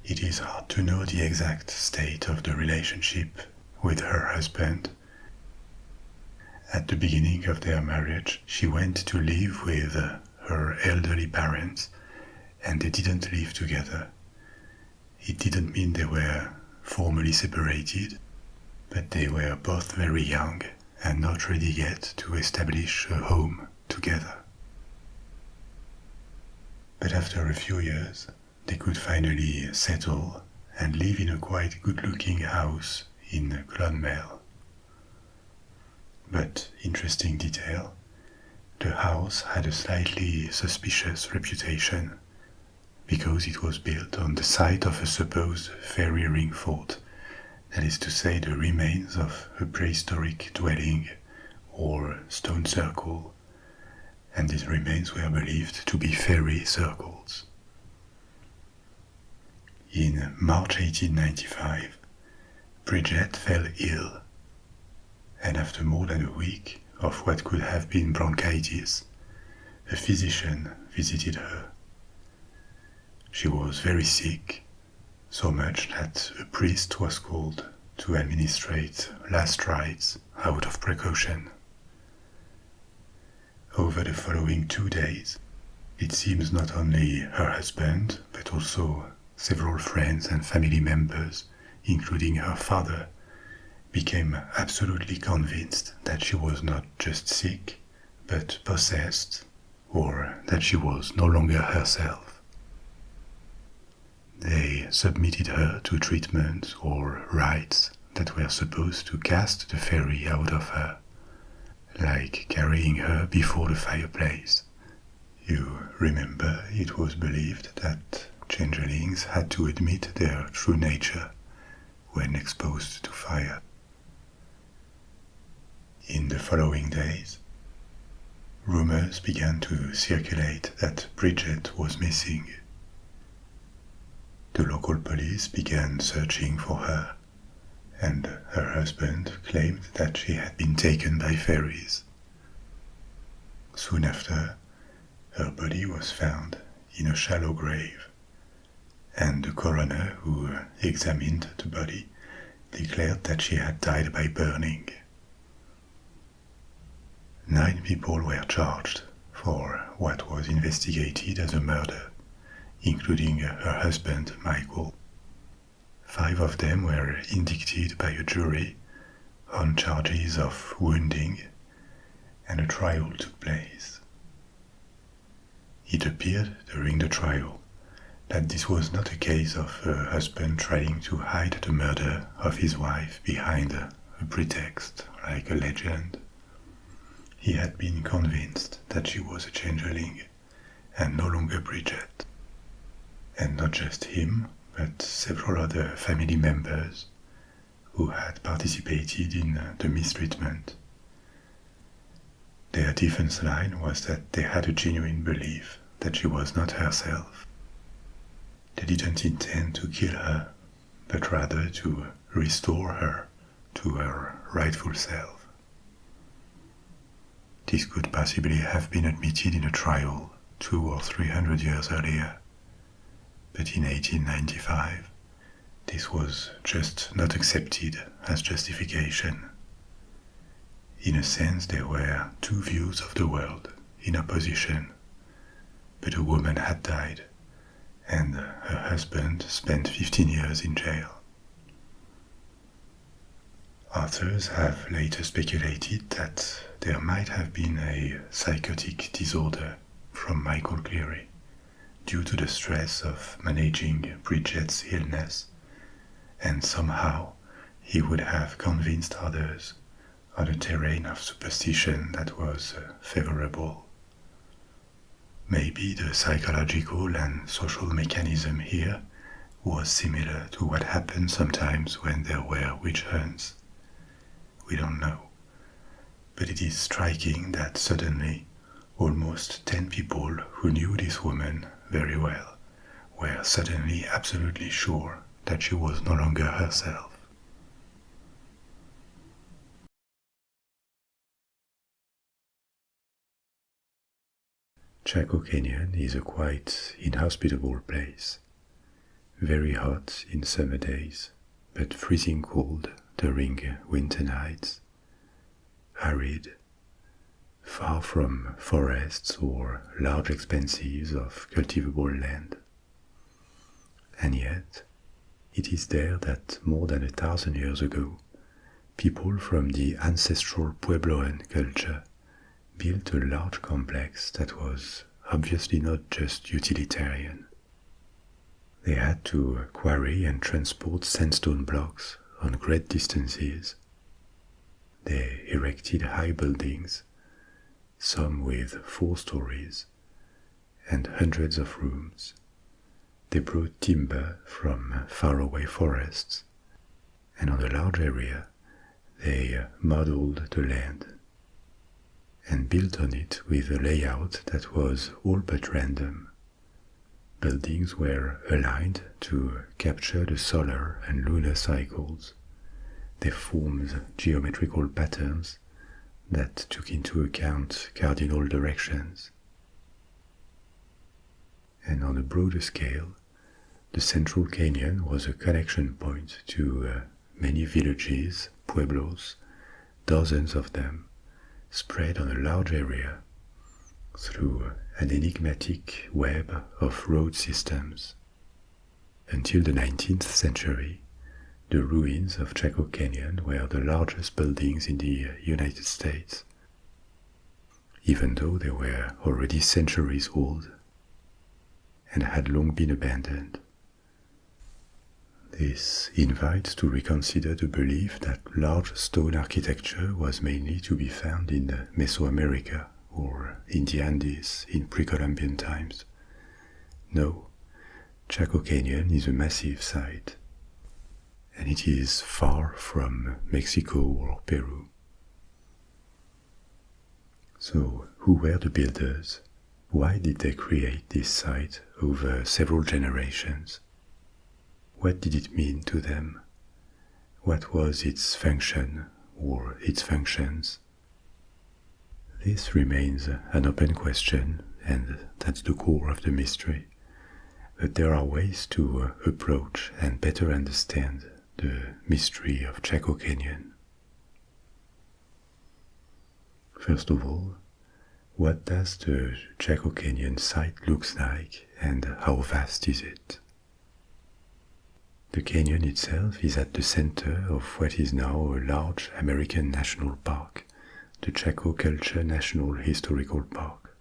It is hard to know the exact state of the relationship with her husband. At the beginning of their marriage, she went to live with her elderly parents and they didn't live together. It didn't mean they were formally separated, but they were both very young and not ready yet to establish a home together. But after a few years, they could finally settle and live in a quite good-looking house in Clonmel. But interesting detail, the house had a slightly suspicious reputation because it was built on the site of a supposed fairy ring fort, that is to say the remains of a prehistoric dwelling or stone circle, and these remains were believed to be fairy circles. In March 1895, Bridget fell ill, and after more than a week of what could have been bronchitis, a physician visited her. She was very sick, so much that a priest was called to administrate last rites out of precaution. Over the following 2 days, it seems not only her husband, but also several friends and family members, including her father, became absolutely convinced that she was not just sick, but possessed, or that she was no longer herself. They submitted her to treatment or rites that were supposed to cast the fairy out of her, like carrying her before the fireplace. You remember it was believed that changelings had to admit their true nature when exposed to fire. In the following days, rumors began to circulate that Bridget was missing. The local police began searching for her, and her husband claimed that she had been taken by fairies. Soon after, her body was found in a shallow grave, and the coroner who examined the body declared that she had died by burning. 9 people were charged for what was investigated as a murder, including her husband Michael. 5 of them were indicted by a jury on charges of wounding, and a trial took place. It appeared during the trial that this was not a case of her husband trying to hide the murder of his wife behind a pretext, like a legend. He had been convinced that she was a changeling and no longer Bridget. And not just him, but several other family members who had participated in the mistreatment. Their defense line was that they had a genuine belief that she was not herself. They didn't intend to kill her, but rather to restore her to her rightful self. This could possibly have been admitted in a trial 200 or 300 years earlier, but in 1895 this was just not accepted as justification. In a sense, there were 2 views of the world in opposition, but a woman had died, and her husband spent 15 years in jail. Authors have later speculated that there might have been a psychotic disorder from Michael Cleary due to the stress of managing Bridget's illness, and somehow he would have convinced others on a terrain of superstition that was favorable. Maybe the psychological and social mechanism here was similar to what happened sometimes when there were witch hunts. We don't know. But it is striking that suddenly almost 10 people who knew this woman very well were suddenly absolutely sure that she was no longer herself. Chaco Canyon is a quite inhospitable place. Very hot in summer days, but freezing cold during winter nights. Arid, far from forests or large expanses of cultivable land. And yet, it is there that more than 1,000 years ago, people from the ancestral Puebloan culture built a large complex that was obviously not just utilitarian. They had to quarry and transport sandstone blocks on great distances. They erected high buildings, some with 4 stories, and hundreds of rooms. They brought timber from faraway forests, and on a large area they modeled the land and built on it with a layout that was all but random. Buildings were aligned to capture the solar and lunar cycles. They formed geometrical patterns that took into account cardinal directions. And on a broader scale, the central canyon was a connection point to many villages, pueblos, dozens of them, spread on a large area through an enigmatic web of road systems. Until the 19th century, the ruins of Chaco Canyon were the largest buildings in the United States, even though they were already centuries old and had long been abandoned. This invites to reconsider the belief that large stone architecture was mainly to be found in Mesoamerica or in the Andes in Precolumbian times. No, Chaco Canyon is a massive site, and it is far from Mexico or Peru. So, who were the builders? Why did they create this site over several generations? What did it mean to them? What was its function or its functions? This remains an open question, and that's the core of the mystery. But there are ways to approach and better understand the mystery of Chaco Canyon. First of all, what does the Chaco Canyon site look like and how vast is it? The canyon itself is at the center of what is now a large American national park, the Chaco Culture National Historical Park.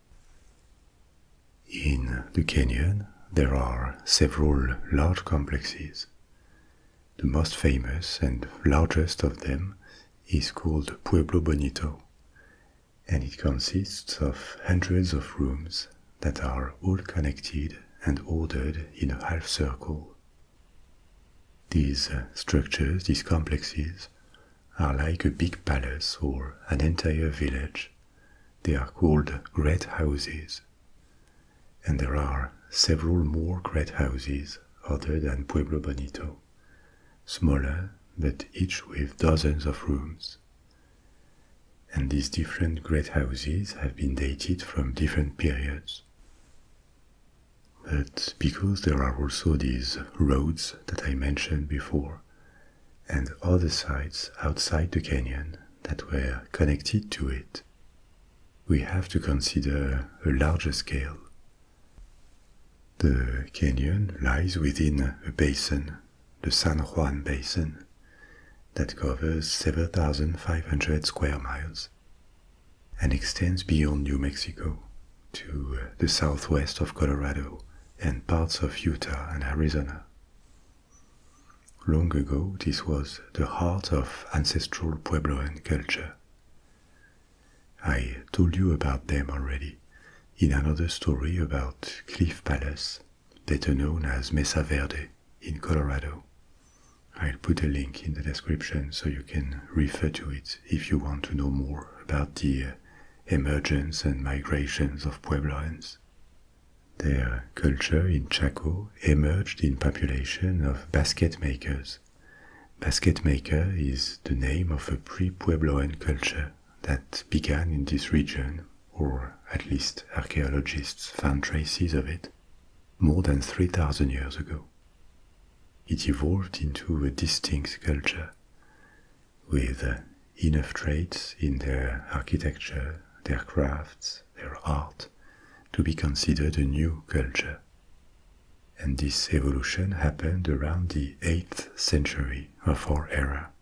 In the canyon, there are several large complexes. The most famous and largest of them is called Pueblo Bonito, and it consists of hundreds of rooms that are all connected and ordered in a half circle. These structures, these complexes, are like a big palace or an entire village. They are called great houses. And there are several more great houses other than Pueblo Bonito, smaller but each with dozens of rooms. And these different great houses have been dated from different periods. But because there are also these roads that I mentioned before, and other sites outside the canyon that were connected to it, we have to consider a larger scale. The canyon lies within a basin, the San Juan Basin, that covers 7,500 square miles and extends beyond New Mexico to the southwest of Colorado and parts of Utah and Arizona. Long ago, this was the heart of ancestral Puebloan culture, I told you about them already in another story about Cliff Palace, better known as Mesa Verde in Colorado. I'll put a link in the description so you can refer to it if you want to know more about the emergence and migrations of Puebloans. Their culture in Chaco emerged in population of basket makers. Basket maker is the name of a pre-Puebloan culture that began in this region, or at least archaeologists found traces of it, more than 3,000 years ago. It evolved into a distinct culture, with enough traits in their architecture, their crafts, their art, to be considered a new culture. And this evolution happened around the 8th century of our era,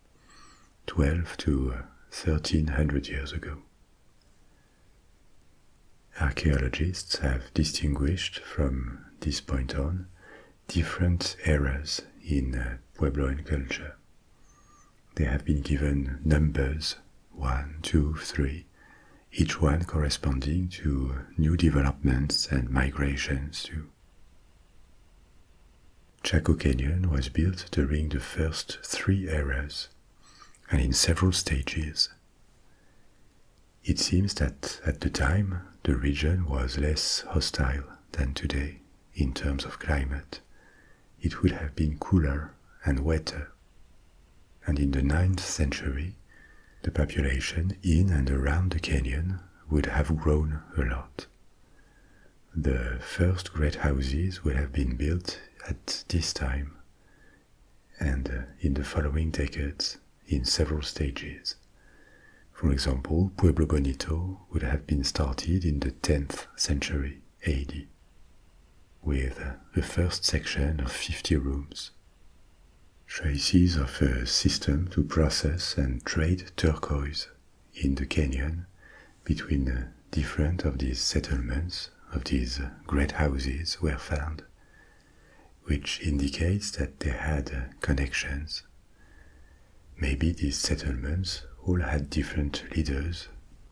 12 to 1300 years ago. Archaeologists have distinguished from this point on different eras in Puebloan culture. They have been given numbers 1, 2, 3, each one corresponding to new developments and migrations too. Chaco Canyon was built during the first 3 eras and in several stages. It seems that at the time the region was less hostile than today in terms of climate. It would have been cooler and wetter. And in the 9th century, the population in and around the canyon would have grown a lot. The first great houses would have been built at this time, and in the following decades in several stages. For example, Pueblo Bonito would have been started in the 10th century AD, with the first section of 50 rooms. Traces of a system to process and trade turquoise in the canyon between different of these settlements, of these great houses, were found, which indicates that they had connections. Maybe these settlements all had different leaders,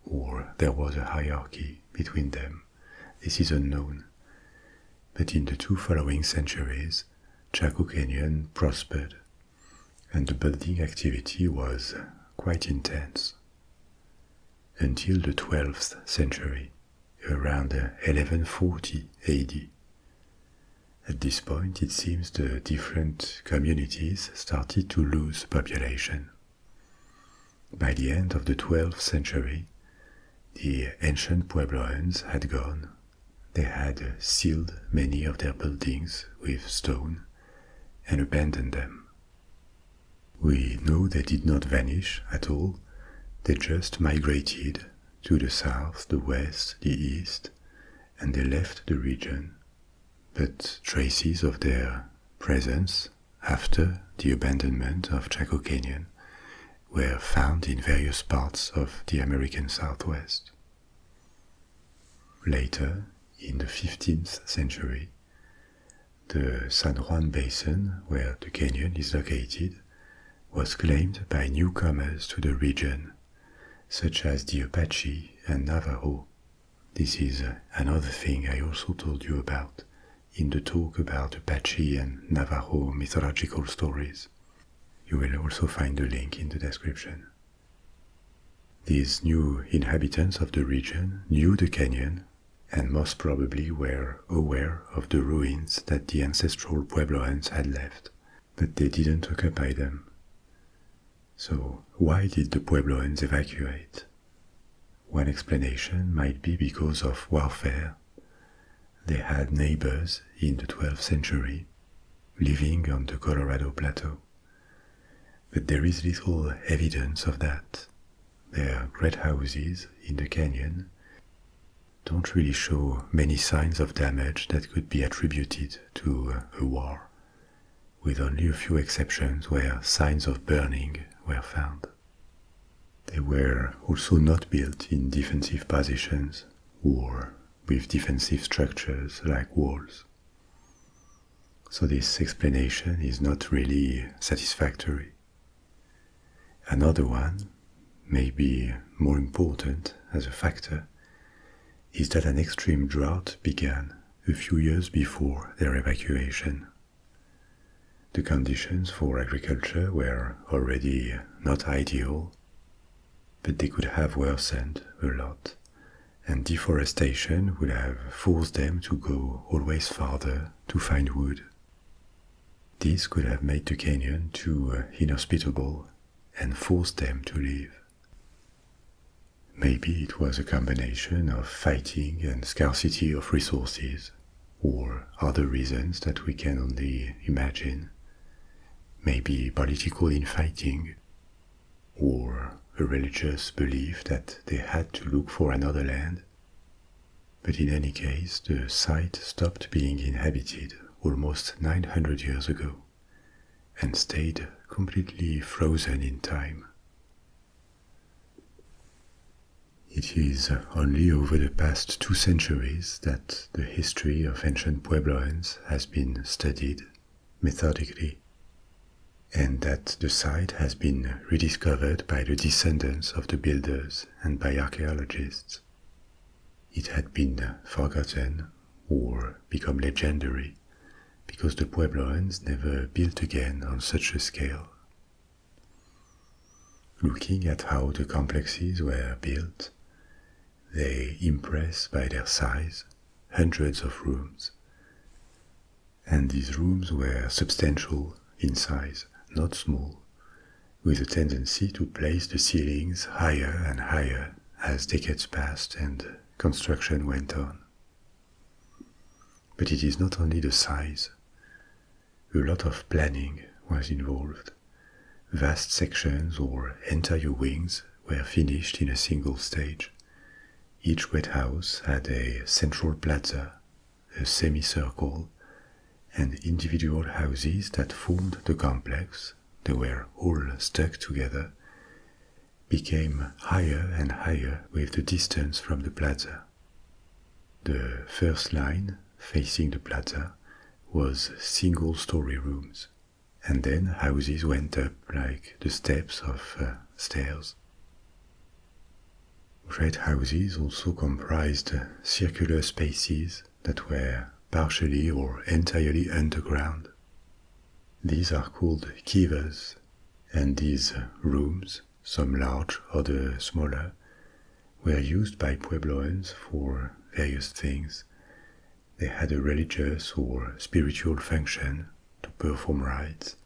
or there was a hierarchy between them. This is unknown. But in the 2 following centuries, Chaco Canyon prospered, and the building activity was quite intense. Until the 12th century, around 1140 AD. At this point, it seems the different communities started to lose population. By the end of the 12th century, the ancient Puebloans had gone. They had sealed many of their buildings with stone and abandoned them. We know they did not vanish at all, they just migrated to the south, the west, the east, and they left the region. But traces of their presence after the abandonment of Chaco Canyon were found in various parts of the American Southwest. Later, in the 15th century, the San Juan Basin, where the canyon is located, was claimed by newcomers to the region, such as the Apache and Navajo. This is another thing I also told you about in the talk about Apache and Navajo mythological stories. You will also find the link in the description. These new inhabitants of the region knew the canyon and most probably were aware of the ruins that the ancestral Puebloans had left, but they didn't occupy them. So why did the Puebloans evacuate? One explanation might be because of warfare. They had neighbors in the 12th century living on the Colorado Plateau. But there is little evidence of that. Their great houses in the canyon don't really show many signs of damage that could be attributed to a war, with only a few exceptions where signs of burning were found. They were also not built in defensive positions or with defensive structures like walls. So this explanation is not really satisfactory. Another one, maybe more important as a factor, is that an extreme drought began a few years before their evacuation. The conditions for agriculture were already not ideal, but they could have worsened a lot, and deforestation would have forced them to go always farther to find wood. This could have made the canyon too inhospitable and forced them to leave. Maybe it was a combination of fighting and scarcity of resources, or other reasons that we can only imagine. Maybe political infighting, or a religious belief that they had to look for another land. But in any case, the site stopped being inhabited almost 900 years ago, and stayed completely frozen in time. It is only over the past 2 centuries that the history of ancient Puebloans has been studied methodically, and that the site has been rediscovered by the descendants of the builders and by archaeologists. It had been forgotten or become legendary because the Puebloans never built again on such a scale. Looking at how the complexes were built, they impress by their size, hundreds of rooms. And these rooms were substantial in size, not small, with a tendency to place the ceilings higher and higher as decades passed and construction went on. But it is not only the size. A lot of planning was involved. Vast sections or entire wings were finished in a single stage. Each wet house had a central plaza, a semicircle, and individual houses that formed the complex, they were all stuck together, became higher and higher with the distance from the plaza. The first line, facing the plaza, was single-story rooms, and then houses went up like the steps of stairs. Great houses also comprised circular spaces that were partially or entirely underground. These are called kivas, and these rooms, some large, others smaller, were used by Puebloans for various things. They had a religious or spiritual function to perform rites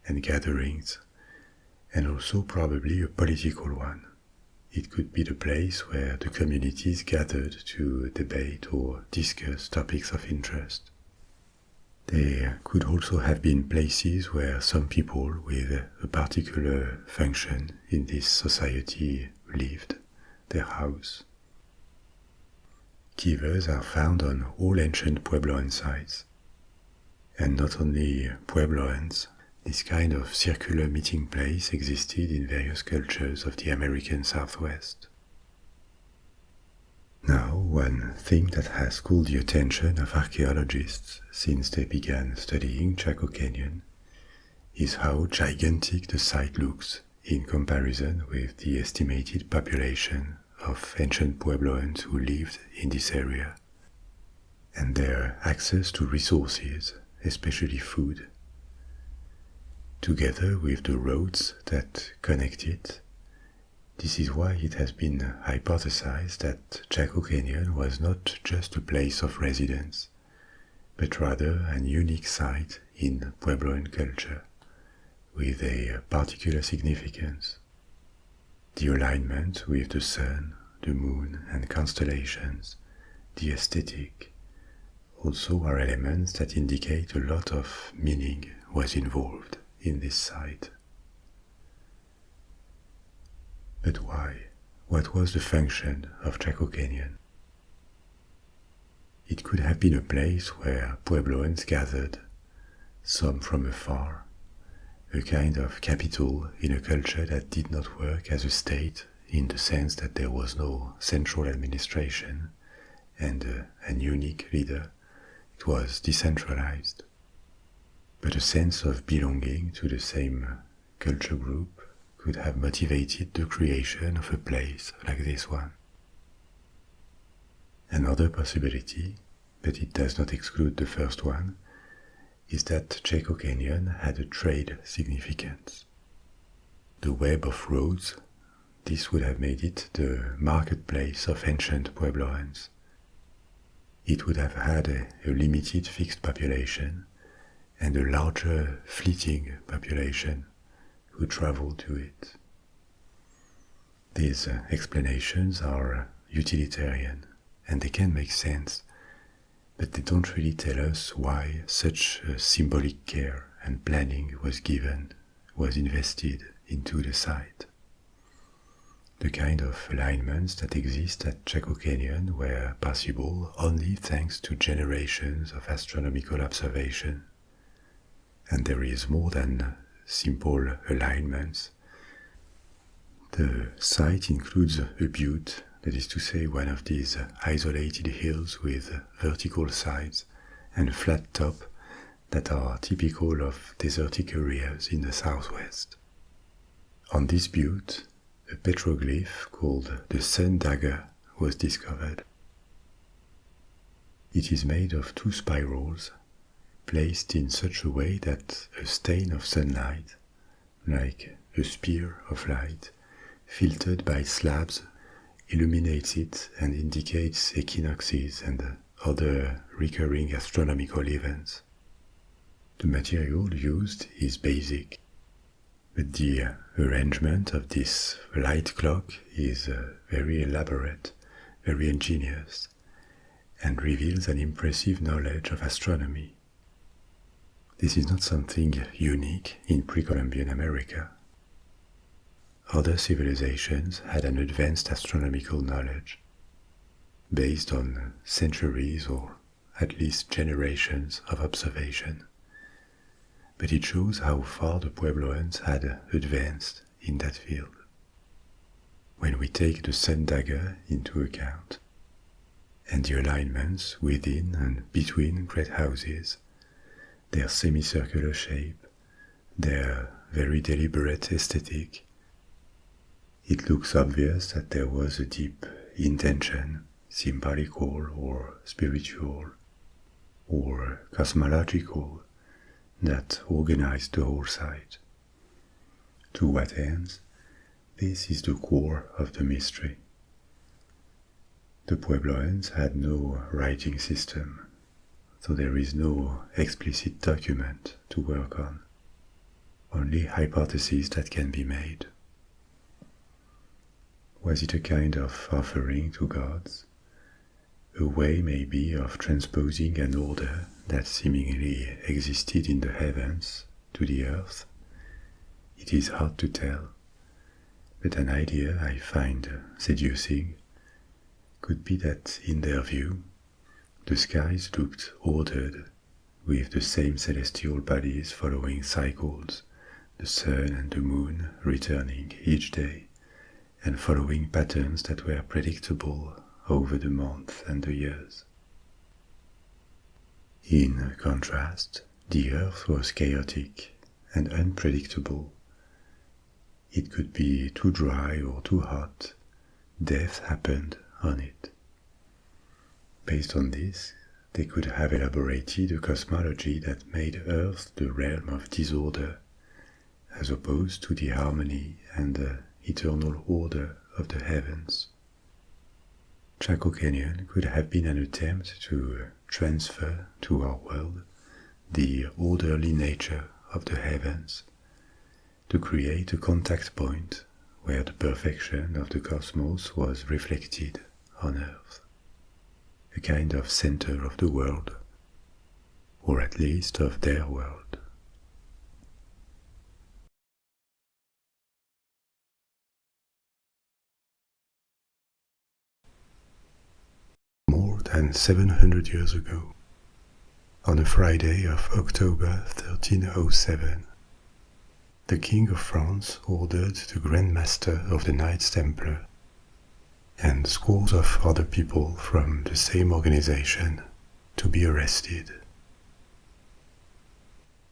and gatherings, and also probably a political one. It could be the place where the communities gathered to debate or discuss topics of interest. They could also have been places where some people with a particular function in this society lived, their house. Kivas are found on all ancient Puebloan sites. And not only Puebloans, this kind of circular meeting place existed in various cultures of the American Southwest. Now, one thing that has called the attention of archaeologists since they began studying Chaco Canyon is how gigantic the site looks in comparison with the estimated population of ancient Puebloans who lived in this area, and their access to resources, especially food. Together with the roads that connect it, this is why it has been hypothesized that Chaco Canyon was not just a place of residence, but rather an unique site in Puebloan culture, with a particular significance. The alignment with the sun, the moon, and constellations, the aesthetic, also are elements that indicate a lot of meaning was involved in this site. But why? What was the function of Chaco Canyon? It could have been a place where Puebloans gathered, some from afar, a kind of capital in a culture that did not work as a state in the sense that there was no central administration and an unique leader. It was decentralized. But a sense of belonging to the same culture group, could have motivated the creation of a place like this one. Another possibility, but it does not exclude the first one, is that Chaco Canyon had a trade significance. The web of roads, this would have made it the marketplace of ancient Puebloans. It would have had a limited fixed population and a larger fleeting population who traveled to it. These explanations are utilitarian and they can make sense, but they don't really tell us why such symbolic care and planning was invested into the site. The kind of alignments that exist at Chaco Canyon were possible only thanks to generations of astronomical observation. And there is more than simple alignments. The site includes a butte, that is to say one of these isolated hills with vertical sides and a flat top that are typical of desertic areas in the southwest. On this butte, a petroglyph called the Sun Dagger was discovered. It is made of two spirals, placed in such a way that a stain of sunlight, like a spear of light, filtered by slabs, illuminates it and indicates equinoxes and other recurring astronomical events. The material used is basic, but the arrangement of this light clock is very elaborate, very ingenious, and reveals an impressive knowledge of astronomy. This is not something unique in Precolumbian America. Other civilizations had an advanced astronomical knowledge, based on centuries or at least generations of observation. But it shows how far the Puebloans had advanced in that field. When we take the Sun Dagger into account, and the alignments within and between great houses, their semicircular shape, their very deliberate aesthetic, it looks obvious that there was a deep intention, symbolical or spiritual or cosmological, that organized the whole site. To what ends? This is the core of the mystery. The Puebloans had no writing system, so there is no explicit document to work on, only hypotheses that can be made. Was it a kind of offering to gods? A way maybe of transposing an order that seemingly existed in the heavens to the earth? It is hard to tell, but an idea I find seducing could be that in their view, the skies looked ordered, with the same celestial bodies following cycles, the sun and the moon returning each day, and following patterns that were predictable over the months and the years. In contrast, the earth was chaotic and unpredictable. It could be too dry or too hot. Death happened on it. Based on this, they could have elaborated a cosmology that made Earth the realm of disorder, as opposed to the harmony and the eternal order of the heavens. Chaco Canyon could have been an attempt to transfer to our world the orderly nature of the heavens, to create a contact point where the perfection of the cosmos was reflected on Earth, a kind of center of the world, or at least of their world. More than 700 years ago, on a Friday of October 1307, the King of France ordered the Grand Master of the Knights Templar and scores of other people from the same organization to be arrested.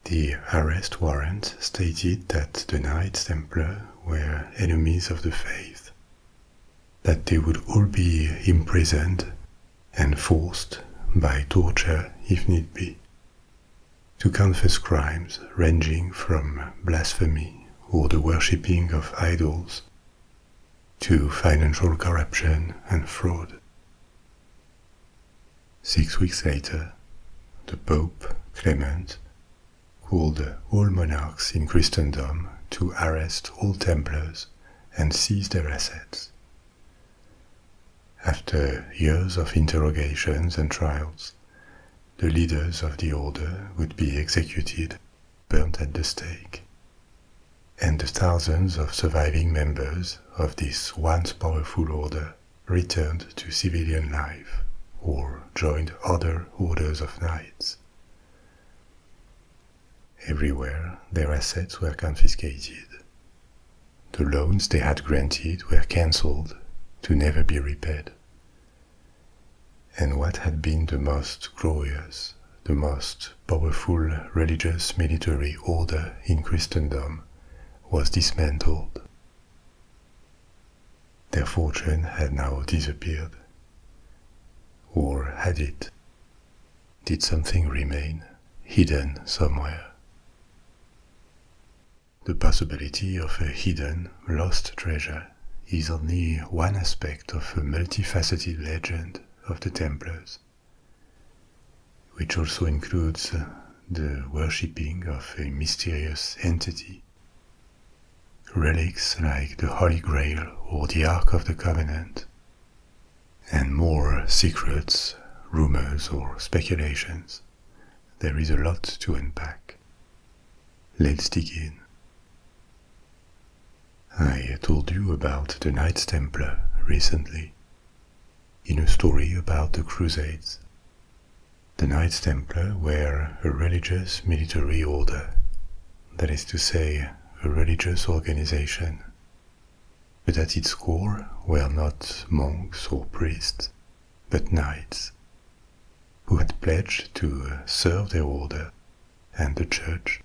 The arrest warrant stated that the Knights Templar were enemies of the faith, that they would all be imprisoned and forced, by torture if need be, to confess crimes ranging from blasphemy or the worshipping of idols to financial corruption and fraud. 6 weeks later, the Pope Clement called all monarchs in Christendom to arrest all Templars and seize their assets. After years of interrogations and trials, the leaders of the order would be executed, burnt at the stake, and the thousands of surviving members of this once powerful order returned to civilian life or joined other orders of knights. Everywhere their assets were confiscated. The loans they had granted were cancelled to never be repaid. And what had been the most glorious, the most powerful religious military order in Christendom was dismantled. Their fortune had now disappeared. Or had it? Did something remain, hidden somewhere? The possibility of a hidden, lost treasure is only one aspect of a multifaceted legend of the Templars, which also includes the worshipping of a mysterious entity, relics like the Holy Grail or the Ark of the Covenant, and more secrets, rumors or speculations. There is a lot to unpack. Let's dig in. I told you about the Knights Templar recently, in a story about the Crusades. The Knights Templar were a religious military order, that is to say, a religious organization, but at its core were not monks or priests, but knights, who had pledged to serve their order and the church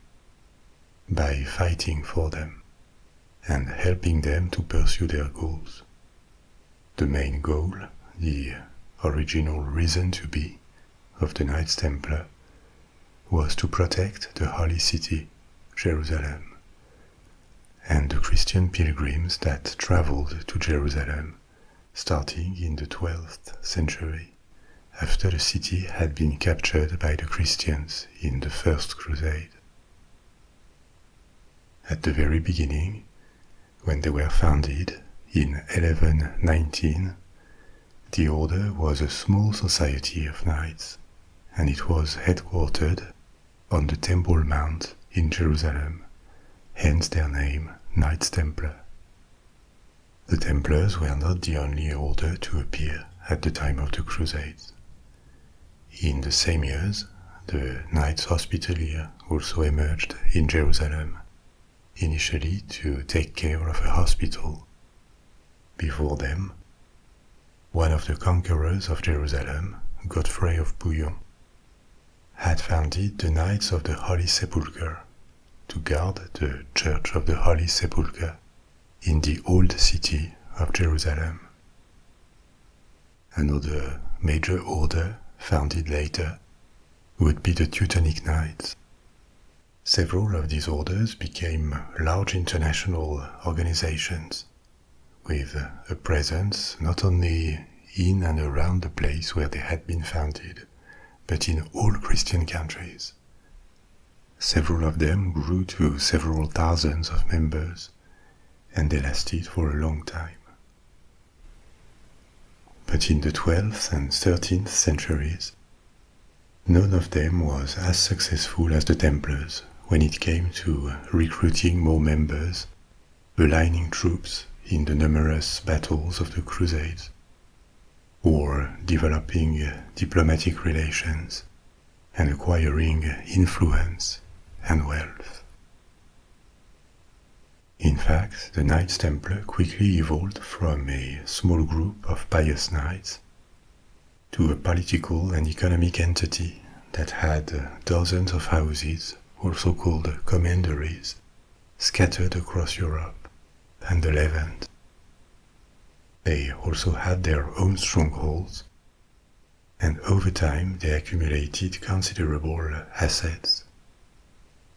by fighting for them and helping them to pursue their goals. The main goal, the original reason to be of the Knights Templar, was to protect the holy city, Jerusalem, and the Christian pilgrims that traveled to Jerusalem starting in the 12th century, after the city had been captured by the Christians in the First Crusade. At the very beginning, when they were founded in 1119, the order was a small society of knights, and it was headquartered on the Temple Mount in Jerusalem, hence their name, Knights Templar. The Templars were not the only order to appear at the time of the Crusades. In the same years, the Knights Hospitalier also emerged in Jerusalem, initially to take care of a hospital. Before them, one of the conquerors of Jerusalem, Godfrey of Bouillon, had founded the Knights of the Holy Sepulchre to guard the Church of the Holy Sepulchre in the Old City of Jerusalem. Another major order founded later would be the Teutonic Knights. Several of these orders became large international organizations, with a presence not only in and around the place where they had been founded, but in all Christian countries. Several of them grew to several thousands of members, and they lasted for a long time. But in the 12th and 13th centuries, none of them was as successful as the Templars when it came to recruiting more members, aligning troops in the numerous battles of the Crusades, or developing diplomatic relations and acquiring influence and wealth. In fact, the Knights Templar quickly evolved from a small group of pious knights to a political and economic entity that had dozens of houses also called commanderies, scattered across Europe and the Levant. They also had their own strongholds, and over time they accumulated considerable assets: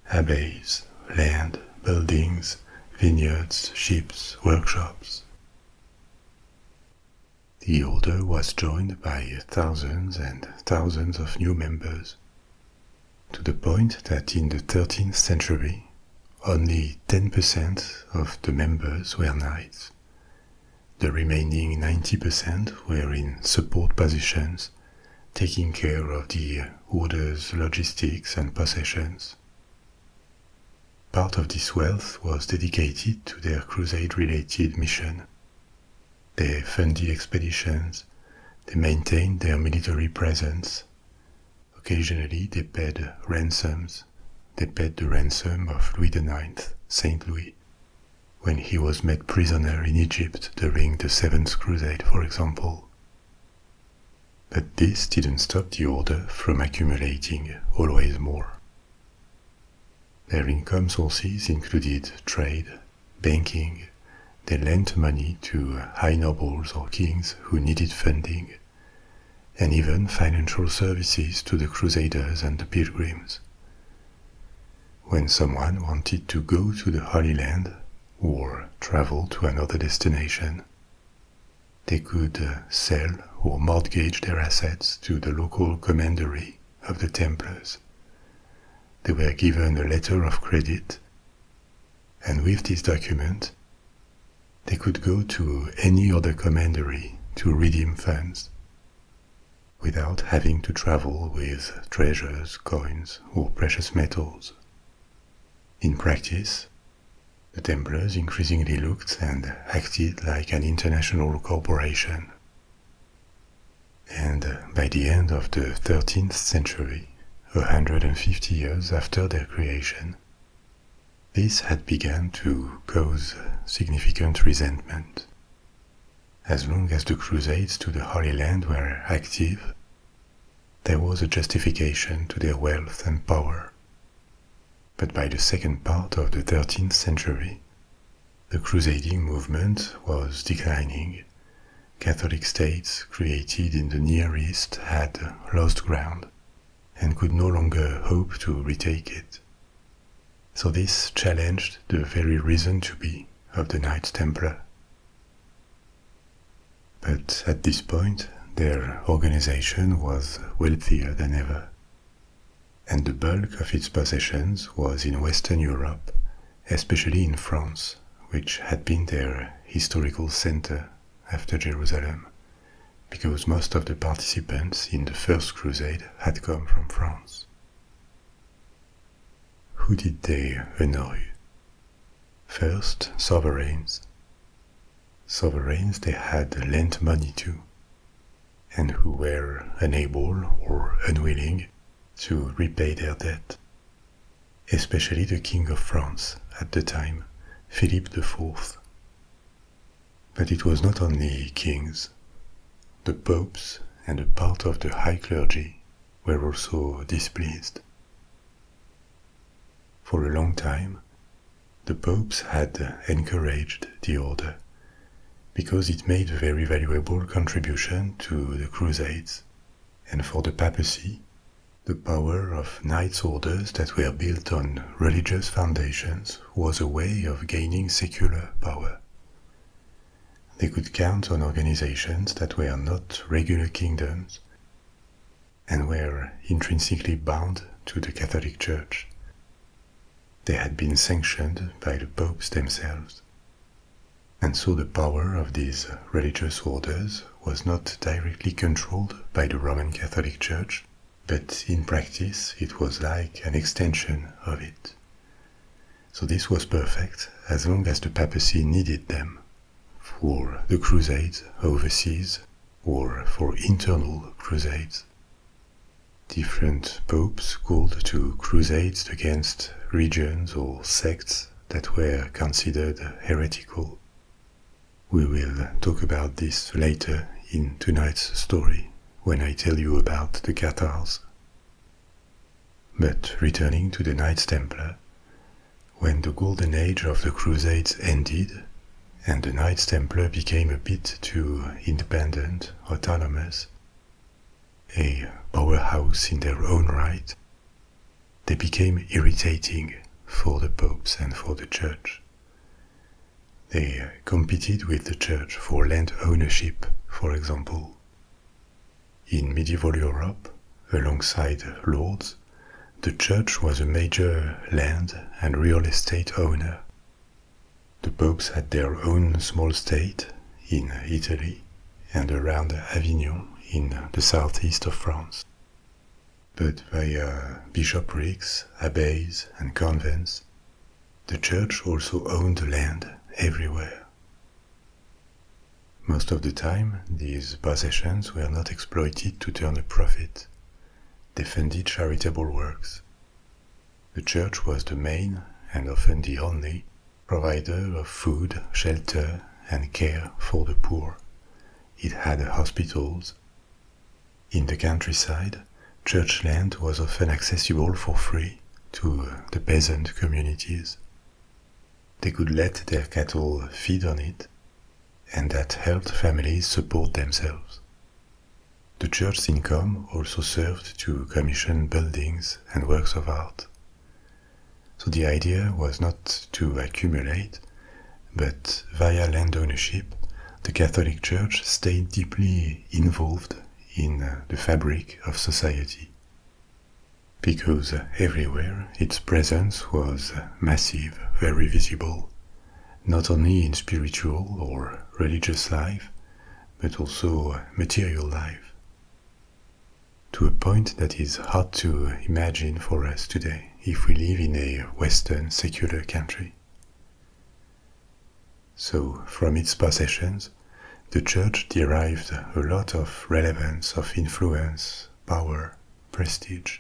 abbeys, land, buildings, vineyards, ships, workshops. The order was joined by thousands and thousands of new members, to the point that in the 13th century only 10% of the members were knights. The remaining 90% were in support positions, taking care of the order's logistics and possessions. Part of this wealth was dedicated to their crusade-related mission. They funded expeditions, they maintained their military presence. Occasionally they paid ransoms. They paid the ransom of Louis IX, Saint Louis, when he was made prisoner in Egypt during the Seventh Crusade, for example. But this didn't stop the order from accumulating always more. Their income sources included trade, banking. They lent money to high nobles or kings who needed funding, and even financial services to the crusaders and the pilgrims. When someone wanted to go to the Holy Land or travel to another destination, they could sell or mortgage their assets to the local commandery of the Templars. They were given a letter of credit, and with this document, they could go to any other commandery to redeem funds, without having to travel with treasures, coins, or precious metals. In practice, the Templars increasingly looked and acted like an international corporation. And by the end of the 13th century, 150 years after their creation, this had begun to cause significant resentment. As long as the Crusades to the Holy Land were active, there was a justification to their wealth and power. But by the second part of the 13th century, the crusading movement was declining. Catholic states created in the Near East had lost ground and could no longer hope to retake it. So this challenged the very reason to be of the Knights Templar. But at this point, their organization was wealthier than ever, and the bulk of its possessions was in Western Europe, especially in France, which had been their historical center after Jerusalem, because most of the participants in the First Crusade had come from France. Who did they annoy? First, sovereigns. Sovereigns they had lent money to, and who were unable or unwilling to repay their debt, especially the King of France at the time, Philip IV. But it was not only kings. The popes and a part of the high clergy were also displeased. For a long time, the popes had encouraged the order because it made a very valuable contribution to the Crusades, and for the papacy, the power of knights' orders that were built on religious foundations was a way of gaining secular power. They could count on organizations that were not regular kingdoms and were intrinsically bound to the Catholic Church. They had been sanctioned by the popes themselves, and so the power of these religious orders was not directly controlled by the Roman Catholic Church, but in practice it was like an extension of it. So this was perfect as long as the papacy needed them for the crusades overseas or for internal crusades. Different popes called to crusades against regions or sects that were considered heretical. We will talk about this later in tonight's story when I tell you about the Cathars. But returning to the Knights Templar, when the golden age of the Crusades ended, and the Knights Templar became a bit too independent, autonomous, a powerhouse in their own right, they became irritating for the popes and for the church. They competed with the church for land ownership, for example. In medieval Europe, alongside lords, the church was a major land and real estate owner. The popes had their own small state in Italy and around Avignon in the southeast of France. But via bishoprics, abbeys, and convents, the church also owned land everywhere. Most of the time, these possessions were not exploited to turn a profit. They funded charitable works. The church was the main, and often the only, provider of food, shelter, and care for the poor. It had hospitals. In the countryside, church land was often accessible for free to the peasant communities. They could let their cattle feed on it, and that helped families support themselves. The church's income also served to commission buildings and works of art. So the idea was not to accumulate, but via land ownership, the Catholic Church stayed deeply involved in the fabric of society. Because everywhere its presence was massive, very visible, not only in spiritual or religious life, but also material life. To a point that is hard to imagine for us today if we live in a Western secular country. So, from its possessions, the Church derived a lot of relevance, of influence, power, prestige.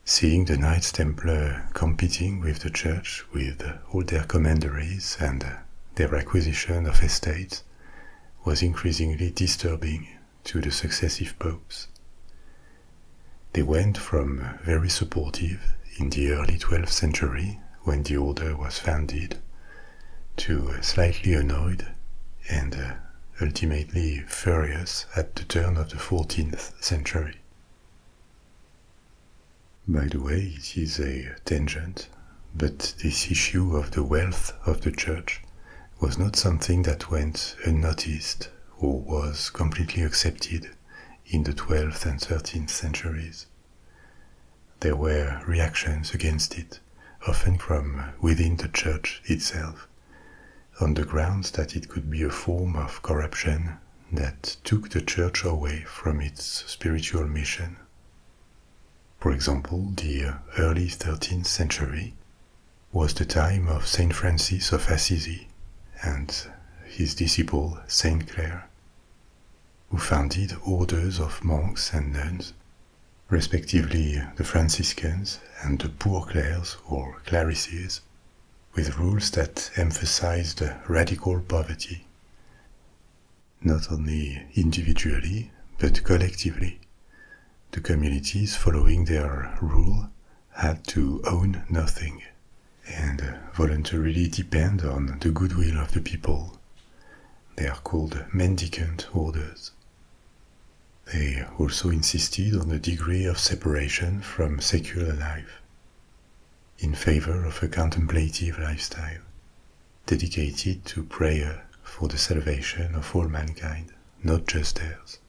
Seeing the Knights Templar competing with the Church with all their commanderies and their acquisition of estates was increasingly disturbing to the successive popes. They went from very supportive in the early 12th century, when the order was founded, to slightly annoyed and ultimately furious at the turn of the 14th century. By the way, it is a tangent, but this issue of the wealth of the Church was not something that went unnoticed or was completely accepted in the 12th and 13th centuries. There were reactions against it, often from within the Church itself, on the grounds that it could be a form of corruption that took the Church away from its spiritual mission. For example, the early 13th century was the time of Saint Francis of Assisi and his disciple Saint Clare, who founded orders of monks and nuns, respectively the Franciscans and the Poor Clares or Clarices, with rules that emphasized radical poverty, not only individually but collectively. The communities following their rule had to own nothing and voluntarily depend on the goodwill of the people. They are called mendicant orders. They also insisted on a degree of separation from secular life, in favor of a contemplative lifestyle, dedicated to prayer for the salvation of all mankind, not just theirs.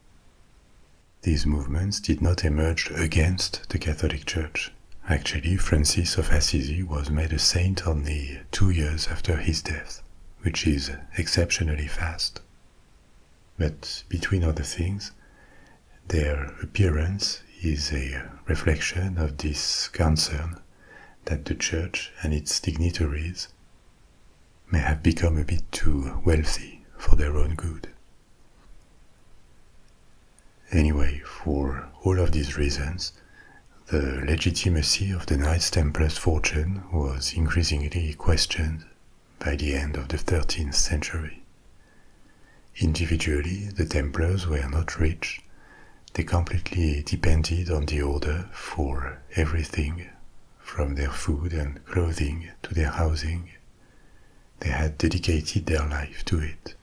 These movements did not emerge against the Catholic Church. Actually, Francis of Assisi was made a saint only 2 years after his death, which is exceptionally fast. But between other things, their appearance is a reflection of this concern that the Church and its dignitaries may have become a bit too wealthy for their own good. Anyway, for all of these reasons, the legitimacy of the Knights Templars' fortune was increasingly questioned by the end of the 13th century. Individually, the Templars were not rich, They completely depended on the order for everything, from their food and clothing to their housing. They had dedicated their life to it.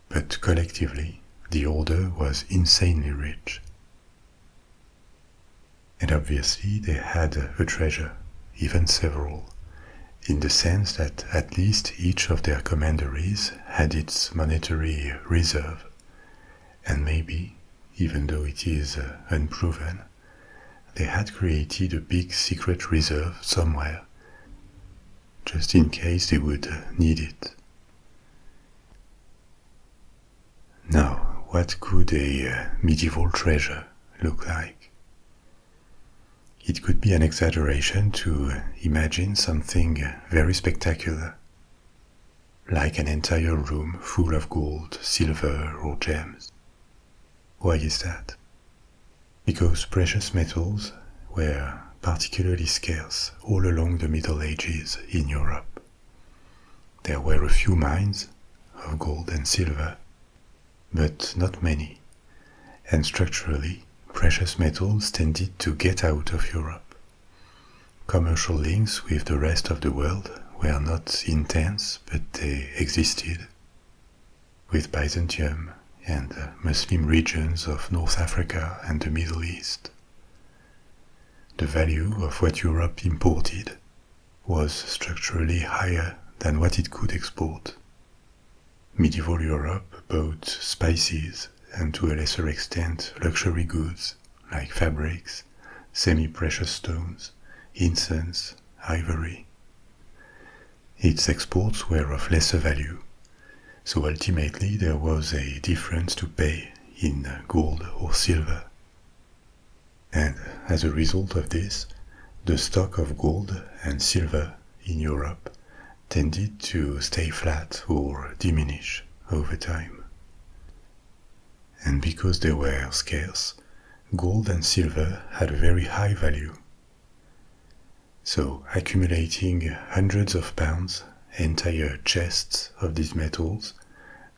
But collectively, the order was insanely rich. And obviously they had a treasure, even several, in the sense that at least each of their commanderies had its monetary reserve, and maybe, even though it is unproven, they had created a big secret reserve somewhere, just in case they would need it. Now, what could a medieval treasure look like? It could be an exaggeration to imagine something very spectacular, like an entire room full of gold, silver, or gems. Why is that? Because precious metals were particularly scarce all along the Middle Ages in Europe. There were a few mines of gold and silver, but not many, and structurally, precious metals tended to get out of Europe. Commercial links with the rest of the world were not intense, but they existed. With Byzantium and Muslim regions of North Africa and the Middle East. The value of what Europe imported was structurally higher than what it could export. Medieval Europe bought spices and to a lesser extent luxury goods like fabrics, semi-precious stones, incense, ivory. Its exports were of lesser value, so ultimately there was a difference to pay in gold or silver. And as a result of this, the stock of gold and silver in Europe tended to stay flat or diminish over time. And because they were scarce, gold and silver had a very high value. So accumulating hundreds of pounds, entire chests of these metals,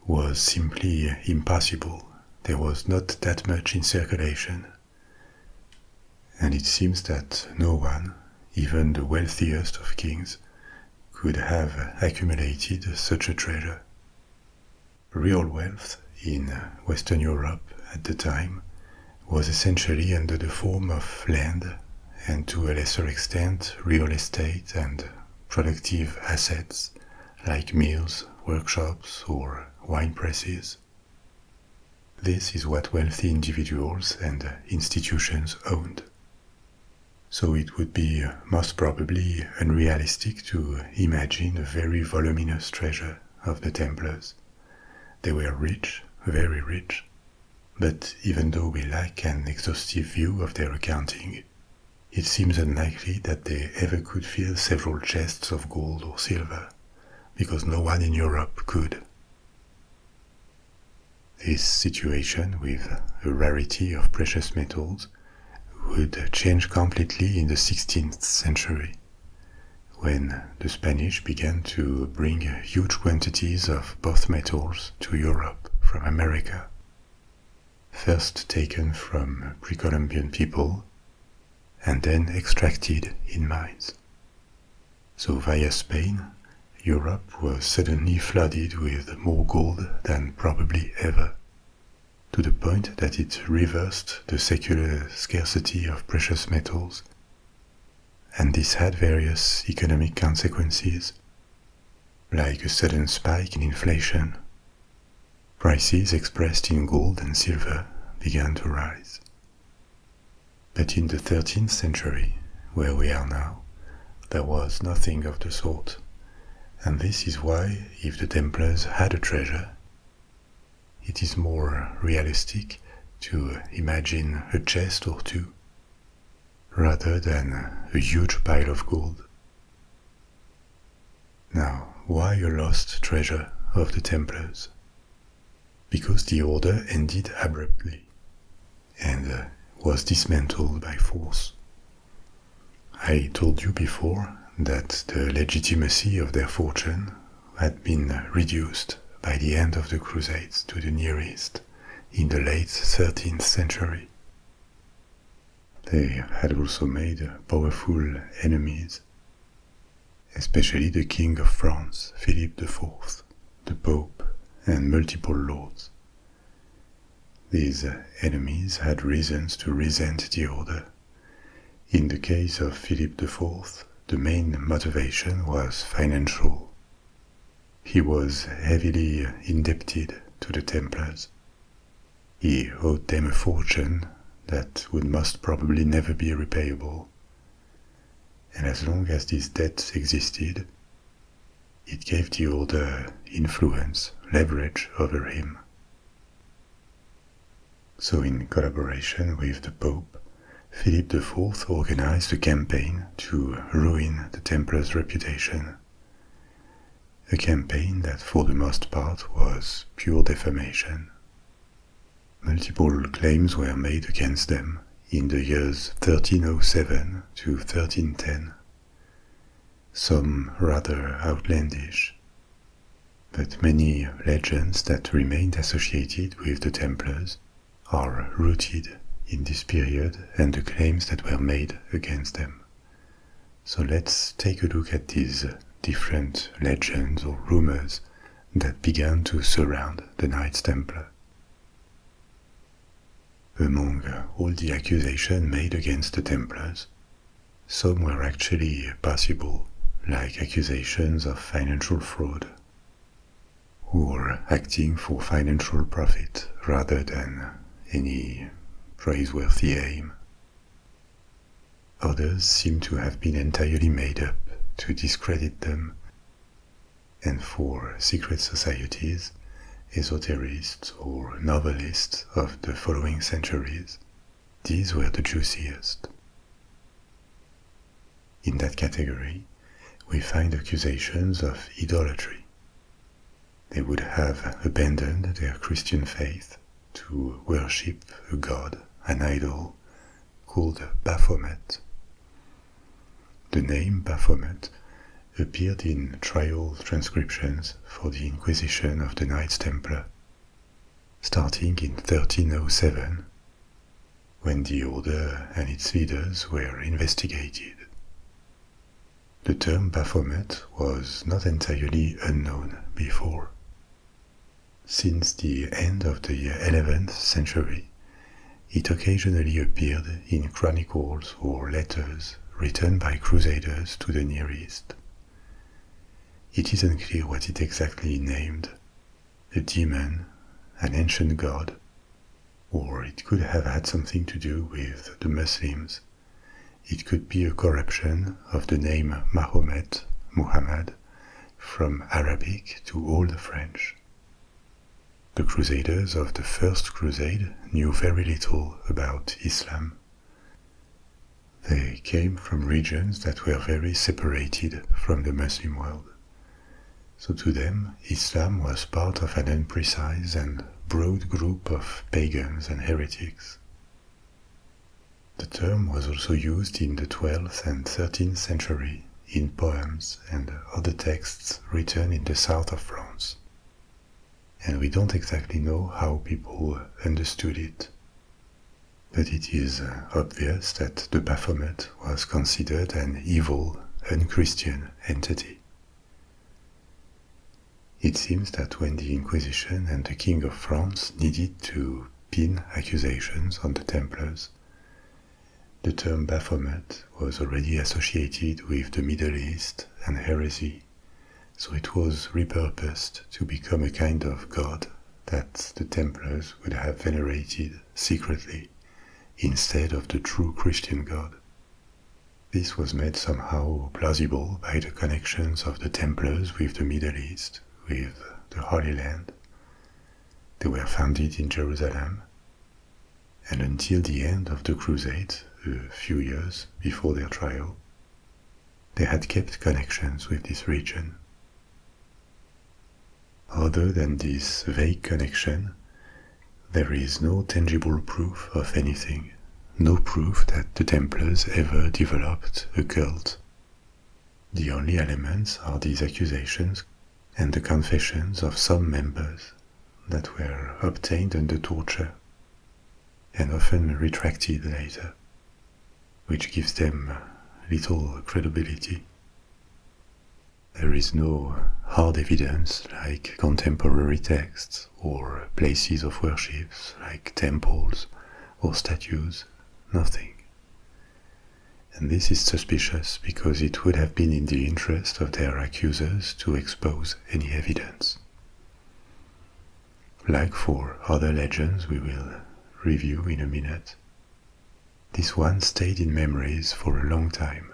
was simply impossible. There was not that much in circulation. And it seems that no one, even the wealthiest of kings, could have accumulated such a treasure. Real wealth in Western Europe at the time was essentially under the form of land and to a lesser extent real estate and productive assets like mills, workshops or wine presses. This is what wealthy individuals and institutions owned. So it would be most probably unrealistic to imagine a very voluminous treasure of the Templars. They were rich, very rich, but even though we lack an exhaustive view of their accounting, it seems unlikely that they ever could fill several chests of gold or silver, because no one in Europe could. This situation, with a rarity of precious metals, would change completely in the 16th century, when the Spanish began to bring huge quantities of both metals to Europe from America, first taken from Precolumbian people and then extracted in mines. So via Spain, Europe was suddenly flooded with more gold than probably ever, to the point that it reversed the secular scarcity of precious metals, and this had various economic consequences, like a sudden spike in inflation. Prices expressed in gold and silver began to rise. But in the 13th century, where we are now, there was nothing of the sort, and this is why, if the Templars had a treasure, it is more realistic to imagine a chest or two, rather than a huge pile of gold. Now, why a lost treasure of the Templars? Because the order ended abruptly, and was dismantled by force. I told you before that the legitimacy of their fortune had been reduced by the end of the Crusades to the Near East in the late 13th century. They had also made powerful enemies, especially the King of France, Philip IV, the Pope, and multiple lords. These enemies had reasons to resent the order. In the case of Philip IV, the main motivation was financial. He was heavily indebted to the Templars. He owed them a fortune that would most probably never be repayable. And as long as these debts existed, it gave the order influence, leverage over him. So in collaboration with the Pope, Philip IV organized a campaign to ruin the Templars' reputation. A campaign that for the most part was pure defamation. Multiple claims were made against them in the years 1307 to 1310, some rather outlandish, but many legends that remained associated with the Templars are rooted in this period and the claims that were made against them. So let's take a look at these different legends or rumors that began to surround the Knights Templar. Among all the accusations made against the Templars, some were actually possible, like accusations of financial fraud, or acting for financial profit rather than any praiseworthy aim. Others seem to have been entirely made up to discredit them, and for secret societies, esoterists or novelists of the following centuries, these were the juiciest. In that category, we find accusations of idolatry. They would have abandoned their Christian faith to worship a god, an idol, called Baphomet. The name Baphomet appeared in trial transcriptions for the Inquisition of the Knights Templar, starting in 1307, when the order and its leaders were investigated. The term Baphomet was not entirely unknown before. Since the end of the 11th century, it occasionally appeared in chronicles or letters written by crusaders to the Near East. It isn't clear what it exactly named, a demon, an ancient god, or it could have had something to do with the Muslims. It could be a corruption of the name Mahomet, Muhammad, from Arabic to Old French. The Crusaders of the First Crusade knew very little about Islam. They came from regions that were very separated from the Muslim world. So to them, Islam was part of an imprecise and broad group of pagans and heretics. The term was also used in the 12th and 13th century in poems and other texts written in the south of France. And we don't exactly know how people understood it. But it is obvious that the Baphomet was considered an evil, unchristian entity. It seems that when the Inquisition and the King of France needed to pin accusations on the Templars, the term Baphomet was already associated with the Middle East and heresy, so it was repurposed to become a kind of god that the Templars would have venerated secretly instead of the true Christian god. This was made somehow plausible by the connections of the Templars with the Middle East, with the Holy Land. They were founded in Jerusalem, and until the end of the Crusade, a few years before their trial, they had kept connections with this region. Other than this vague connection, there is no tangible proof of anything, no proof that the Templars ever developed a cult. The only elements are these accusations and the confessions of some members, that were obtained under torture and often retracted later, which gives them little credibility. There is no hard evidence like contemporary texts or places of worship like temples or statues, nothing. And this is suspicious because it would have been in the interest of their accusers to expose any evidence. Like for other legends we will review in a minute, this one stayed in memories for a long time,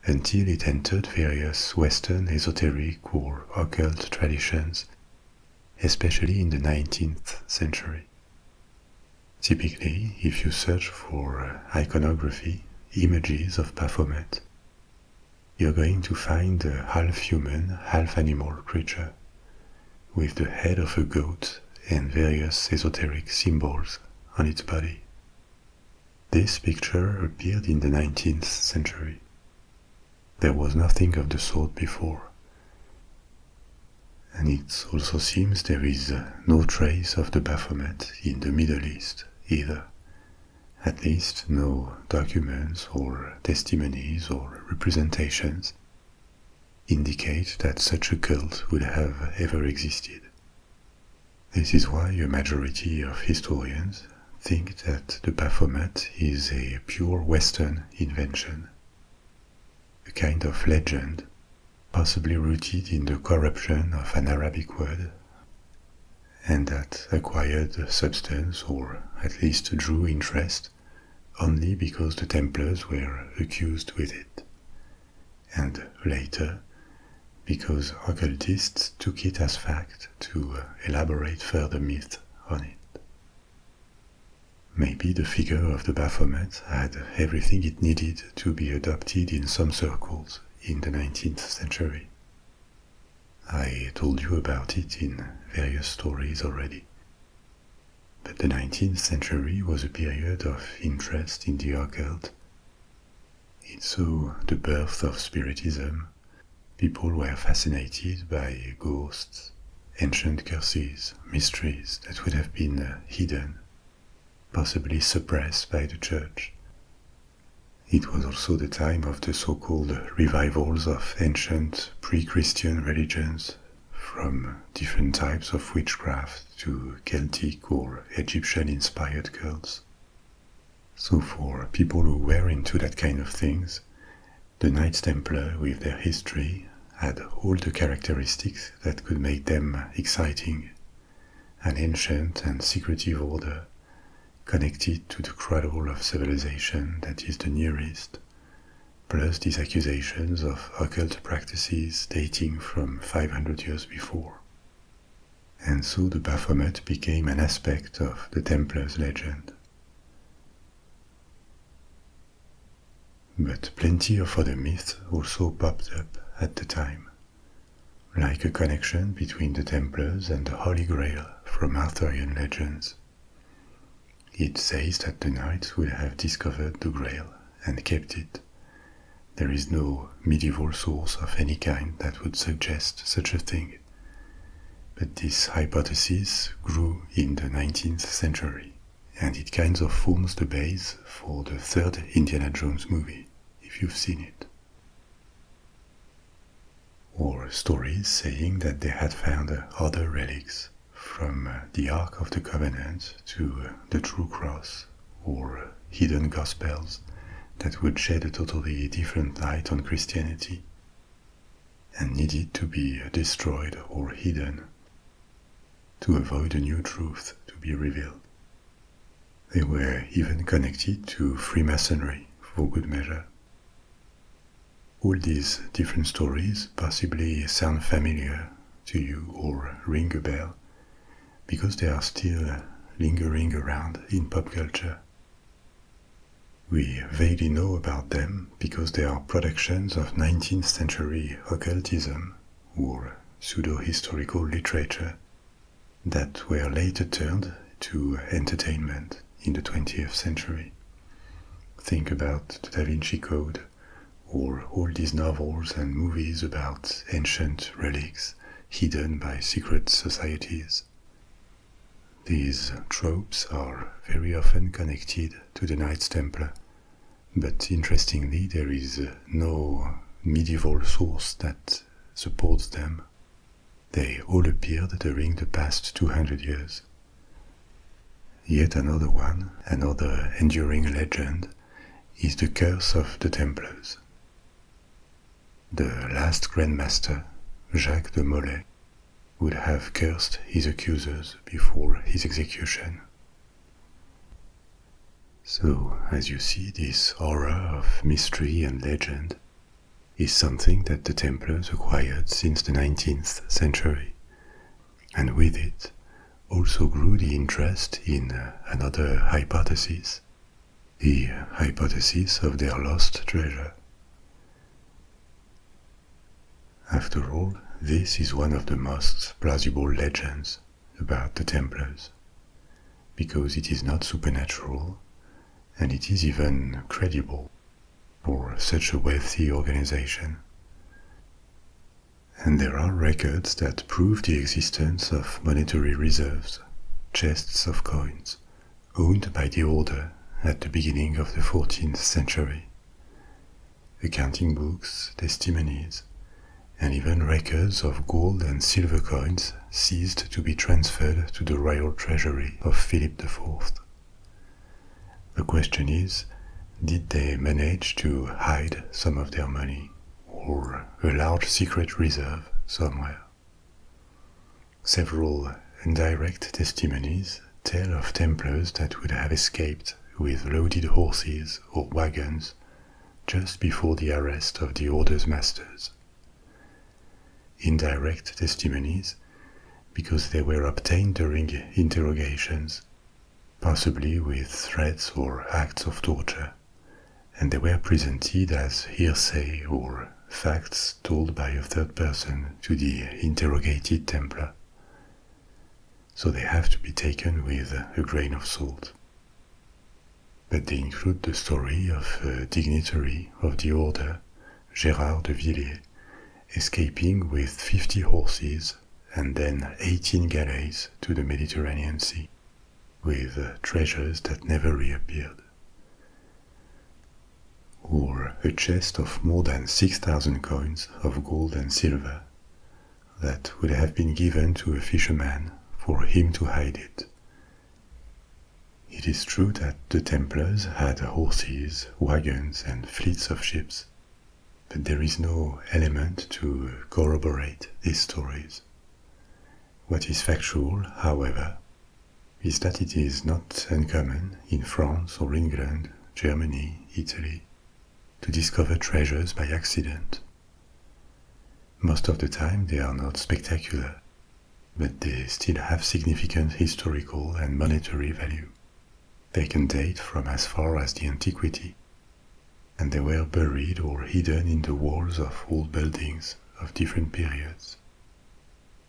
until it entered various Western esoteric or occult traditions, especially in the 19th century. Typically, if you search for iconography, images of Baphomet, you're going to find a half-human, half-animal creature, with the head of a goat and various esoteric symbols on its body. This picture appeared in the 19th century. There was nothing of the sort before. And it also seems there is no trace of the Baphomet in the Middle East either. At least no documents or testimonies or representations indicate that such a cult would have ever existed. This is why a majority of historians think that the Baphomet is a pure Western invention, a kind of legend, possibly rooted in the corruption of an Arabic word, and that acquired substance or at least drew interest only because the Templars were accused with it, and later because occultists took it as fact to elaborate further myth on it. Maybe the figure of the Baphomet had everything it needed to be adopted in some circles in the 19th century. I told you about it in various stories already. But the 19th century was a period of interest in the occult. It saw the birth of Spiritism. People were fascinated by ghosts, ancient curses, mysteries that would have been hidden, possibly suppressed by the church. It was also the time of the so-called revivals of ancient pre-Christian religions, from different types of witchcraft to Celtic or Egyptian-inspired cults. So for people who were into that kind of things, the Knights Templar, with their history, had all the characteristics that could make them exciting. An ancient and secretive order, connected to the cradle of civilization that is the Near East, plus these accusations of occult practices dating from 500 years before. And so the Baphomet became an aspect of the Templars' legend. But plenty of other myths also popped up at the time, like a connection between the Templars and the Holy Grail from Arthurian legends. It says that the knights would have discovered the Grail and kept it. There is no medieval source of any kind that would suggest such a thing. But this hypothesis grew in the 19th century, and it kind of forms the base for the third Indiana Jones movie, if you've seen it. Or stories saying that they had found other relics, from the Ark of the Covenant to the True Cross, or hidden Gospels that would shed a totally different light on Christianity, and needed to be destroyed or hidden to avoid a new truth to be revealed. They were even connected to Freemasonry for good measure. All these different stories possibly sound familiar to you or ring a bell, because they are still lingering around in pop culture. We vaguely know about them because they are productions of 19th century occultism or pseudo-historical literature that were later turned to entertainment in the 20th century. Think about the Da Vinci Code, or all these novels and movies about ancient relics hidden by secret societies. These tropes are very often connected to the Knights Templar, but interestingly, there is no medieval source that supports them. They all appeared during the past 200 years. Yet another one, another enduring legend, is the curse of the Templars. The last Grand Master, Jacques de Molay, would have cursed his accusers before his execution. So, as you see, this aura of mystery and legend is something that the Templars acquired since the 19th century, and with it also grew the interest in another hypothesis, the hypothesis of their lost treasure. After all, this is one of the most plausible legends about the Templars, because it is not supernatural, and it is even credible for such a wealthy organization. And there are records that prove the existence of monetary reserves, chests of coins, owned by the order at the beginning of the 14th century. Accounting books, testimonies, and even records of gold and silver coins ceased to be transferred to the royal treasury of Philip IV. The question is, did they manage to hide some of their money, or a large secret reserve somewhere? Several indirect testimonies tell of Templars that would have escaped with loaded horses or wagons just before the arrest of the order's masters. Indirect testimonies because they were obtained during interrogations, possibly with threats or acts of torture, and they were presented as hearsay or facts told by a third person to the interrogated Templar. So they have to be taken with a grain of salt. But they include the story of a dignitary of the order, Gérard de Villiers, escaping with 50 horses and then 18 galleys to the Mediterranean Sea, with treasures that never reappeared. Or a chest of more than 6,000 coins of gold and silver that would have been given to a fisherman for him to hide it. It is true that the Templars had horses, wagons, and fleets of ships, but there is no element to corroborate these stories. What is factual, however, is that it is not uncommon in France or England, Germany, Italy, to discover treasures by accident. Most of the time they are not spectacular, but they still have significant historical and monetary value. They can date from as far as the antiquity, and they were buried or hidden in the walls of old buildings of different periods.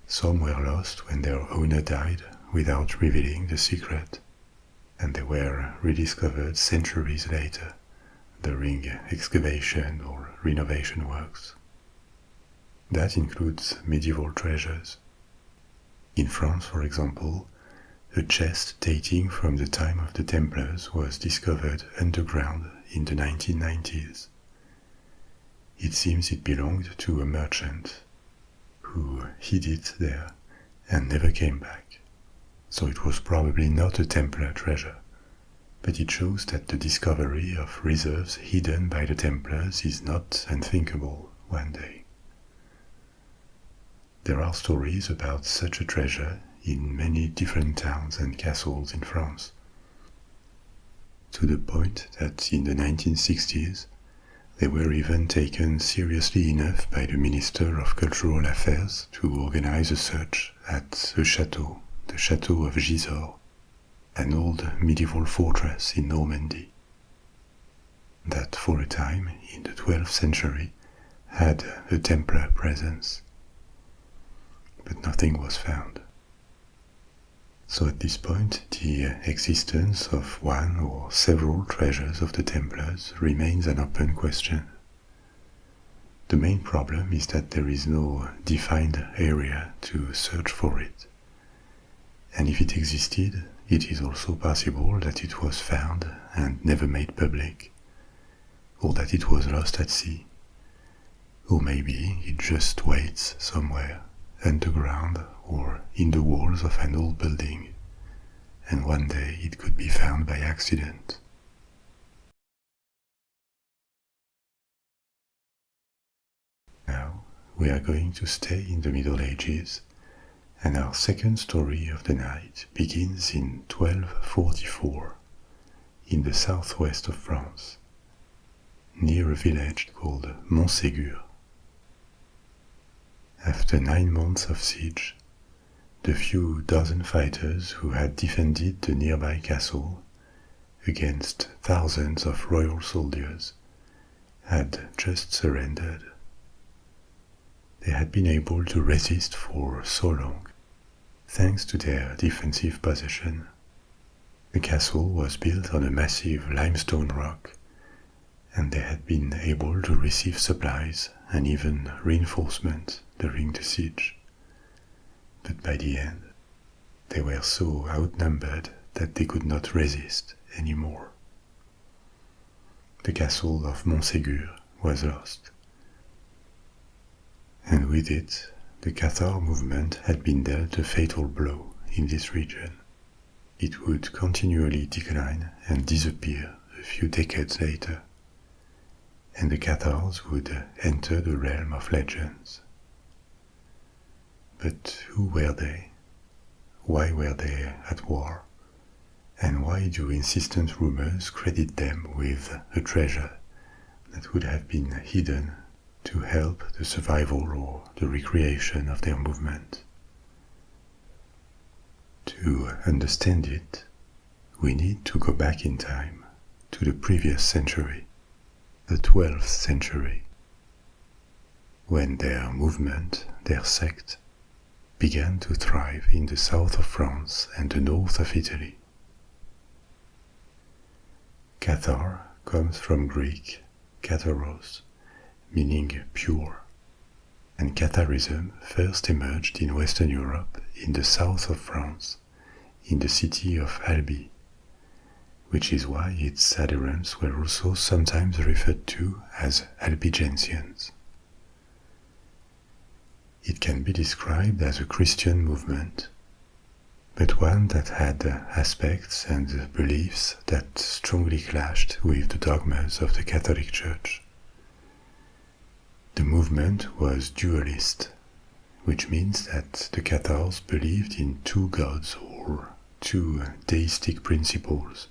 Some were lost when their owner died without revealing the secret, and they were rediscovered centuries later during excavation or renovation works. That includes medieval treasures. In France, for example, a chest dating from the time of the Templars was discovered underground in the 1990s. It seems it belonged to a merchant who hid it there and never came back. So it was probably not a Templar treasure, but it shows that the discovery of reserves hidden by the Templars is not unthinkable one day. There are stories about such a treasure in many different towns and castles in France, to the point that in the 1960s they were even taken seriously enough by the Minister of Cultural Affairs to organize a search at a chateau, the Chateau of Giza, an old medieval fortress in Normandy, that for a time in the 12th century had a Templar presence. But nothing was found. So at this point, the existence of one or several treasures of the Templars remains an open question. The main problem is that there is no defined area to search for it, And if it existed, it is also possible that it was found and never made public, or that it was lost at sea, or maybe it just waits somewhere underground or in the walls of an old building, and one day it could be found by accident. Now we are going to stay in the Middle Ages, and our second story of the night begins in 1244 in the southwest of France, near a village called Montségur. After 9 months of siege, the few dozen fighters who had defended the nearby castle against thousands of royal soldiers had just surrendered. They had been able to resist for so long, thanks to their defensive position. The castle was built on a massive limestone rock, and they had been able to receive supplies and even reinforcements during the siege. But by the end, they were so outnumbered that they could not resist anymore. The castle of Montségur was lost. And with it, the Cathar movement had been dealt a fatal blow in this region. It would continually decline and disappear a few decades later, and the Cathars would enter the realm of legends. But who were they? Why were they at war? And why do insistent rumors credit them with a treasure that would have been hidden to help the survival or the recreation of their movement? To understand it, we need to go back in time to the previous century, the 12th century, when their movement, their sect, began to thrive in the south of France and the north of Italy. Cathar comes from Greek katharos, meaning pure, and Catharism first emerged in Western Europe in the south of France, in the city of Albi, which is why its adherents were also sometimes referred to as Albigensians. It can be described as a Christian movement, but one that had aspects and beliefs that strongly clashed with the dogmas of the Catholic Church. The movement was dualist, which means that the Cathars believed in two gods or two deistic principles,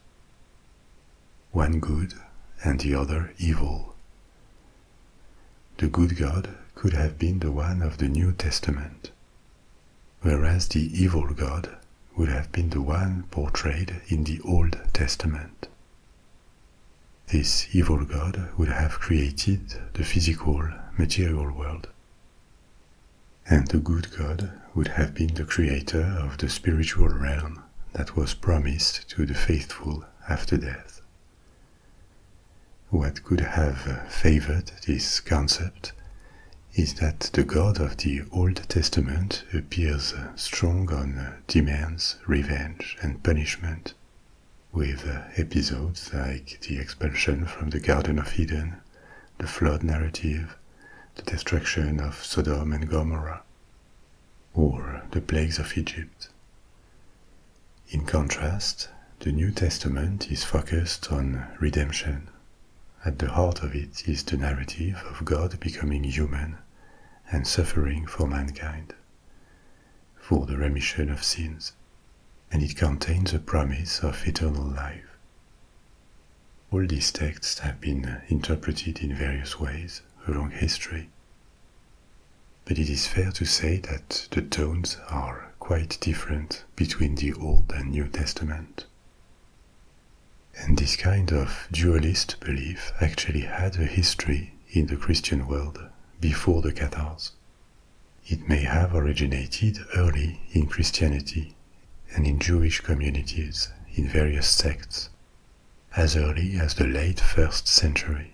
one good and the other evil. The good God could have been the one of the New Testament, whereas the evil God would have been the one portrayed in the Old Testament. This evil God would have created the physical, material world, and the good God would have been the creator of the spiritual realm that was promised to the faithful after death. What could have favored this concept is that the God of the Old Testament appears strong on demands, revenge, and punishment, with episodes like the expulsion from the Garden of Eden, the flood narrative, the destruction of Sodom and Gomorrah, or the plagues of Egypt. In contrast, the New Testament is focused on redemption. At the heart of it is the narrative of God becoming human and suffering for mankind, for the remission of sins, and it contains a promise of eternal life. All these texts have been interpreted in various ways along history, but it is fair to say that the tones are quite different between the Old and New Testament. And this kind of dualist belief actually had a history in the Christian world before the Cathars. It may have originated early in Christianity and in Jewish communities in various sects, as early as the late 1st century.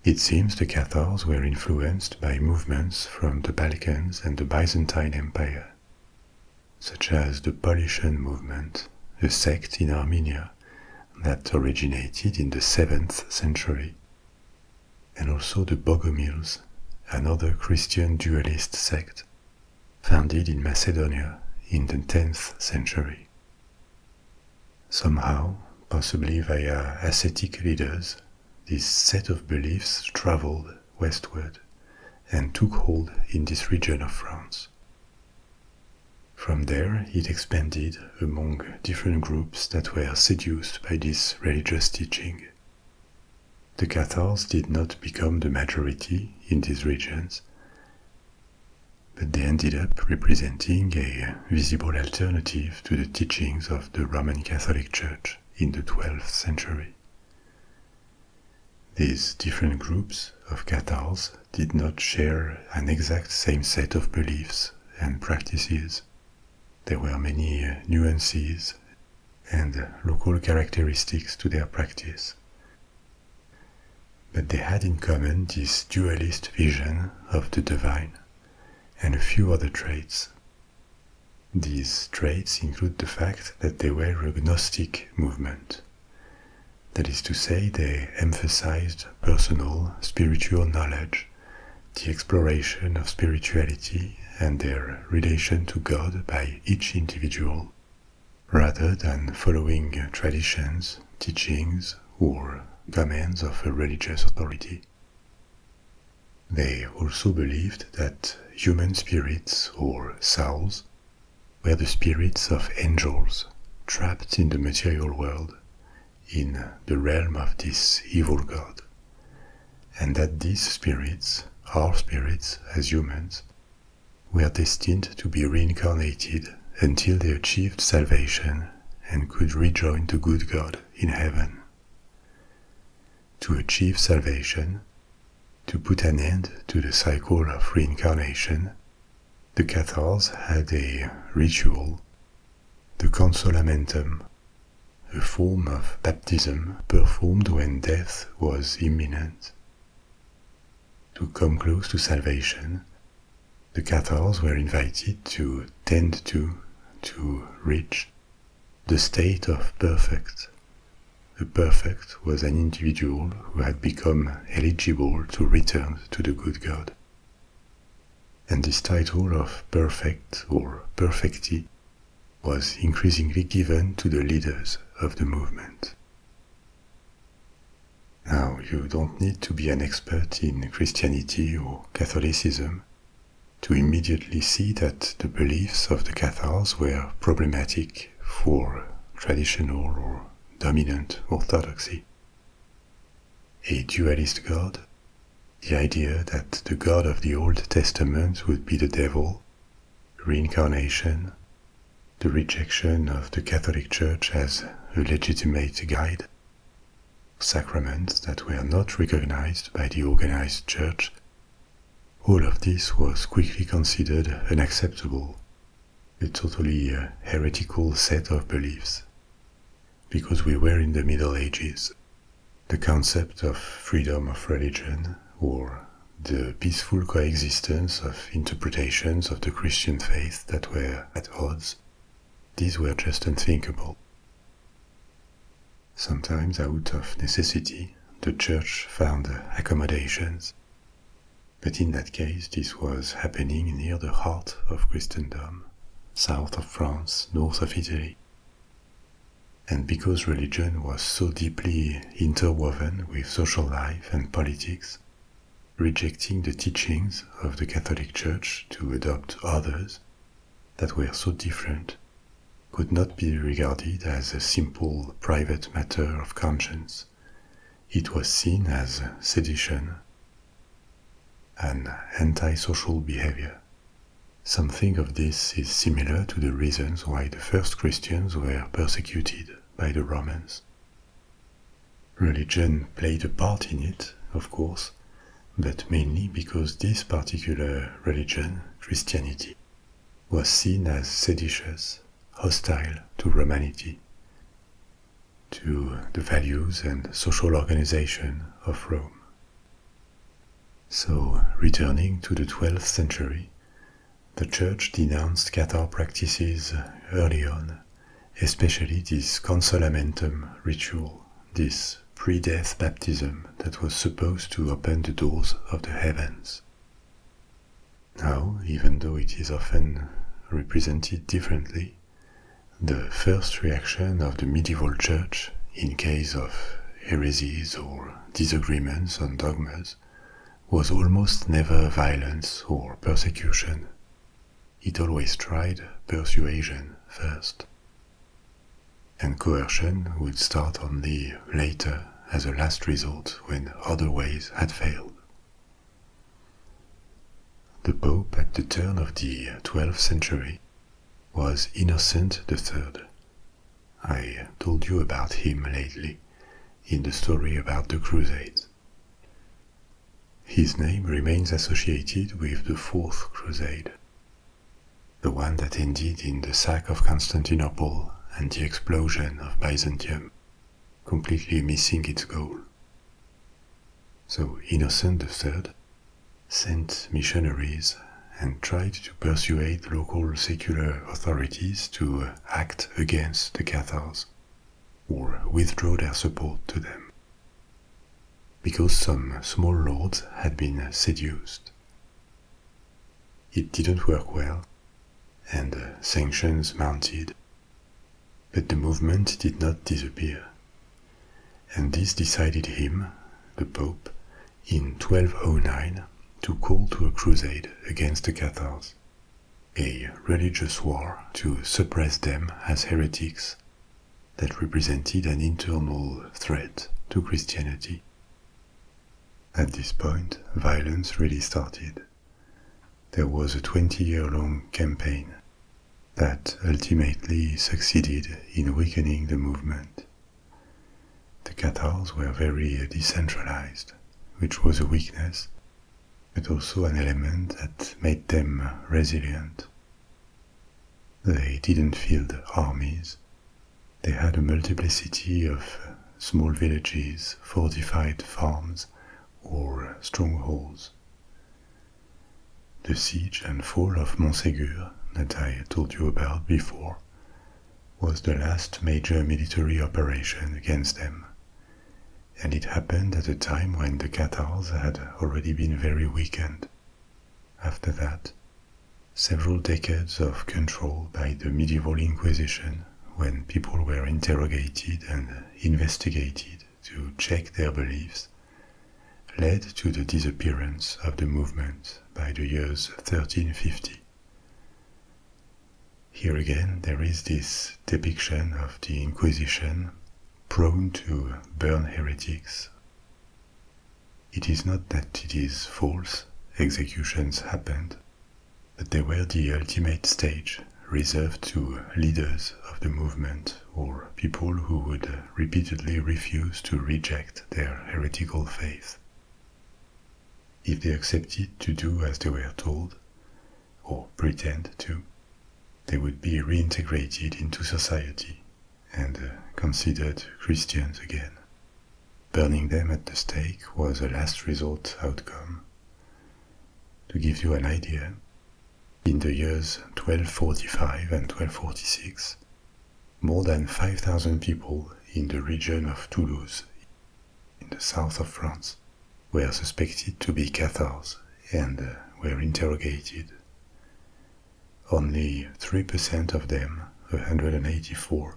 It seems the Cathars were influenced by movements from the Balkans and the Byzantine Empire. such as the Paulician movement, a sect in Armenia that originated in the 7th century, and also the Bogomils, another Christian dualist sect founded in Macedonia in the 10th century. Somehow, possibly via ascetic leaders, this set of beliefs traveled westward and took hold in this region of France. From there, it expanded among different groups that were seduced by this religious teaching. The Cathars did not become the majority in these regions, but they ended up representing a visible alternative to the teachings of the Roman Catholic Church in the 12th century. These different groups of Cathars did not share an exact same set of beliefs and practices. There were many nuances and local characteristics to their practice. But they had in common this dualist vision of the divine and a few other traits. These traits include the fact that they were a Gnostic movement. That is to say, they emphasized personal spiritual knowledge, the exploration of spirituality and their relation to God by each individual, rather than following traditions, teachings, or commands of a religious authority. They also believed that human spirits or souls were the spirits of angels trapped in the material world, in the realm of this evil god, and that these spirits, our spirits as humans, were destined to be reincarnated until they achieved salvation and could rejoin the good God in heaven. To achieve salvation, to put an end to the cycle of reincarnation, the Cathars had a ritual, the consolamentum, a form of baptism performed when death was imminent. To come close to salvation, the Cathars were invited to tend to reach the state of perfect. The perfect was an individual who had become eligible to return to the good God. And this title of perfect or perfecti was increasingly given to the leaders of the movement. Now, you don't need to be an expert in Christianity or Catholicism to immediately see that the beliefs of the Cathars were problematic for traditional or dominant orthodoxy. A dualist God, the idea that the God of the Old Testament would be the devil, reincarnation, the rejection of the Catholic Church as a legitimate guide, sacraments that were not recognized by the organized church, all of this was quickly considered unacceptable, a totally heretical set of beliefs. Because we were in the Middle Ages, the concept of freedom of religion or the peaceful coexistence of interpretations of the Christian faith that were at odds, these were just unthinkable. Sometimes out of necessity, the church found accommodations, but in that case this was happening near the heart of Christendom, south of France, north of Italy. And because religion was so deeply interwoven with social life and politics, rejecting the teachings of the Catholic Church to adopt others that were so different could not be regarded as a simple private matter of conscience. It was seen as sedition, an antisocial behavior. Something of this is similar to the reasons why the first Christians were persecuted by the Romans. Religion played a part in it, of course, but mainly because this particular religion, Christianity, was seen as seditious, hostile to Romanity, to the values and social organization of Rome. So, returning to the 12th century, The Church denounced Cathar practices early on, especially this consolamentum ritual, this pre-death baptism that was supposed to open the doors of the heavens. Now, even though it is often represented differently, the first reaction of the medieval church in case of heresies or disagreements on dogmas was almost never violence or persecution. It always tried persuasion first. And coercion would start only later as a last resort when other ways had failed. The Pope at the turn of the 12th century was Innocent III. I told you about him lately in the story about the Crusades. His name remains associated with the Fourth Crusade, the one that ended in the sack of Constantinople and the explosion of Byzantium, completely missing its goal. So Innocent III sent missionaries and tried to persuade local secular authorities to act against the Cathars or withdraw their support to them, because some small lords had been seduced. It didn't work well, and sanctions mounted, but the movement did not disappear, and this decided him, the Pope, in 1209 to call to a crusade against the Cathars, a religious war to suppress them as heretics that represented an internal threat to Christianity. At this point, violence really started. There was a 20-year-long campaign that ultimately succeeded in weakening the movement. The Cathars were very decentralized, which was a weakness, but also an element that made them resilient. They didn't field armies. They had a multiplicity of small villages, fortified farms, or strongholds. The siege and fall of Montségur, that I told you about before, was the last major military operation against them, and it happened at a time when the Cathars had already been very weakened. After that, several decades of control by the medieval Inquisition, when people were interrogated and investigated to check their beliefs, led to the disappearance of the movement by the years 1350. Here again there is this depiction of the Inquisition prone to burn heretics. It is not that it is false, executions happened, but they were the ultimate stage reserved to leaders of the movement or people who would repeatedly refuse to reject their heretical faith. If they accepted to do as they were told, or pretend to, they would be reintegrated into society and considered Christians again. Burning them at the stake was a last resort outcome. To give you an idea, in the years 1245 and 1246, more than 5,000 people in the region of Toulouse, in the south of France, were suspected to be Cathars and were interrogated. Only 3% of them, 184,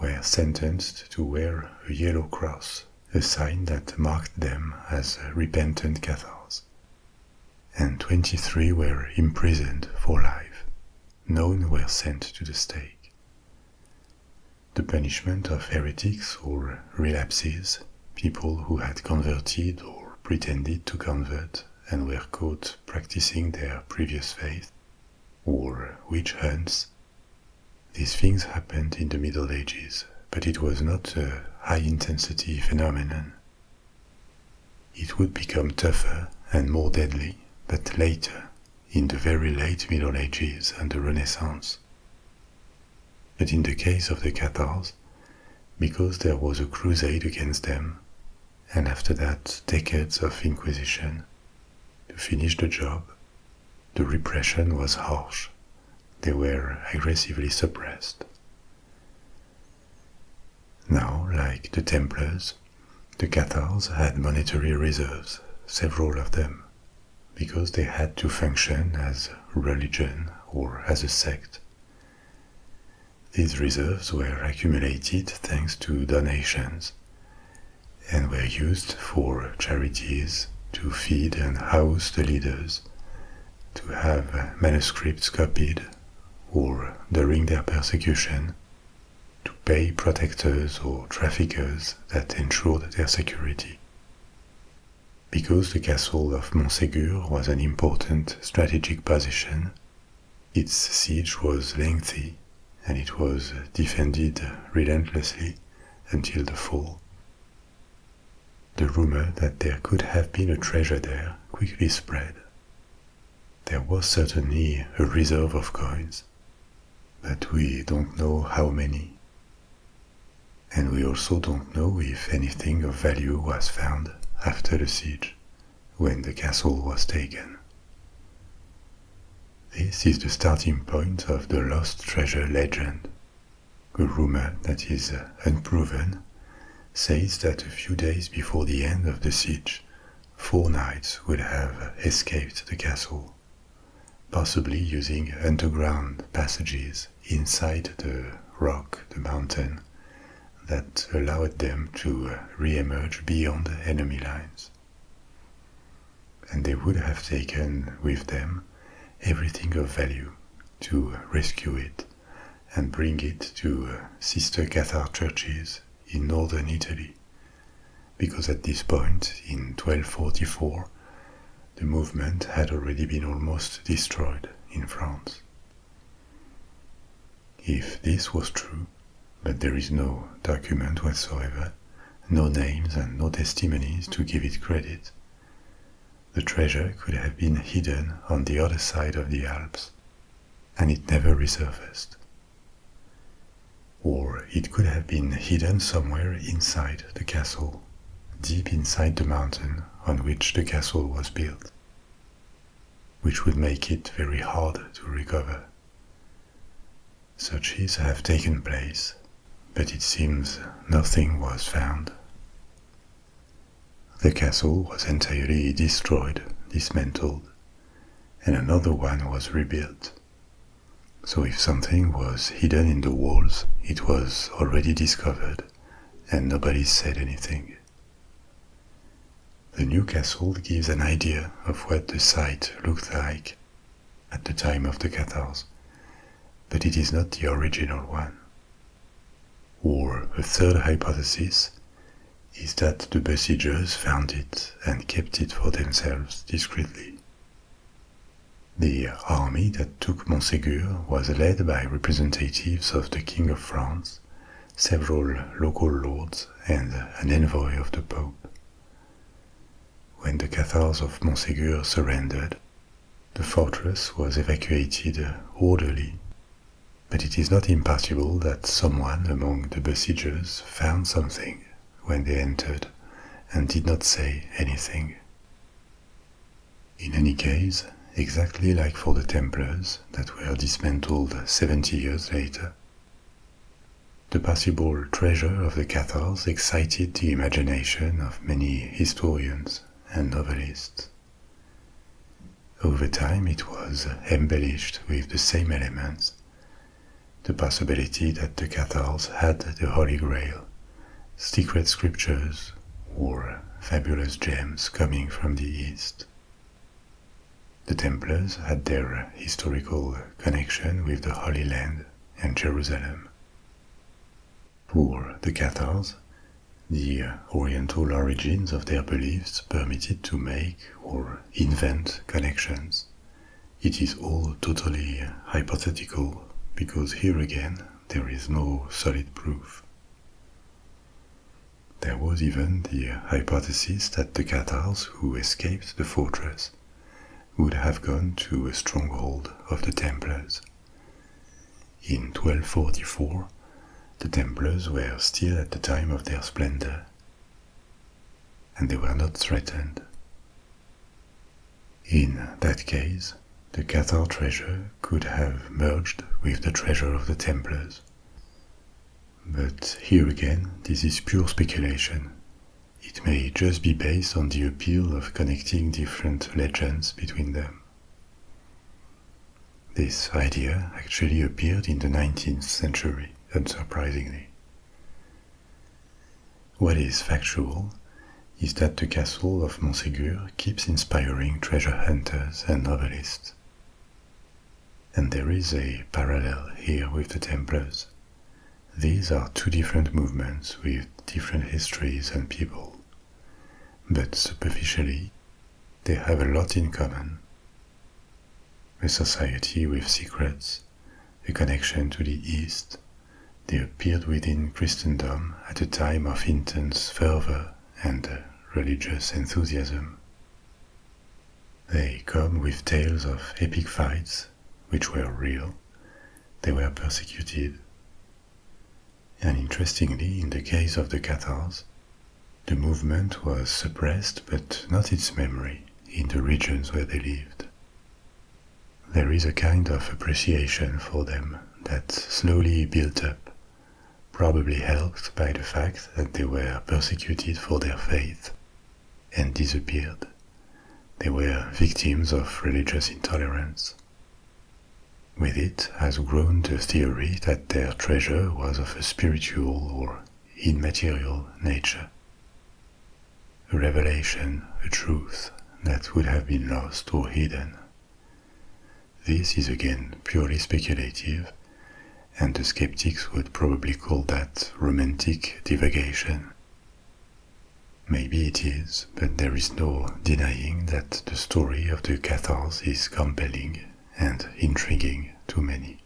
were sentenced to wear a yellow cross, a sign that marked them as repentant Cathars. And 23 were imprisoned for life. None were sent to the stake. The punishment of heretics or relapses, people who had converted or pretended to convert and were caught practicing their previous faith, or witch hunts. These things happened in the Middle Ages, but it was not a high-intensity phenomenon. It would become tougher and more deadly, but later, in the very late Middle Ages and the Renaissance. But in the case of the Cathars, because there was a crusade against them, and after that decades of inquisition, to finish the job, the repression was harsh. They were aggressively suppressed. Now, like the Templars, the Cathars had monetary reserves, several of them, because they had to function as a religion or as a sect. These reserves were accumulated thanks to donations and were used for charities, to feed and house the leaders, to have manuscripts copied, or during their persecution, to pay protectors or traffickers that ensured their security. Because the castle of Montségur was an important strategic position, its siege was lengthy and it was defended relentlessly until the fall. The rumor that there could have been a treasure there quickly spread. There was certainly a reserve of coins, but we don't know how many. And we also don't know if anything of value was found after the siege, when the castle was taken. This is the starting point of the lost treasure legend. A rumor that is unproven says that a few days before the end of the siege, 4 knights would have escaped the castle, possibly using underground passages inside the rock, the mountain, that allowed them to re-emerge beyond enemy lines. And they would have taken with them everything of value to rescue it and bring it to sister Cathar churches in northern Italy, because at this point, in 1244, the movement had already been almost destroyed in France. If this was true, but there is no document whatsoever, no names and no testimonies to give it credit, the treasure could have been hidden on the other side of the Alps, and it never resurfaced. Or it could have been hidden somewhere inside the castle, deep inside the mountain on which the castle was built, which would make it very hard to recover. Searches have taken place, but it seems nothing was found. The castle was entirely destroyed, dismantled, and another one was rebuilt. So if something was hidden in the walls, it was already discovered, and nobody said anything. The new castle gives an idea of what the site looked like at the time of the Cathars, but it is not the original one. Or a third hypothesis is that the besiegers found it and kept it for themselves discreetly. The army that took Montségur was led by representatives of the King of France, several local lords, and an envoy of the Pope. When the Cathars of Montségur surrendered, the fortress was evacuated orderly, but it is not impossible that someone among the besiegers found something when they entered and did not say anything. In any case, exactly like for the Templars that were dismantled 70 years later, the possible treasure of the Cathars excited the imagination of many historians and novelists. Over time it was embellished with the same elements, the possibility that the Cathars had the Holy Grail, secret scriptures, or fabulous gems coming from the East. The Templars had their historical connection with the Holy Land and Jerusalem. For the Cathars, the Oriental origins of their beliefs permitted to make or invent connections. It is all totally hypothetical, because here again there is no solid proof. There was even the hypothesis that the Cathars who escaped the fortress would have gone to a stronghold of the Templars. In 1244, the Templars were still at the time of their splendor, and they were not threatened. In that case, The Cathar treasure could have merged with the treasure of the Templars. But here again, this is pure speculation. It may just be based on the appeal of connecting different legends between them. This idea actually appeared in the 19th century, unsurprisingly. What is factual is that the castle of Montségur keeps inspiring treasure hunters and novelists. And there is a parallel here with the Templars. These are two different movements with different histories and people, but superficially, they have a lot in common. A society with secrets, a connection to the East, they appeared within Christendom at a time of intense fervor and religious enthusiasm. They come with tales of epic fights, which were real. They were persecuted. And interestingly, in the case of the Cathars, the movement was suppressed but not its memory in the regions where they lived. There is a kind of appreciation for them that slowly built up, probably helped by the fact that they were persecuted for their faith and disappeared. They were victims of religious intolerance. With it has grown the theory that their treasure was of a spiritual or immaterial nature. A revelation, a truth that would have been lost or hidden. This is again purely speculative, and the skeptics would probably call that romantic divagation. Maybe it is, but there is no denying that the story of the Cathars is compelling and intriguing to many.